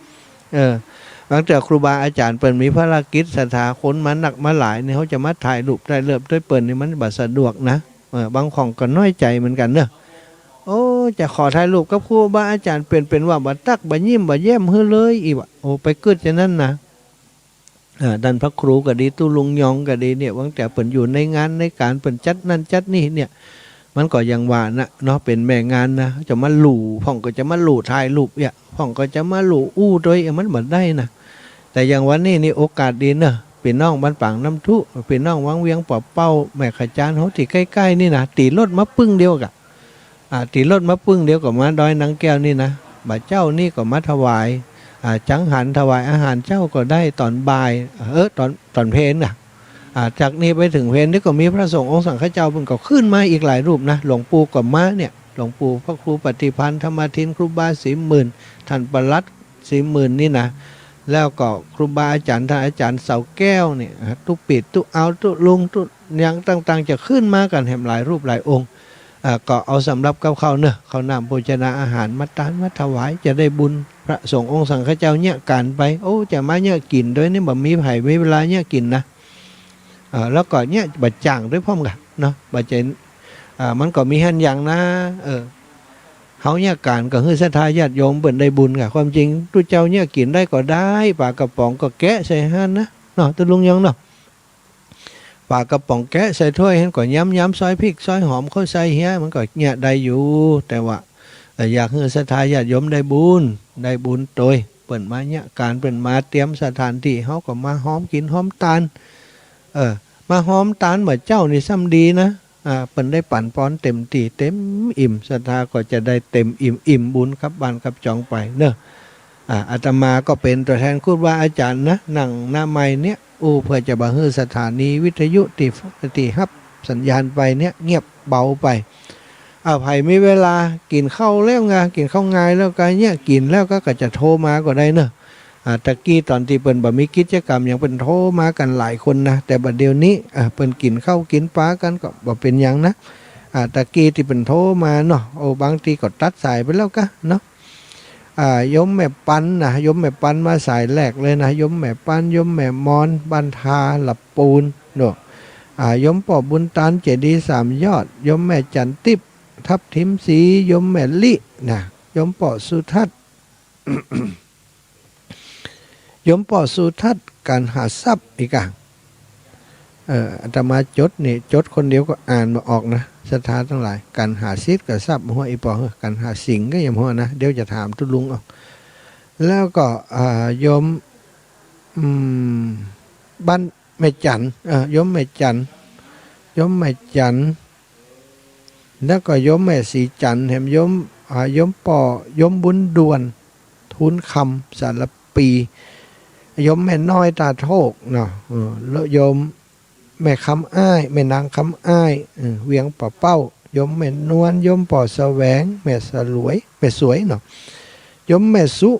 หลังจากครูบาอาจารย์เปิ่นมีภารกิจศรัทธาคนมาหนักมาหลายเนี่ยเขาจะมาถ่ายรูปถ่ายเลิบด้วยเปิ่นนี่มันบัดสะดวกนะบางของก็น้อยใจเหมือนกันเนอะจะขอถ่ายรูปกับครูบาอาจารย์เป็นว่าบัดตักบัดยิ้มบัดแย้มเฮ้อเลยอีวะไปกึดจะนั่นนะดันพระครูก็ดีตู้ลุงยองก็ดีเนี่ยตั้งแต่เปิ่นอยู่ในงานในการเปิ่นจัดนั่นจัดนี่เนี่ยมันก็ยังว่านะเนาะเป็นแม่งานนะจะมาหลู่พ่องก็จะมาหลู่ถ่ายรูปพ่องก็จะมาหลู่โดยมันบัดได้นะแต่อย่างวันนี้นี่โอกาสดีเนอะเป็นน้องบ้านปางน้ำทุเป็นน้องวังเวียงปอบเป้าแม่ขจานเขาที่ใกล้ๆนี่นะตีรถมาปึ้งเดียวกับตีรถมาปึ้งเดียวกับมาดอยนางแก้วนี่นะบ่าเจ้านี่ก็มาถวายจังหันถวายอาหารเจ้าก็ได้ตอนบ่ายตอนเพลน่ะจากนี้ไปถึงเพลนี่ก็มีพระสงฆ์องค์สังฆเจ้าเพิ่งก็ขึ้นมาอีกหลายรูปนะหลวงปู่กับม้าเนี่ยหลวงปู่พระครูปฏิพันธ์ธรรมทินครูบาศรีหมื่นท่านปลัดศรีหมื่นนี่นะแล้วก็ครูบาอาจารย์ท่านอาจารย์เสาแก้วเนี่ยตุปิดตุเอาตุลุงตุยังต่างๆจะขึ้นมากันแห่งหลายรูปหลายองค์ก็เอาสำหรับกับเขาเนอะเขานำโภชนาอาหารมาทานมาถวายจะได้บุญพระสงฆ์องค์สังฆเจ้าเนี่ยการไปจะมาเนี่ยกินด้วยนี่แบบมีไผ่ไม่เวลาเนี่ยกินนะแล้วก็เนี่ยบัดจ่างด้วยพร้อมกันเนาะบัดเจนมันก็มีหันอย่างนะเขาเนี่ยการก็คือศรัทธาญาติโยมเปิ่นได้บุญค่ะความจริงทุกเจ้าเนี่ยกินได้ก็ได้ปลากระป๋องก็แกะใส่หันนะเนาะตุลุงยองเนาะปลากระป๋องแกะใส่ถ้วยเห็นก็ย้ำซอยพริกซอยหอมเข้าใส่เฮียมันก็เนี่ยได้อยู่แต่ว่าอยากให้ศรัทธาญาติโยมได้บุญโดยเปิ่นมาเนี่ยการเปิ่นมาเตรียมสถานที่เขาก็มาหอมกินหอมตาลมาหอมตาลเหมือนเจ้านี่ซ้ำดีนะ เปิ้นได้ปั่นป้อนเต็มที่เต็มอิ่มศรัทธาก็จะได้เต็มอิ่มบุญครับบ้านครับจองไปเนอะอาตมาก็เป็นตัวแทนครูบาอาจารย์นะนั่งหน้าไม้เนี่ยเพื่อจะบ่ให้สถานีวิทยุติฮับสัญญาณไปเนี่ยเงียบเบาไปไผมีเวลากินข้าวแล้วไงกินข้าวง่ายแล้วก็เนี่ยกินแล้วก็จะโทรมาก็ได้เนอะตะกี้ตอนที่เปิ้นบ่มีกิจกรรมยังเป็นโทรมากันหลายคนนะแต่บัดเดี๋ยวนี้เปิ้นกินข้าวกินปลากันก็บ่เป็นหยังนะตะกี้ที่เป็นโทรมาเนาะบางทีก็ตัดสายไปแล้วก็เนาะยมแม่ปันนะยมแม่ปันมาสายแรกเลยนะยมแม่ปันยมแม่มอนบ้านทาหลับปูนเนาะยมป่อบุญตานเจดีย์3 ยอดยมแม่จันทิพย์ทับทิมสียมแม่ลินะยมป่อสุทัศน์ ยมป่อสุทัศน์การหาทรัพย์อีกอาตมาจดนี่จดคนเดียวก็อ่านมาออกนะศรัทธาทั้งหลายการหาซิดกับทรัพย์หัวอีปอการหาสิงก็ยังหัวนะเดี๋ยวจะถามทุลุงเอาแล้วก็ยมบ้านแม่จันยมแม่จันยมแม่จันแล้วก็ยมแม่สีจันแถมยมป่อยมบุญด่วนทุนคำสารปียมแม่น้อยตาโทกเนาะแล้วยมแม่คำอ้ายแม่นางคำอ้ายเวียงป่าเป้ายมแม่นวลยมป่อแสวงแม่สลวยแม่สวยเนาะยมแม่สุ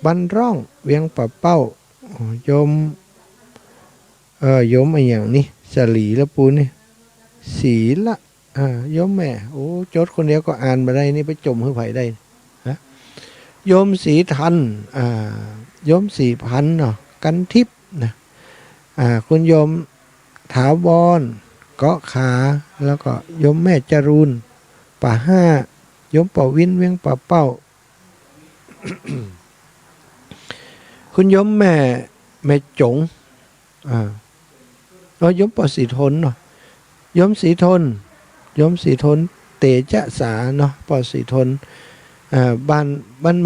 บันร่องเวียงป่าเป้ายมยมอะไรอย่างนี้สลีละปูนี่สีละยมแม่จดคนเดียวก็อ่านมาได้นี่ไปจมให้ไผได้ฮะยมสีทันยมสีพันเนาะกันทิพย์นะคุณโยมถาวรเกาะขาแล้วก็ยมแม่จรูนป่าห้ายมป่าวินเวียงป่าเป้า คุณยมแม่จงยมป่าสีทนเนาะยมสีทนเตจะสาเนาะป่าสีทนบ้าน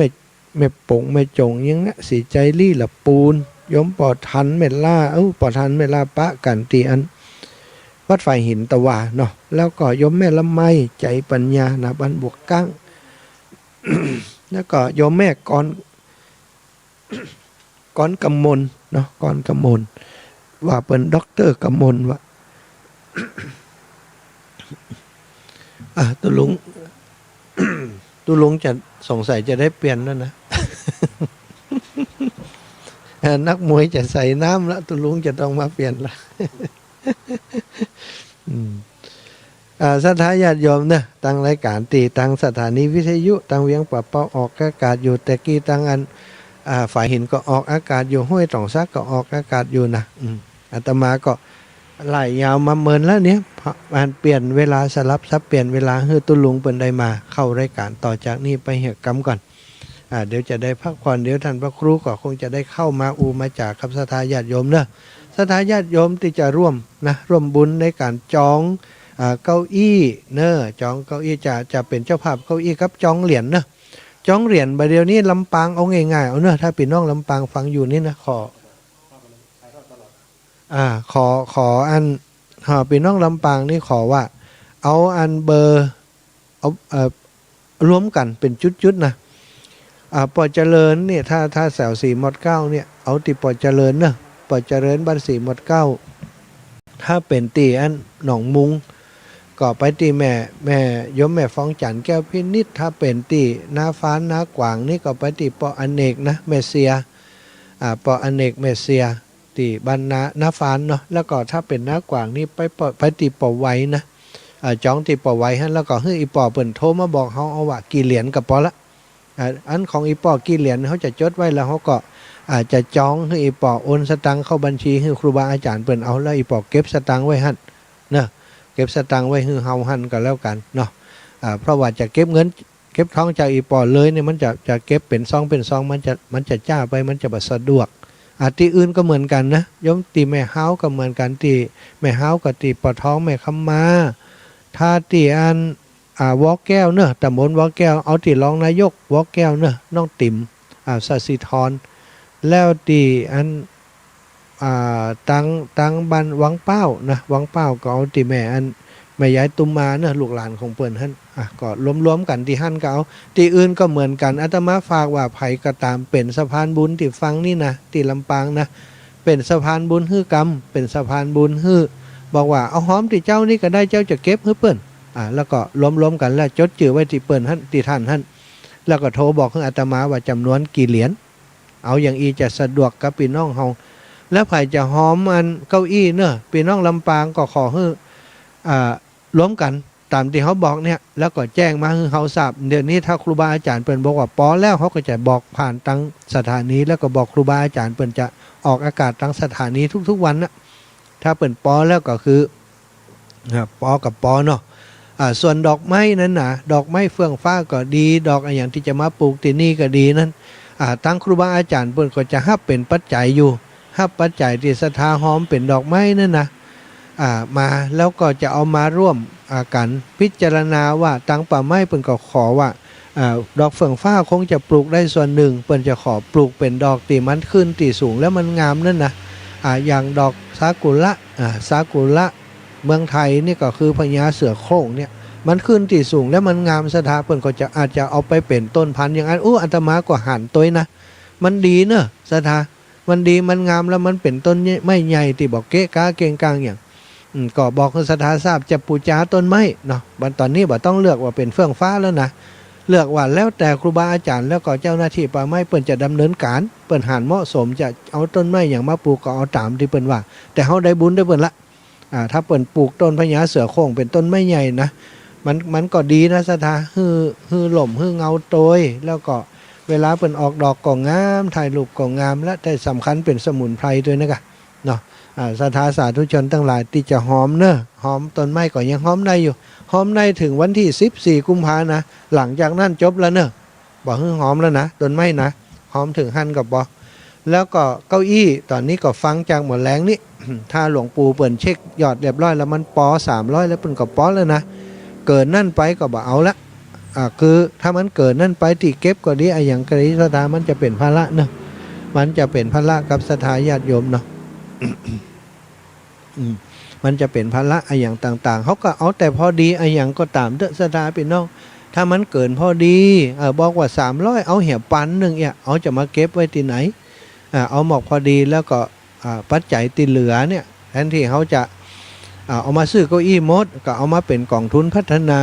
แม่ปงแม่จงยังนะสีใจลี่ละปูนยมปอทันเมล่าปอทันเมล่าปะกันตีอันวัดฝ่ายหินตะวาเนาะแล้วก็ยมแม่ละไมใจปัญญานะบ้านบวกกั้ง แล้วก็ยมแม่ก้อนกำมลเนาะก้อนกำมลว่าเป็นด็อกเตอร์กำมลว่า ตุลุงจะสงสัยจะได้เปลี่ยนแล้วนะ นักมวยจะใส่น้ำแล้วตุลุงจะต้องมาเปลี่ยนละ ศรัทธาญาติโยมนะตั้งรายการตีตั้งสถานีวิทยุตั้งเวียงป่าเป้าออกอากาศอยู่แต่กี้ตั้งอันฝ่ายหินก็ออกอากาศอยู่ห้วยต่องซักก็ออกอากาศอยู่นะอาตมาก็ไล่ยาวมาเมินแล้วเนี้ยมันเปลี่ยนเวลาสลับซับเปลี่ยนเวลาให้ตุลุงเปิ่นได้มาเข้ารายการต่อจากนี้ไปเหตุกรรมก่อนเดี๋ยวจะได้พักผ่อนเดี๋ยวท่านพระครูก็คงจะได้เข้ามามาจากครับศรัทธาญาติโยมเนอะศรัทธาญาติโยมที่จะร่วมบุญในการจองเก้าอี้เนอะจองเก้าอี้จะเป็นเจ้าภาพเก้าอี้ครับจองเหรียญเนอะจองเหรียญประเดี๋ยวนี้ลำปางเอาง่ายๆเอาเนอะถ้าพี่น้องลำปางฟังอยู่นี่นะขออันพี่น้องลำปางนี่ขอว่าเอาอันเบอร์รวมกันเป็นจุดๆนะปอเจริญเนี่ยถ้าแสว4 มด 9เนี่ยเอาติปอเจริญเนอะปอเจริญบ้าน4 มด 9ถ้าเป็นตีอันหนองมุงก็ไปตีแม่ยมแม่ฟองจันแก้วพินิจถ้าเป็นตีนาฟ้านนากวางนี่ก็ไปตีปออเนกนะเมเซียปออเนกเมเซียตีบ้านนาฟ้านเนาะแล้วก็ถ้าเป็นนากวางนี่ไปตีปอไว้นะจองตีปอไว้ฮะแล้วก็ให้อีปอเปิ่นโทรมาบอกเขาเอาว่ากี่เหรียญกับปอละอันของอีปอกี่เหรียญเขาจะจดไว้แล้วเขาก็อาจจะจองให้อีปอโอนสตังค์เข้าบัญชีให้ครูบาอาจารย์เปิ่นเอาแล้วอีปอเก็บสตังค์ไว้หั่นเนาะเก็บสตังค์ไว้ให้เฮาหั่นก็แล้วกันเนาะเพราะว่าจะเก็บเงินเก็บท้องจากอีปอเลยเนี่ยมันจะเก็บเป็นซองมันจะจ้าไปมันจะบ่สะดวกที่อื่นก็เหมือนกันนะยมตีแม่เฮาก็เหมือนกันตีแม่เฮากับตีปอท้องแม่คำมาถ้าตีอันวอแก้วเนอะตำบลวอแก้วเอาตีรองนายกวอแก้วเนอะน้องติ๋มสัสิธรแล้วตีอันตังบันวังเป้านะวังเป้าก็เอาตีแม่อัน แม่ยายตุมมาเนอะลูกหลานของเปิ้นหั่นก็รวมๆกันที่หั่นก็เอาที่อื่นก็เหมือนกันอาตมาฝากว่าไผก็ตามเป็นสะพานบุญที่ฟังนี่นะที่ลำปางนะเป็นสะพานบุญฮื้อกรรมเป็นสะพานบุญฮื้อบอกว่าเอาหอมที่เจ้านี่ก็ได้เจ้าจะเก็บฮื้อเปิ้นแล้วก็รวมๆกันแล้วจดชื่อไว้ที่เปิ้นหั่นที่ท่านหั่นแล้วก็โทรบอกให้อาตมาว่าจำนวนกี่เหรียญเอาอย่างอีจะสะดวกกับพี่น้องเฮาแล้วไผจะหอมอันเก้าอี้เนอะพี่น้องลำปางก็ขอให้ร่วมกันตามที่เขาบอกเนี่ยแล้วก็แจ้งมาให้เขาทราบเดี๋ยวนี้ถ้าครูบาอาจารย์เปิ้นบอกว่าปอแล้วเขาก็จะบอกผ่านตั้งสถานีแล้วก็บอกครูบาอาจารย์เปิ้นจะออกอากาศตั้งสถานีทุกๆวันนะถ้าเปิ้นปอแล้วก็คือปอกับปอเนาะส่วนดอกไม้นั้นนะดอกไม้เฟื่องฟ้าก็ดีดอกอย่างที่จะมาปลูกที่นี่ก็ดีนั้นตั้งครูบาอาจารย์เปิ้นก็จะฮับเป็นปัจจัยอยู่ฮับปัจจัยที่ศรัทธาหอมเป็นดอกไม้นั่นนะมาแล้วก็จะเอามาร่วมกันพิจารณาว่าตั้งป่าไม้เปิ้นก็ขอว่าดอกเฟื่องฟ้าคงจะปลูกได้ส่วนหนึ่งเปิ้นจะขอปลูกเป็นดอกตีมันขึ้นตีสูงแล้วมันงามนั่นนะอย่างดอกซากุระเมืองไทยนี่ก็คือพญาเสือโคร่งเนี่ยมันขึ้นตีสูงแล้วมันงามศรัทธาเปิ้นก็จะอาจจะเอาไปเป็นต้นพันธุ์อย่างนั้นอาตมาก็หันตัวนะมันดีเนอะศรัทธามันดีมันงามแล้วมันเป็นต้นไม่ใหญ่ที่บอกเกะกะเก่งกลางอย่างก็บอกให้ศรัทธาทราบจะปูจาต้นไม้เนาะตอนนี้บ่ต้องเลือกว่าเป็นเฟื่องฟ้าแล้วนะเลือกว่าแล้วแต่ครูบาอาจารย์แล้วก็เจ้าหน้าที่ป่าไม้เปิ้นจะดำเนินการเปิ้นหานเหมาะสมจะเอาต้นไม้อย่างมาปลูกก็เอาตามที่เปิ้นว่าแต่เฮาได้บุญได้เปิ้นละถ้าเปิ้นปลูกต้นพญาเสือโคร่งเป็นต้นไม้ใหญ่นะมันก็ดีนะศรัทธาฮือหล่มฮือเงาโตยแล้วก็เวลาเปิ้นออกดอกก็งามถ่ายรูปก็งามและแต่สำคัญเป็นสมุนไพรด้วยนะกะเนาะศรัทธาสาธุชนทั้งหลายที่จะหอมเนอะหอมต้นไม้ก็ยังหอมได้อยู่หอมได้ถึงวันที่14กุมภานะหลังจากนั้นจบแล้วเนอะบอกให้หอมแล้วนะต้นไม้นะหอมถึงหั่นกับบอกแล้วก็เก้าอี้ตอนนี้ก็ฟังจากหมดแรงนี่ ถ้าหลวงปู่เปิ่นเช็คยอดเรียบร้อยแล้วมันปอ300แล้วเปิ่นก็ปอแล้วนะเกินนั่นไปก็บ่เอาละคือถ้ามันเกิดนั่นไปที่เก็บก็ดีอย่างกรณีศรัทธามันจะเป็นภาระเนอะมันจะเป็นภาระกับศรัทธาญาติโยมเนาะ มันจะเป็นภาระอย่างต่างๆเขาก็เอาแต่พอดีอย่างก็ตามเถอะศรัทธาพี่น้องถ้ามันเกินพอดีบอกว่า300เอาเหี่ยปันหนึ่งเอาจะมาเก็บไว้ที่ไหนเอาหมอกพอดีแล้วก็ปัจจัยที่เหลือเนี่ยแทนที่เขาจะเอามาซื้อเก้าอี้มดก็เอามาเป็นกองทุนพัฒนา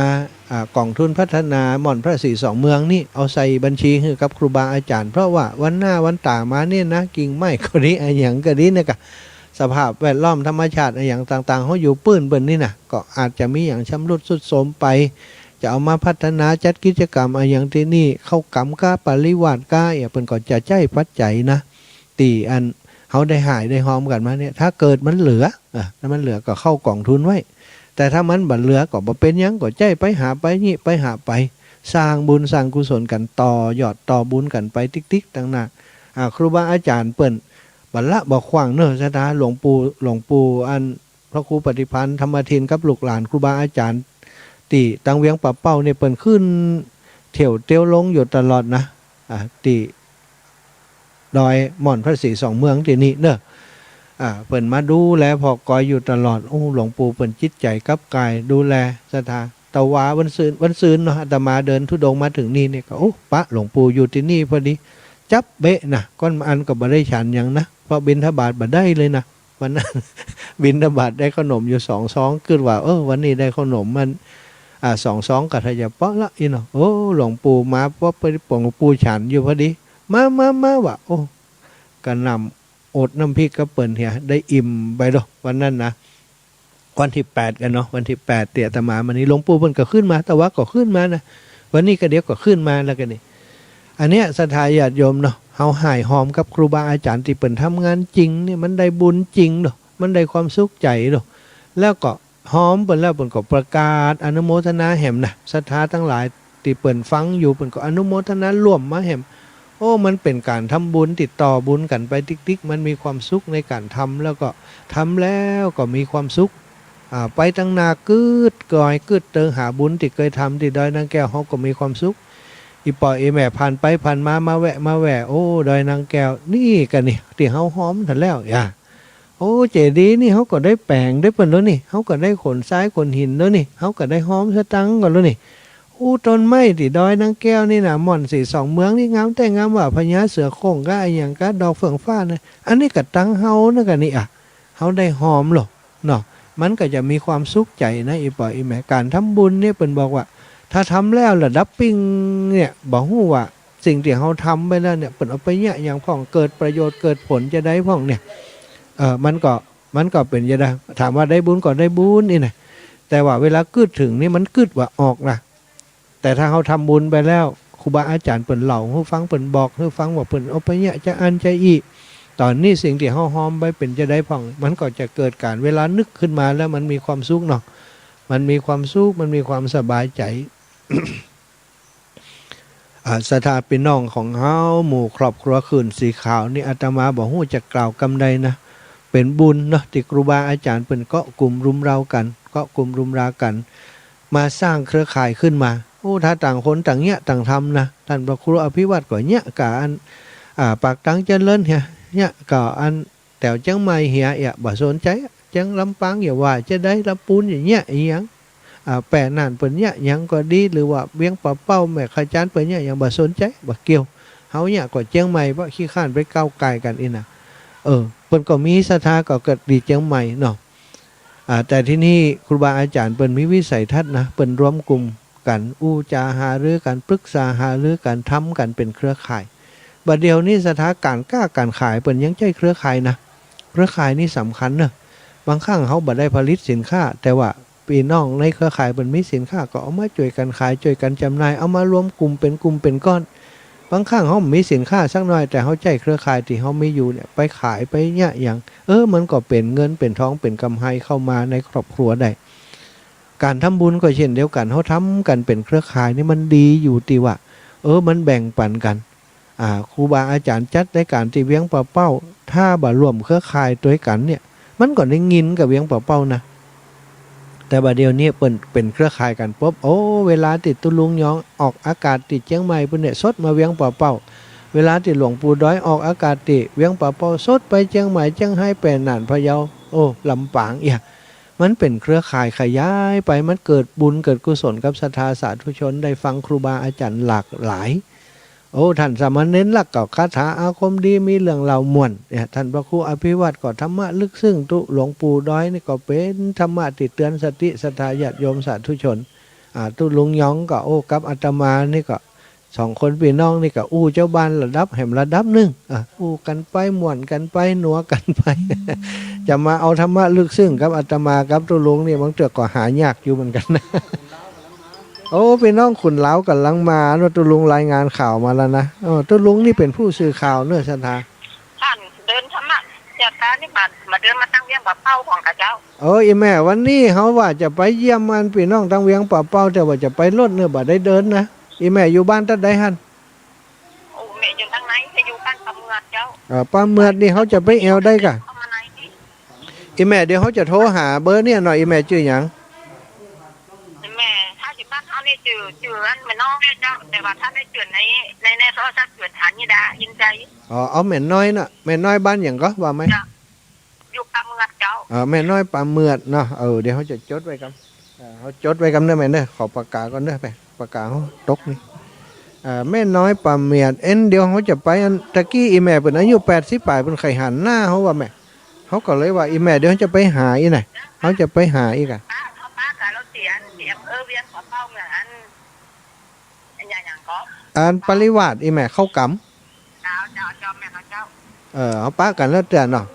กองทุนพัฒนาหม่อนพระศรีสองเมืองนี่เอาใส่บัญชีให้กับครูบาอาจารย์เพราะว่าวันหน้าวันต่างมาเนี่ยนะกิ่งไม้ก็ดีอย่างก็ดีนะกะสภาพแวดล้อมธรรมชาติอย่างต่างๆเขาอยู่ปื้นเบิ่นนี่นะก็อาจจะมีอย่างชำรุดทรุดโทรมไปจะเอามาพัฒนาจัดกิจกรรมอย่างที่นี่เข้ากำก้าปริวาสก้าเพิ่นก็จะใจปัจจัยนะตีอันเขาได้หายได้หอมกันมาเนี่ยถ้าเกิดมันเหลือถ้ามันเหลือก็เข้ากองทุนไว้แต่ถ้ามันบัดเหลือก็บ่เป็นยังก็ใจไปหาไปนี่ไปหาไปสร้างบุญสร้างกุศลกันต่อยอดต่อบุญกันไปติ๊กๆต่างหน้าครูบาอาจารย์เปิ้นบัดละบ่ขวางเนอะศรัทธาหลวงปู่อันพระครูปฏิพันธ์ธรรมทินกับลูกหลานครูบาอาจารย์ตีตังเวียงปะเป้าเนี่ยเปิ้นขึ้นเที่ยวเตี้ยวลงอยู่ตลอดนะตีดอยหม่อนพระศรีสองเมืองที่นี่เนอะเปิ้นมาดูแลพอกอยอยู่ตลอดหลวงปู่เปิ้นจิตใจกับกายดูแลศรัทธาตะวาวันซืนเนาะอาตมาเดินธุดงค์มาถึงนี่เนี่ยก็ปะหลวงปู่อยู่ที่นี่พอดีจับเบะนะก้อนอันก็บ่ได้ฉันอย่างนะเพราะบิณฑบาตบ่ได้เลยนะวันนั้น บิณฑบาตได้ขนมอยู่2 ซองคิดว่าวันนี้ได้ขนมมัน2 ซองก็ถ้าจะเปาะละอีเนาะหลวงปู่มาเพราะไปหลวงปู่ฉันอยู่พอดีมาว่ะก็นำอดน้ำพริกก็เปิ่นเหียได้อิ่มไปดอกวันนั้นนะวันที่8กันเนาะวันที่8เตี่ยอาตมาวันนี้หลวงปู่เพิ่นก็ขึ้นมาแต่ว่าก็ขึ้นมานะวันนี้ก็เดี๋ยวก็ขึ้นมาแล้วกันนี่อันเนี้ยศรัทธาญาติโยมเนาะเฮาหายหอมกับครูบาอาจารย์ที่เปิ่นทำงานจริงเนี่ยมันได้บุญจริงเนาะมันได้ความสุขใจเนาะแล้วก็หอมเปิ่นแล้วเปิ่นก็ประกาศอนุโมทนาแห่มนะศรัทธาทั้งหลายที่เปิ่นฟังอยู่เปิ่นก็อนุโมทนาร่วมมาแห่มมันเป็นการทำบุญติดต่อบุญกันไปติ๊กๆมันมีความสุขในการทำแล้วก็ทำแล้วก็มีความสุขไปตั้งนากึดก่อยกึดเติงหาบุญที่เคยทำที่ดอยนางแก้วเขาก็มีความสุขอีปอยแม่ผ่านไปผ่านมาแวะดอยนางแก้วนี่กันนี่ที่เฮาหอมทันแล้ว โอ้เจดีย์นี่เขาก็ได้แปลงได้เปิ้นแล้วนี่เขาก็ได้ขนทรายขนหินแล้วนี่เขาก็ได้หอมสตังก่อนแล้วนี่อู้ต้นไม้ที่ดอยนางแก้วนี่นะหม่อนสีสองเมืองนี่งามแต่งามว่าพญาเสือโคร่งก็ไอ้อย่างก็ดอกเฟื่องฟ้านะอันนี้ก็ตั้งเฮานะกันนี่อ่ะเฮาได้หอมหรอกเนาะมันก็จะมีความสุขใจนะอีปออีแม่การทำบุญเนี่ยเปิ้นบอกว่าถ้าทำแล้วระดับปิ้งเนี่ยบอกฮู้ว่าสิ่งที่เฮาทำไปแล้วเนี่ยเปิ้นเอาไปเนี่ยอย่างพ่องเกิดประโยชน์เกิดผลจะได้พ่องเนี่ยมันก็เป็นจะได้ถามว่าได้บุญก็ได้บุญนี่นะแต่ว่าเวลากึดถึงนี่มันกึดว่าออกนะแต่ถ้าเขาทำบุญไปแล้วครูบาอาจารย์เปิ่นเหล่าผู้ฟังเปิ่นบอกผู้ฟังว่าเปิ่นเอาไปเนี่ยจะอันใจอีตอนนี้สิ่งที่เฮาหอมไปเป็นจะได้พ่องมันก็จะเกิดการเวลานึกขึ้นมาแล้วมันมีความสุขเนาะมันมีความสุขมันมีความสบายใจ สถาปิน้องของเฮาหมู่ครอบครัวคืนสีขาวนี่อาตมาบอกฮู้จะกล่าวกำใดนะเป็นบุญเนาะที่ครูบาอาจารย์เป็นเกาะกลุ่มรุมเรากันเกาะกลุ่มรุมรากันมาสร้างเครือข่ายขึ้นมาโอ้ถ้าต่างคนต่างเนี้ยต่างทำนะท่านพระครูอภิวัตรก็เนี้ยกะอันปากตังเจริญเฮียเนี้ยก็อันแต่วจังไม่เฮียบ่สนใจจังลำปางอย่าว่าจะได้ลำปูนอย่างเนี้ยอีหยังแปะนั่นเปิ้นเนี้ยยังก็ดีหรือว่าเวียงป่าเป้าแม่ขจารย์เปิ้นเนี้ยยังบ่สนใจบ่เกี่ยวเฮาเนี้ยก็เจียงใหม่บ่ขี้ข้านไปก้าวไกลกันอีน่ะเปิ้นก็มีศรัทธาก็เกิดดีเจียงใหม่เนาะแต่ที่นี่ครูบาอาจารย์เปิ้นมีวิสัยทัศน์นะเปิ้นรวมกลุ่มกันอู้จาหารือกันปรึกษาหารือกันทำกันเป็นเครือข่ายบัดเดียวนี้สถานการณ์กล้าการขายเปิ้นยังใจเครือข่ายนะเครือข่ายนี่สำคัญเนอะบางครั้งเขาบ่ได้ผลิตสินค้าแต่ว่าพี่น้องในเครือข่ายเปิ้นมีสินค้าก็เอามาช่วยกันขายช่วยกันจำหน่ายเอามารวมกลุ่มเป็นก้อนบางครั้งเขามีสินค้าสักหน่อยแต่เขาใจเครือข่ายที่เขาไม่อยู่เนี่ยไปขายไปเนี่ยอย่างมันก็เป็นเงินเป็นทองเป็นกำไรเข้ามาในครอบครัวได้การทำบุญก็เช่นเดียวกันเขาทำกันเป็นเครือข่ายนี่มันดีอยู่ที่ว่ามันแบ่งปันกันครูบาอาจารย์จัดในการที่เวียงป่าเป้าถ้าบ่รวมเครือข่ายด้วยกันเนี่ยมันก็ได้งินกับเวียงป่าเป้านะแต่บัดเดียวนี้เป็นเครือข่ายกันปุ๊บเวลาติดตุลุงยองออกอากาศติดเชียงใหม่เพิ่นเนี่ยสดมาเวียงป่าเป้าเวลาติดหลวงปู่ด้อยออกอากาศติเวียงป่าเป้าสดไปเชียงใหม่เชียงให้เป็นน่านพะเยาลำปางมันเป็นเครือข่ายขยายไปมันเกิดบุญเกิดกุศลกับศรัทธาสาธุชนได้ฟังครูบาอาจารย์หลากหลายท่านสามเณรหลักกับคาถาอาคมดีมีเรื่องเล่าม่วนท่านพระครูอภิวัตรก็ธรรมะลึกซึ้งตุหลวงปู่ด้อยนี่ก็เป็นธรรมะติเตือนสติศรัทธาญาติโยมสาธุชนตุลุงยองก็กับอาตมานี่ก็สองคนพี่น้องนี่ก็เจ้าบ้านระดับแห่งระดับหนึ่งกันไปม่วนกันไปหนัวกันไป จะมาเอาธรรมะลึกซึ้งกับอาตมากับตุลุงนี่บางเทื่อก็หายากอยู่เหมือนกันนะ พี่น้องขุนเหลากำลังมาตุลุงรายงานข่าวมาแล้วนะตุลุงนี่เป็นผู้สื่อข่าวเนื้อสันทาท่านเดินธรรมะจากการนี่มาเดินมาตั้งเวียงป่าเป้าของกระเจ้าอีแม่วันนี้เขาว่าจะไปเยี่ยมมันพี่น้องตั้งเวียงป่าเป้าแต่ว่าจะไปรถเนื้อบ่ได้เดินนะอีแม่อยู่บ้านตัดได้หันแม่อยู่ทางไหนจะอยู่บ้านปลาเมือดเจ้าปลาเมือดนี่เขาจะไปแอวได้กะอีแม่เดี๋ยวเขาจะโทรหาเบอร์เนี่ยหน่อยอีแม่ชื่อหยังแม่ถ้าอยู่บ้านเขาเนี่ยจื่ออันแม่น้องเจ้าแต่ว่าถ้าได้จื่อในโทรศัพท์จื่อฐานยิดายินใจเอาแม่น้อยน่ะแม่น้อยบ้านอย่างก็ว่าไหมอยู่ปลาเมือดเจ้าแม่น้อยปลาเมือดเนาะเดี๋ยวเขาจะจดไว้กันเขาจดไว้กันได้ไหมเนี่ยขอปากกาก่อนได้ไหมปากกาเขาตกนี่แม่น้อยปลาเมียดเดี๋ยวเขาจะไปตะกี้อีแม่เป็นอายุ80 ปีเป็นไข่หันหน้าเขาว่าแม่เขาก็เลยว่าอีแม่เดี๋ยวจะไปหาอีไหนเขาจะไปหาอีกป้ากับเราเสียเวียงขอเป้าเหมือนอย่างก็ปริวาสอีแม่เข้ากำเจ้าแม่เจ้าเขาป้ากันแล้วเตือนเนาะ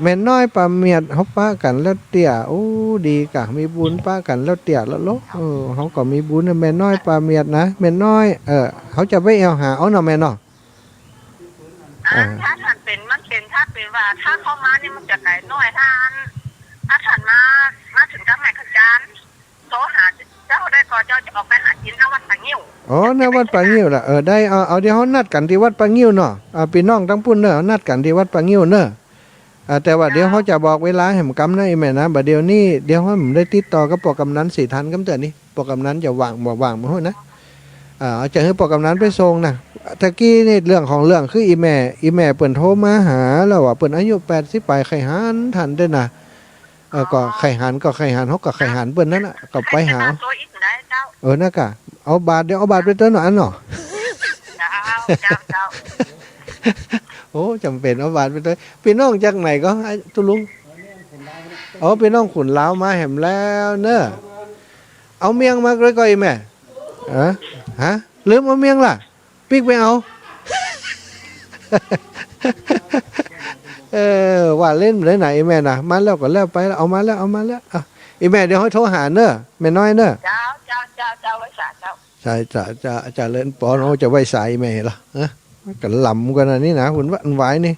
แม่น้อยปลาเมียดเขาป้ากันแล้วเตี่ยดีกะมีบุญป้ากันแล้วเตี่ยแล้วลูกเขาก็มีบุญแม่น้อยปลาเมียดนะแม่น้อยเขาจะไปหาเอาเนาะแม่เนาะถ้าท่านเป็นมันเป็นถ้าเป็นว่าถ้าเข้ามานี่มันจะไหนน้อยถ้าท่านมาถึงกับแม่ขจารโทรหาเจ้าได้ก็เจ้าจะออกไปหากินณวัดปางงิ้วณวัดปางงิ้วล่ะได้เอาเดี๋ยวเขานัดกันที่วัดปางงิ้วเนาะพี่น้องทั้งปุ่นเนอะนัดกันที่วัดปางงิ้วเนอะแต่ว่าเดี๋ยวเขาจะบอกเวลาแห่งกำนะไอ้แม่นะบัดเดี๋ยวนี้เดี๋ยวเขาได้ติดต่อกับปกกำนัน4 ทันกำเตือนนี่ปกกำนันจะว่างบ่ว่างมาห้นะ เอาจะให้ปอกกำนันไปส่งนะตะกี้นี่เรื่องของเรื่องคืออีแม่เปิ่นโทรมาหาแล้วว่าเปิ่นอายุ80ไปไข่หันทันด้วยนะก็ไข่หันเฮาก็ไข่หันเปิ่นนั่นน่ะก็ไปหา ตัวอีกได้เจ้า น่ะกะเอาบาทเดี๋ยวเอาบาทไปเติมหน่อยอันเนาะ เจ้า โอ้จำเป็นเอาบาทไปเติมพี่น้องจากไหนก็ตุลุงพี่น้องขุนลาวมาแหมแล้วเนอะเอาเมียงมาเลยก็อีแม่ฮะลืมเอาเมียงล่ะปิ๊กไปเอา ว่าเล่นเลยไหนแม่น่ะมาแล้วก็แล้วไปเอามาแล้วอีแม่เดี๋ยวให้โทรหาเนอะแม่น้อยเนอะ เจ้าไว้สาเจ้า ใช่จะเล่นปอนเขาจะไว้ใส่แม่ล่ะกันลำกันนี่นะคุณว่าอันไว้นี่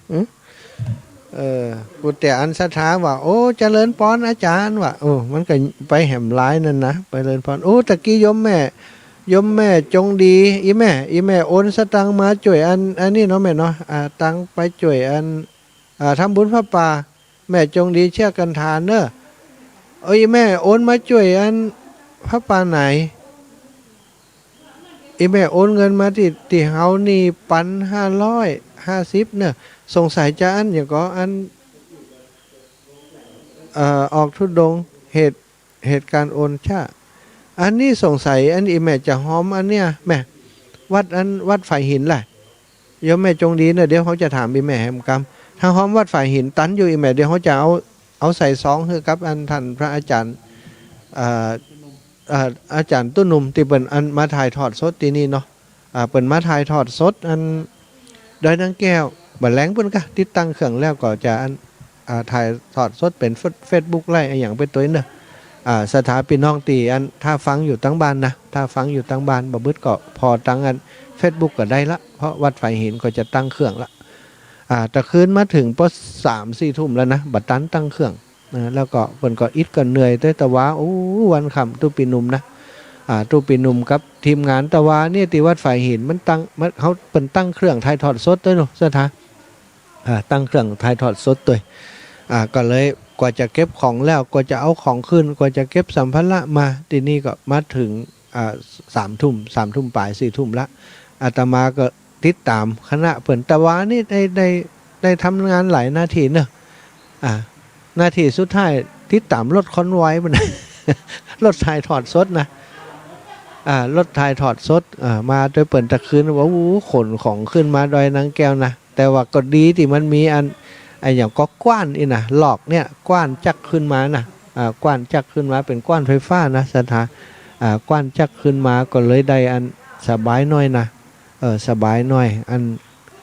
กูแต่อันสถาว่าโอ้จะเล่นปอนอาจารย์ว่ะโอ้มันก็ไปแหมร้ายนั่นนะไปเล่นปอนโอ้ตะกี้ยมแม่จงดีอีแม่โอนสตังมาจ่วยอันนี้เนาะแม่เนาะตังไปจ่วยอันทำบุญพระป่าแม่จงดีเชื่อกันทานเนอะแม่โอนมาจ่วยอันพระป่าไหนแม่โอนเงินมาที่เฮานี่ปัน550เนี่ยสงสัยจะอันอย่างก็อันออกทุดงเหตุการณ์โอนช่าอันนี้สงสัยอันแม่จะหอมอันเนี้ยแม่วัดฝ่ายหินแหละเดี๋ยวแม่จงดีเนี่ยเดี๋ยวเขาจะถามแม่แหมกรรมถ้าหอมวัดฝ่ายหินตันอยู่แม่เดี๋ยวเขาจะเอาใส่ซองให้กับอันท่านพระอาจารย์อาจารย์ตุ้นุ่มที่เป็นอันมาถ่ายทอดสดที่นี่เนาะเป็นมาถ่ายทอดสดอันโดยนางแก้วบัดแรงเพิ่นก็ติดตั้งเครื่องแล้วก็จะอันถ่ายทอดสดเป็น Facebook ไล่อย่างเป็นตัวเนอะสถาพี่น้องตีอันถ้าฟังอยู่ตั้งบ้านนะถ้าฟังอยู่ตั้งบ้านบ่บึดก็พอตั้งอัน Facebook ก็ได้ละเพราะวัดฝ่ายหินก็จะตั้งเครื่องละแต่คืนมาถึงพอ3-4 ทุ่มแล้วนะบัดตันตั้งเครื่องแล้วก็เพิ่นก็อิดก็เหนื่อยแต่ว่าโอ้วันค่ำตุปีนุ่มนะตุปีนุ่มกับทีมงานแต่ว่าเนี่ยที่วัดฝ่ายหินมันเขาเปิ้นตั้งเครื่องถ่ายทอดสดด้วยเนาะสถาตั้งเครื่องถ่ายทอดสดด้วยก็เลยกว่าจะเก็บของแล้วกว่าจะเอาของขึ้นกว่าจะเก็บสัมภาระมาที่นี่ก็มาถึง3 ทุ่มปลาย4 ทุ่มละอาตมาก็ติดตามคณะเปิ้นแต่ว่านี่ได้ทำงานหลายหน้าที่เนอะหน้าที่สุดท้ายติดตามรถคอนไว้มัน รถถ่ายทอดสดนะรถถ่ายทอดสดมาโดยเปิ่นตะคืนว่าขนของขึ้นมาดอยนางแก้วนะแต่ว่าก็ดีที่มันมีอันอย่างก็กว้านอีนะหลอกเนี่ยกว้านจักขึ้นมานะกว้านจักขึ้นมาเป็นกว้านไฟฟ้านะสถากว้านจักขึ้นมาก็เลยได้อันสบายหน่อยนะสบายหน่อยอัน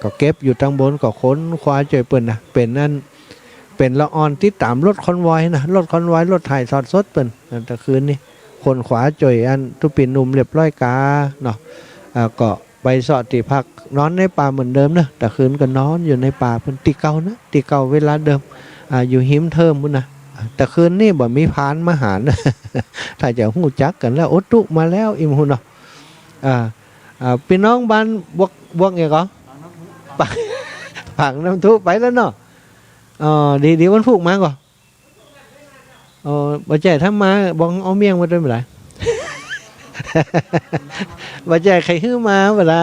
ก็เก็บอยู่ตั้งบนก็ค้นคว้าจ่อยเปิ่นนะเป็นนั่นเป็นละออนติดตามรถคอนไวนะรถคอนไวรถถ่ายทอดสดเปิ่นตะคืนนี่คนขวาจ่อยอันตุปินนุ่มเรียบร้อยกาเนาะก็ไปสอดที่พักนอนในป่าเหมือนเดิมเนอะแต่คืนก็นอนอยู่ในป่าเพิ่นตีเก่านะตีเก่าเวลาเดิมอยู่หิมเทิมพุ่นนะแต่คืนนี่บ่มีพานมาหารนะ ถ้าจะหู้จักกันแล้วโอตุมาแล้วอิมหุ่นเนาะพี่น้องบ้านบวกไงก็ผังน้ำทุไปแล้วเนาะดีวันพูกมาก่อนบ่ใจถ้ามาบอกเอาเมียงมาด้วยไม่ไร บ่ใจใครขึ้นมาไม่ไร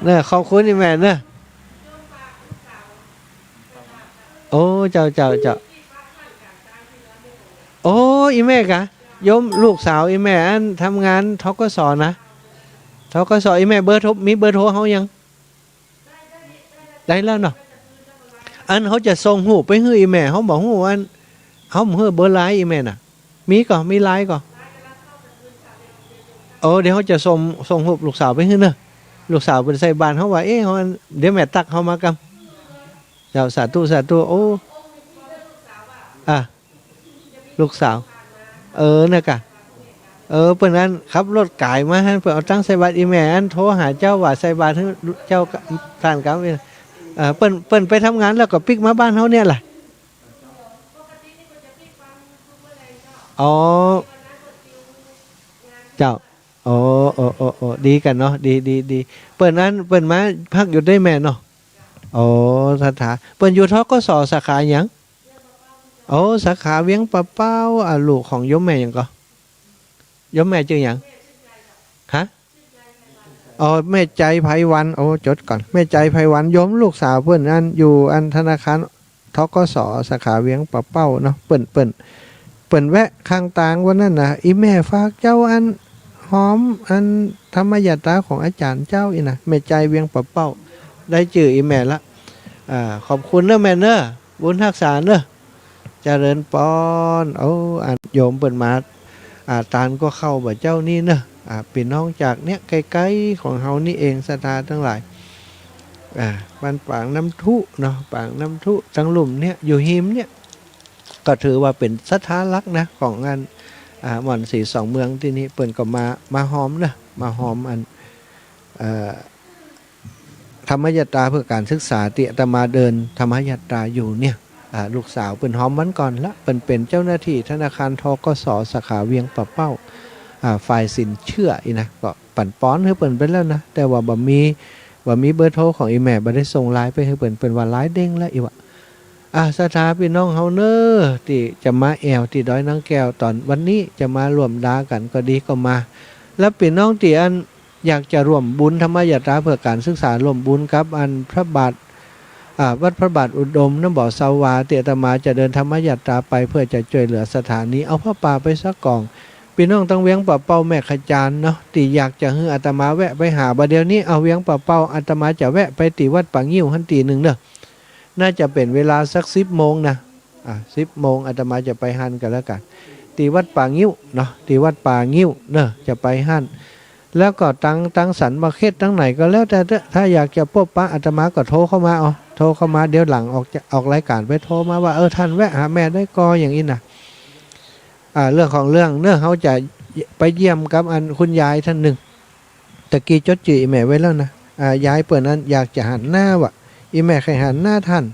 เนี่ยขอบคุณอีแม่เนี่ยโอ้เจ้าโอ้อีแม่กะยมลูกสาวอีแม่อันทำงานทกสนะทกสอีแม่เบอร์โทรมีเบอร์โทรเขายังได้แล้วเนาะอันเขาจะส่งหูไปให้อีแม่เขาบอกหูอันเขาให้เบอร์ไลน์อีแม่น่ะมีไลน์ก่อนเดี๋ยวเขาจะส่งหูลูกสาวไปให้เนอะลูกสาวเป็นใส่บานเขาว่าเขาเดี๋ยวแม่ตักเขามากำเจ้าสาธุโอ้ลูกสาวเนี่ยกะเปิ้นนั้นขับรถกายมาให้เปิ้นเอาตั้งใส่บาตรอีแม่อันโทรหาเจ้าว่าใส่บาตรให้เจ้าท่านครับเปิ้นไปทำงานแล้วก็ปิกมาบ้านเขาเนี่ยแหละเจ้าดีกันเนาะดีเปิ้นนั้นเปิ้นมาพักอยู่ได้แม่เนาะสถาเปิ้นอยู่ทกสสาขาหยังสาขาเวียงปะเป้าลูกของยมแม่หยังก็ยมแม่ชื่อหยัง อ๋อแม่ใจไพวันโอ้จดก่อนแม่ใจไพวันโยมลูกสาวเพิ่นอันอยู่อันธนาคารทกสสาขาเวียงปะเป้าเนาะเปิ่นแวะข้างตางวันนั้นนะอีแม่ฝากเจ้าอันหอมอันธรรมยตราของอาจารย์เจ้าอีนะแม่ใจเวียงปะเป้าได้จื่ออีแม่ละขอบคุณเนอะแม่เนอะบุญทักษาเนอะเจริญปอนโอ้อันโยมเปิ่นมาตานก็เข้าบ่เจ้านี่เนอะเป็นน้องจากเนี้ยใกล้ๆของเฮานี่เองศรัทธาทั้งหลายบ้านปางน้ำทุเนาะปางน้ำทุจังหลุมเนี่ยอยู่หิมเนี่ยก็ถือว่าเป็นศรัทธาลักษณ์นะของงานหม่อนสีสองเมืองที่นี้เปิ่นก็มาหอมนะมาหอมอันธรรมยตราเพื่อการศึกษาที่อาตมาเดินธรรมยตราอยู่เนี่ยลูกสาวเปิ่นหอมวันก่อนละเปิ่นเป็นเจ้าหน้าที่ธนาคารทกสสาขาเวียงปะเป้าฝ่ายสินเชื่ออีนะก็ปั่นป้อนให้เปิ่นไปแล้วนะแต่ว่าบ่มีเบอร์โทรของอีแม่บ่ได้ส่งไลน์ไปให้เปิ่นเป็นว่าไลน์เด้งแล้วอีวะศรัทธาพี่น้องเฮาเนอที่จะมาแอวที่ดอยนางแก้วตอนวันนี้จะมารวมดากันก็ดีก็มา แล้วพี่น้องที่อันอยากจะร่วมบุญธรรมยตราเพื่อการศึกษาร่วมบุญกับอันพระบาทวัดพระบาทอุดมน้ำบ่อสาวาเตอาตมาจะเดินธรรมยตราไปเพื่อจะช่วยเหลือสถานีเอาผ้าป่าไปสักกองพี่น้องต้องเวียงป่าเป้าแม่ขจานเนาะที่อยากจะให้อาตมาแวะไปหาบัดเดี๋ยวนี้เอาเวียงป่าเป้าอาตมาจะแวะไปตีวัดป่างิ้วหันตีหนึ่งเนอะน่าจะเป็นเวลาสัก10 โมงนะ10 โมงอาตมาจะไปหันกันแล้วกันตีวัดป่างิ้วเนาะตีวัดป่างิ้วเนอะจะไปหันแล้วก็ตั้งสันมาเขตตั้งไหนก็แล้วแต่ถ้าอยากจะพบปะอาตมาก็โทรเข้ามาโทรเข้ามาเดี๋ยวหลังออกรายการไปโทรมาว่าท่านแวะหาแม่ได้กออย่างนี้นะเรื่องของเรื่องเนื่องเขาจะไปเยี่ยมกับอันคุณยายท่านหนึ่งตะกี้จดจื่อแม่ไว้แล้วนะยายเปิดนั้นอยากจะหันหน้าว่ะอีแม่ใครหันหน้าท่าน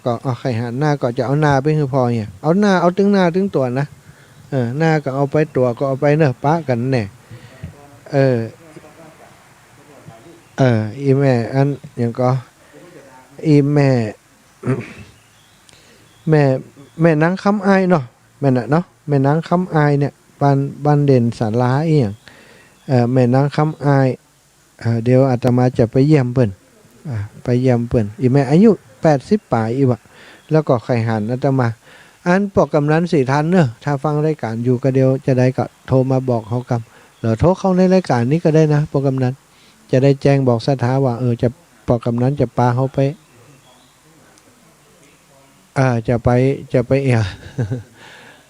ก็ใครหันหน้าก็จะเอาหน้าไปคือพอเนี่ยเอาหน้าเอาตึงหน้าตึงตัวนะหน้าก็เอาไปตัวก็เอาไปเนอะป้ากันแน่อีแม่อันอย่างก็อีแม่นางคำอายเนาะแม่น่ะเนาะแม่นางคำอายเนี่ยบ้านเด่นศาลาอีหยังแม่นางคำอายเดี๋ยวอาตมาจะไปเยี่ยมเพิ่นไปเยี่ยมเพิ่นอีแม่อายุ80 ป่ายอีวะแล้วก็ไข่หันอาตมาอันปอกกำนัน4 ท่านเนอะถ้าฟังรายการอยู่ก็เดี๋ยวจะได้ก็โทรมาบอกเขากำหรือโทรเข้าในรายการนี้ก็ได้นะปอกกำนันจะได้แจ้งบอกสถาว่าจะปอกกำนันจะปาเขาไปจะไปเอว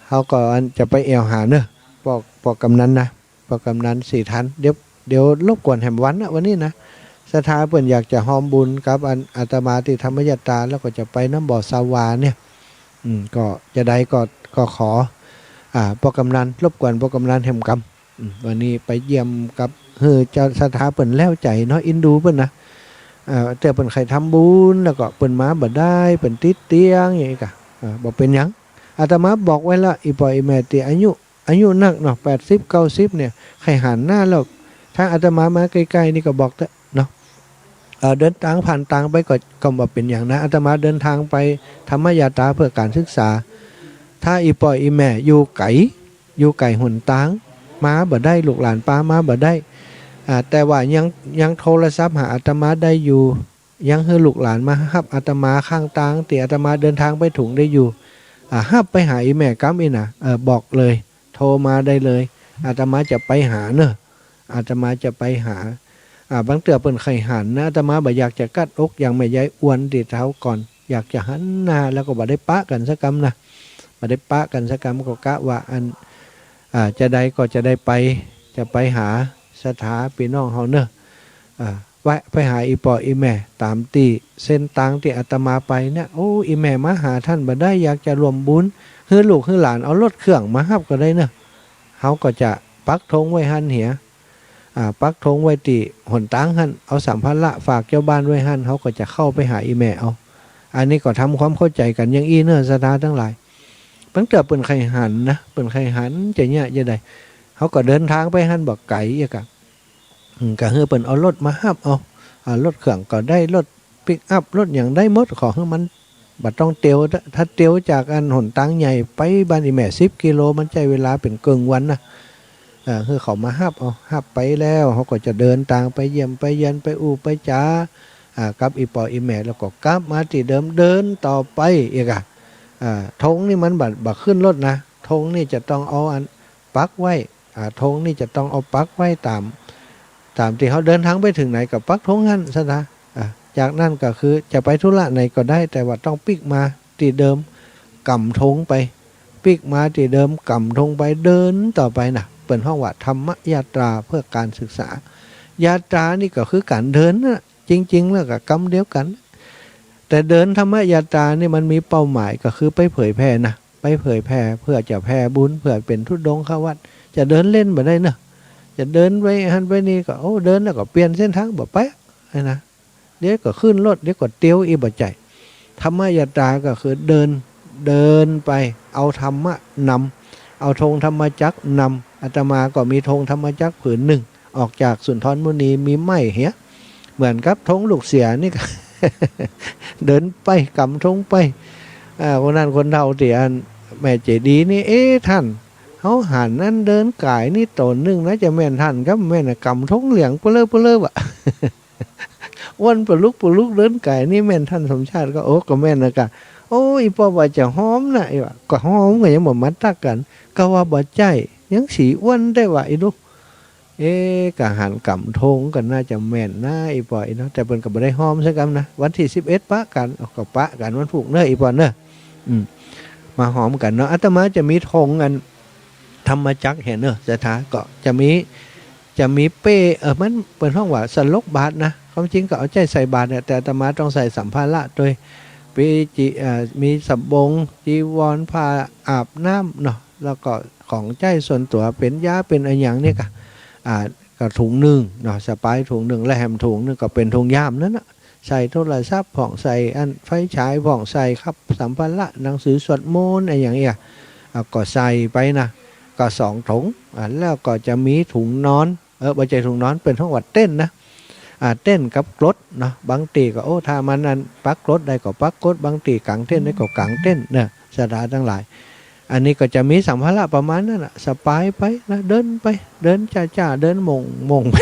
เขาก็จะไปเอวหาเนอะปอกกำนันนะปอกกำนัน4 ท่านเดี๋ยวรบกวนแหมวันนะวันนี้นะสถาเพิ่นอยากจะหอมบุญกับอาตมาที่ธรรมยตราแล้วก็จะไปน้ำบ่อสาวาเนี่ยก็จะได้ก็ขอปอกกำนันรบกวนปอกกำนันแหมกำวันนี้ไปเยี่ยมกับเจ้าสถาเปิ่นแล้วใจเนาะอินดูเปิ่นนะแต่เปิ่นใครทำบุญแล้วก็เปิ่นมาบ่ได้เปิ่นติดเตียงอย่างนี้กะบอกเป็นหยังอาตมาบอกไว้ละอีปอยอีแม่ตีอายุนักเนาะ80 90เนี่ยใครหันหน้าแล้วถ้าอาตมามาใกล้ๆนี่ก็บอกเนาะเดินทางผ่านทางไปก็บ่เป็นอย่างนะอาตมาเดินทางไปธรรมยตราเพื่อการศึกษาถ้าอีปอยอีแม่อยู่ไก่หุ่นตางมาบ่ได้ลูกหลานป้ามาบ่ได้แต่ว่ายังโทรศัพท์หาอาตมาได้อยู่ยังให้ลูกหลานมาฮับอาตมาข้างตางที่อาตมาเดินทางไปถุงได้อยู่ฮับไปหาอีแม่กัมอีนะบอกเลยโทรมาได้เลยอาตมาจะไปหาเนอะอาตมาจะไปหาบางเตือเปิ่นไข่หันนะอาตมาบ่อยากจะกัดอกอย่างแม่ยายอ้วนติดเท้าก่อนอยากจะหันหน้าแล้วก็บ่ได้ปะกันสักกำนะบ่ได้ปะกันสักกำก็กะว่าจะได้ก็จะได้ไปหาสถาพี่น้องเฮาเนอะแวะไปหาอีปออีแม่ตามตีเส้นทางที่อาตมาไปเนี่ยโอ้อีแม่มาหาท่านบ่ได้อยากจะรวมบุญให้ลูกให้หลานเอารถเครื่องมาฮับก็ได้เนอะเฮาก็จะปักธงไว้หันเหียปักธงไว้ตีหนตังหันเอาสัมภาระฝากเจ้าบ้านไว้หันเฮาก็จะเข้าไปหาอีแม่เอาอันนี้ก็ทำความเข้าใจกันอย่างอีเนอะสถาทั้งหลายตั้งแต่เปิ่นไข่หันนะเปิ่นไข่หันจะเนี่ยจะได้เขาก็เดินทางไปหันบอกไก่อีกอะก็เฮือเปิ่นเอารถมาฮับเอารถเครื่องก็ได้รถปิกอัพรถอย่างได้หมดขอให้มันบัดต้องเตียวถ้าเตียวจากอันหนตังใหญ่ไปบ้านอีแม่10 กิโลมันใช้เวลาเป็นเกินวันนะ คือเขามาฮับไปแล้วเขาก็จะเดินทางไปเยี่ยมไปเยือนไปอู่ไปจ้ากับอีปออีแม่แล้วก็กลับมาที่เดิมเดินต่อไปอีกธงนี่มันบัดขึ้นรถนะธงนี่จะต้องเอาอันปักไว้ธงนี่จะต้องเอาปักไว้ตามที่เขาเดินทางไปถึงไหนกับปักธงนั้นซะนะจากนั้นก็คือจะไปธุระไหนก็ได้แต่ว่าต้องปิกมาที่เดิมกำธงไปปิกมาที่เดิมกำธงไปเดินต่อไปนะเป็นห้องว่าธรรมยาตราเพื่อการศึกษายาตรานี่ก็คือการเดินนะจริงๆแล้วก็กำเดียวกันแต่เดินธรรมยาตรานี่มันมีเป้าหมายก็คือไปเผยแผ่นะไปเผยแผ่เพื่อจะแผ่บุญเพื่อเป็นธุดงค์เข้าวัดจะเดินเล่นบ่ได้เนอะจะเดินไปหันไปนี่ก็เดินแล้วก็เปลี่ยนเส้นทางบ่ไปนะเดี๋ยวก็ขึ้นรถเดี๋ยวก็เตี้ยวอีบ่ใจธรรมยาตราก็คือเดินไปเอาธรรมะนำเอาธงธรรมจักรนำอาตมาก็มีธงธรรมจักรผืนหนึ่งออกจากสุนทรมุนีมีไม้เหี้ยเหมือนกับธงลูกเสียนี่ก็ เดินไปกำธงไปคนนั้นคนเฒ่าที่อันแม่เจดีนี่ท่านเขาหันนั่นเดินกายนี่ตนหนึ่งนะจะแม่นท่านครับแม่น่ะกำธงเหลียงเปลือวะ วันปลุกเดินกายนี่แม่นท่านสมชาติก็ก็แม่นนะกะโอ้ยพอว่าจะหอมนะวะก็หอมก็ยังบ่มัดตักกันก็ว่าบ่ใจยังสีอ้วนได้วะลูกกะหันกำธงกันน่าจะแม่นนะปอยเนาะแต่เพิ่นก็บ่ได้หอมซะกันนะวันที่11ปะกันก็ปะกันวันผูกเน้อปอยเน้อมาหอมกันเนาะอาตมาจะมีธงกันธรรมจักรเห็นเนอะสถาก็จะมีเป้มันเป็นห้องว่าสลกบาทนะความจริงก็เอาใจใส่บาทเนี่ยแต่อาตมาต้องใส่สัมภาระโดยมีสับบงจีวรผ้าอาบน้ำเนาะแล้วก็ของใจส่วนตัวเป็นยาเป็นอะไรอย่างนี้ก็ถุงหนึ่งเนาะสปายถุงหนึ่งและแฮมถุงหนึ่งก็เป็นถุงยามนั่นนะใส่โทรศัพท์ผ่องใส่อันไฟฉายผ่องใส่ครับสัมภาระหนังสือสวดมนต์อะไรอย่างเงี้ยก็ใส่ไปนะก็2 ถุงแล้วก็จะมีถุงนอนบรรจัยถุงนอนเป็นห้องวัดเต้นนะเต้นกับกรดเนาะบางตีก็ถ้ามันนั้นปักกรดได้ก็ปักกรดบางตีกางเต้นได้ก็กางเต้นเนี่ยสถานทั้งหลายอันนี้ก็จะมีสัมภาระประมาณนั้นสปายไปนะเดินไปเดินจ้าเดินมงไป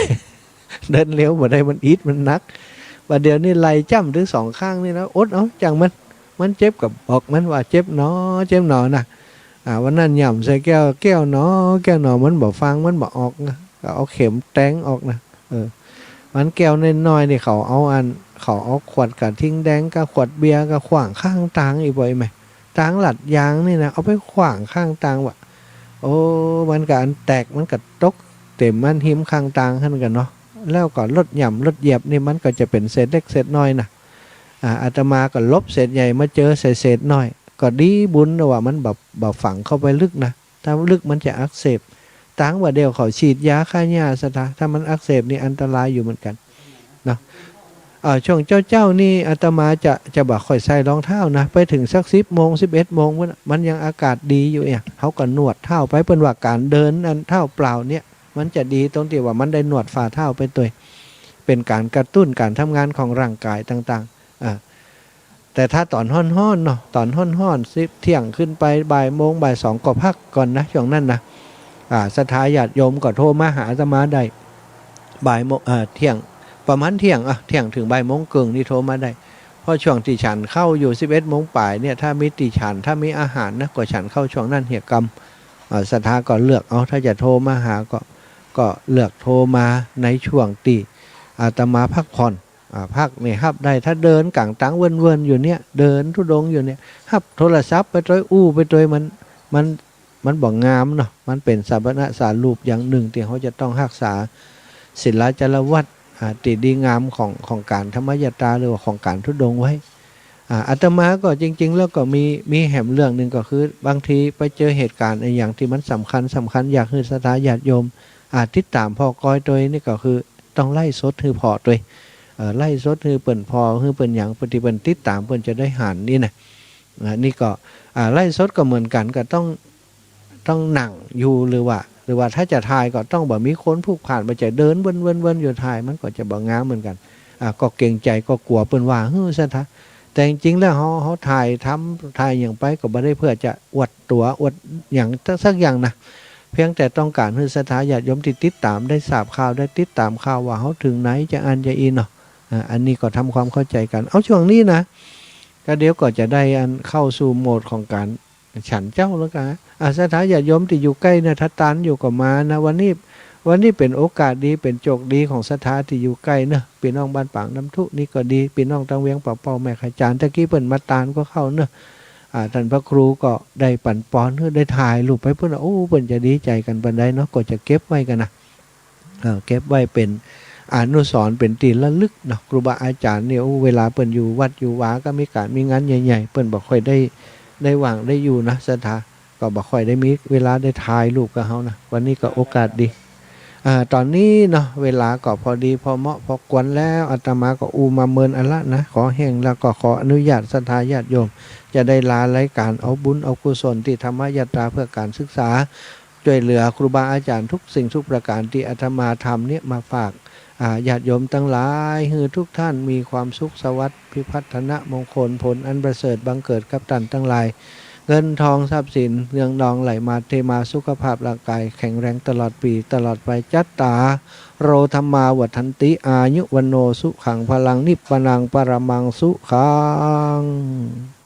เดินเร็วบ่ได้มันอิดมันนักว่าเดี๋ยวนี้ไล่จ้ำถึง2 ข้างนี่นะจังมันเจ็บกับบอกมันว่าเจ็บหนอนะวันนั้นย่ำใส่แก้วหนอมันบอกฟังมันบอกออกนะก็เอาเข็มแทงออกนะมันแก้วน้อยๆนี่เขาเอาขวดกับทิ้งแดงกับขวดเบียร์กับขวางข้างทางอีกบ่อยไหมทางหลัดยางนี่นะเอาไปขวางข้างทางว่ะมันก็อันแตกมันก็ตกเต็มมันหิมข้างทางขึ้นกันเนาะแล้วก็รถเหยียบนี่มันก็จะเป็นเศษเล็กเศษน้อยนะอาตมาก็ลบเศษใหญ่มาเจอเศษน้อยก็ดีบุญว่ามันแบบฝังเข้าไปลึกนะถ้าลึกมันจะอักเสบตั้งว่าเดียวเขาฉีดยาฆ่าหญ้าซะถ้ามันอักเสบนี่อันตรายอยู่เหมือนกันเนาะช่วงเจ้านี่อาตมาจะบอกค่อยใส่รองเท้านะไปถึงสัก10 โมง 11 โมงมันยังอากาศดีอยู่เนี่ยเขาก็นวดเท้าไปเป็นว่าการเดินอันเท้าเปล่าเนี่ยมันจะดีตรงที่ว่ามันได้นวดฝ่าเท้าไปตัวเป็นการกระตุ้นการทำงานของร่างกายต่างๆแต่ถ้าตอนห้อนเนาะตอนห้อนเที่ยงขึ้นไปบ่ายโมงบ่าย 2ก็พักก่อนนะช่วงนั้นนะสถาญาติโยมก็โทรมาหาอาตมาได้บ่ายโมงเที่ยงประมาณเที่ยงถึงบ่ายโมงครึ่งนี่โทรมาได้เพราะช่วงที่ฉันเข้าอยู่11 โมงป่ายเนี่ยถ้ามีติฉันถ้ามีอาหารนะก็ฉันเข้าช่วงนั้นเหี่ยกรรมสถาก็เลือกถ้าจะโทรมาหาก็เลือกโทรมาในช่วงตีอาตมาพักผ่อนพักเนี่ยฮับได้ถ้าเดินกลางตังเวินอยู่เนี่ยเดินทุดงอยู่เนี่ยฮับโทรศัพท์ไปตัวไปตัวมันบอกงามเนาะมันเป็นสาบณะสารูปอย่างหนึ่งที่เขาจะต้องรักษาศีลจารวัตรติดีงามของการธรรมยตราหรือว่าของการทุดงไว้อาตมาก็จริงๆแล้วก็มีแหมเรื่องหนึ่งก็คือบางทีไปเจอเหตุการณ์อย่างที่มันสำคัญอยากให้สถาญาติโยมติดตามพ่อกอยตัวนี่ก็คือต้องไล่สดคือพอตัวไล่สดคือเปิ่นพอคือเปิ่นอย่างปฏิบัติติดตามเปิ่นจะได้หันนี่นะนี่ก็ไล่สดก็เหมือนกันก็ต้องหนังอยู่หรือว่าถ้าจะถ่ายก็ต้องแบบมีคนผูกผ่านไปจะเดินเวินอยู่ถ่ายมันก็จะบ่งามเหมือนกันก็เกรงใจก็กลัวเปิ้นว่าซะท่าแต่จริงๆแล้วเขาถ่ายอย่างไปก็บ่ได้เพื่อจะอวดตัวอวดอย่างสักอย่างนะเ พียงแต่ต้องการให้ศรัทธาญาติโยมติดตามได้ทราบข่าวได้ติดตามข่าวว่าเขาถึงไหนจะอันจะอินเนาะอันนี้ก็ทำความเข้าใจกันเอาช่วงนี้นะก็เดี๋ยวก็จะได้อันเข้าสู่โหมดของการฉันเจ้าแล้วกันศรัทธาญาติโยมที่อยู่ใกล้นะทัดตานอยู่กับมานะวันนี้เป็นโอกาสดีเป็นโจกดีของศรัทธาที่อยู่ใกล้เนอะพี่น้องบ้านปางน้ำทุนี่ก็ดีพี่น้องตังเวียงเป่าแม่ขจารตะกี้เปิ่นมาตานก็เข้าเนอะท่านพระครูก็ได้ปั่นป้อนเพื่อได้ถ่ายรูปไปเพื่อนโอ้เปิ่นจะดีใจกันบันไดเนาะก็จะเก็บไว้กันนะเก็บไว้เป็นอนุสรณ์เป็นตีระลึกเนาะครูบาอาจารย์เนี่ยเวลาเปิ่นอยู่วัดอยู่วาก็มีการมีงานใหญ่ๆเปิ่นบอกค่อยได้ว่างได้อยู่นะศรัทธาก็บอกค่อยได้มีเวลาได้ถ่ายรูปกับเขานะวันนี้ก็โอกาสดีตอนนี้เนาะเวลาก็พอดีพอเหมาะพอกวนแล้วอาตมาก็มาเมินอันละนะขอแห่งแล้วก็ขออนุญาตศรัทธาญาติโยมจะได้ลารายการเอาบุญเอากุศลที่ธรรมยตราเพื่อการศึกษาช่วยเหลือครูบาอาจารย์ทุกสิ่งทุกประการที่อาตมาทำเนี่ยมาฝากญาติโยมทั้งหลายให้ทุกท่านมีความสุขสวัสดิ์พิพัฒนมงคลผลอันประเสริฐบังเกิดกับท่านทั้งหลายเงินทองทรัพย์สินเรืองนองไหลมาเทมาสุขภาพร่างกายแข็งแรงตลอดปีตลอดไปจัตตาโรธรรมาวัฏันติอายุวันโนสุขังพลังนิพพนังปรมังสุขัง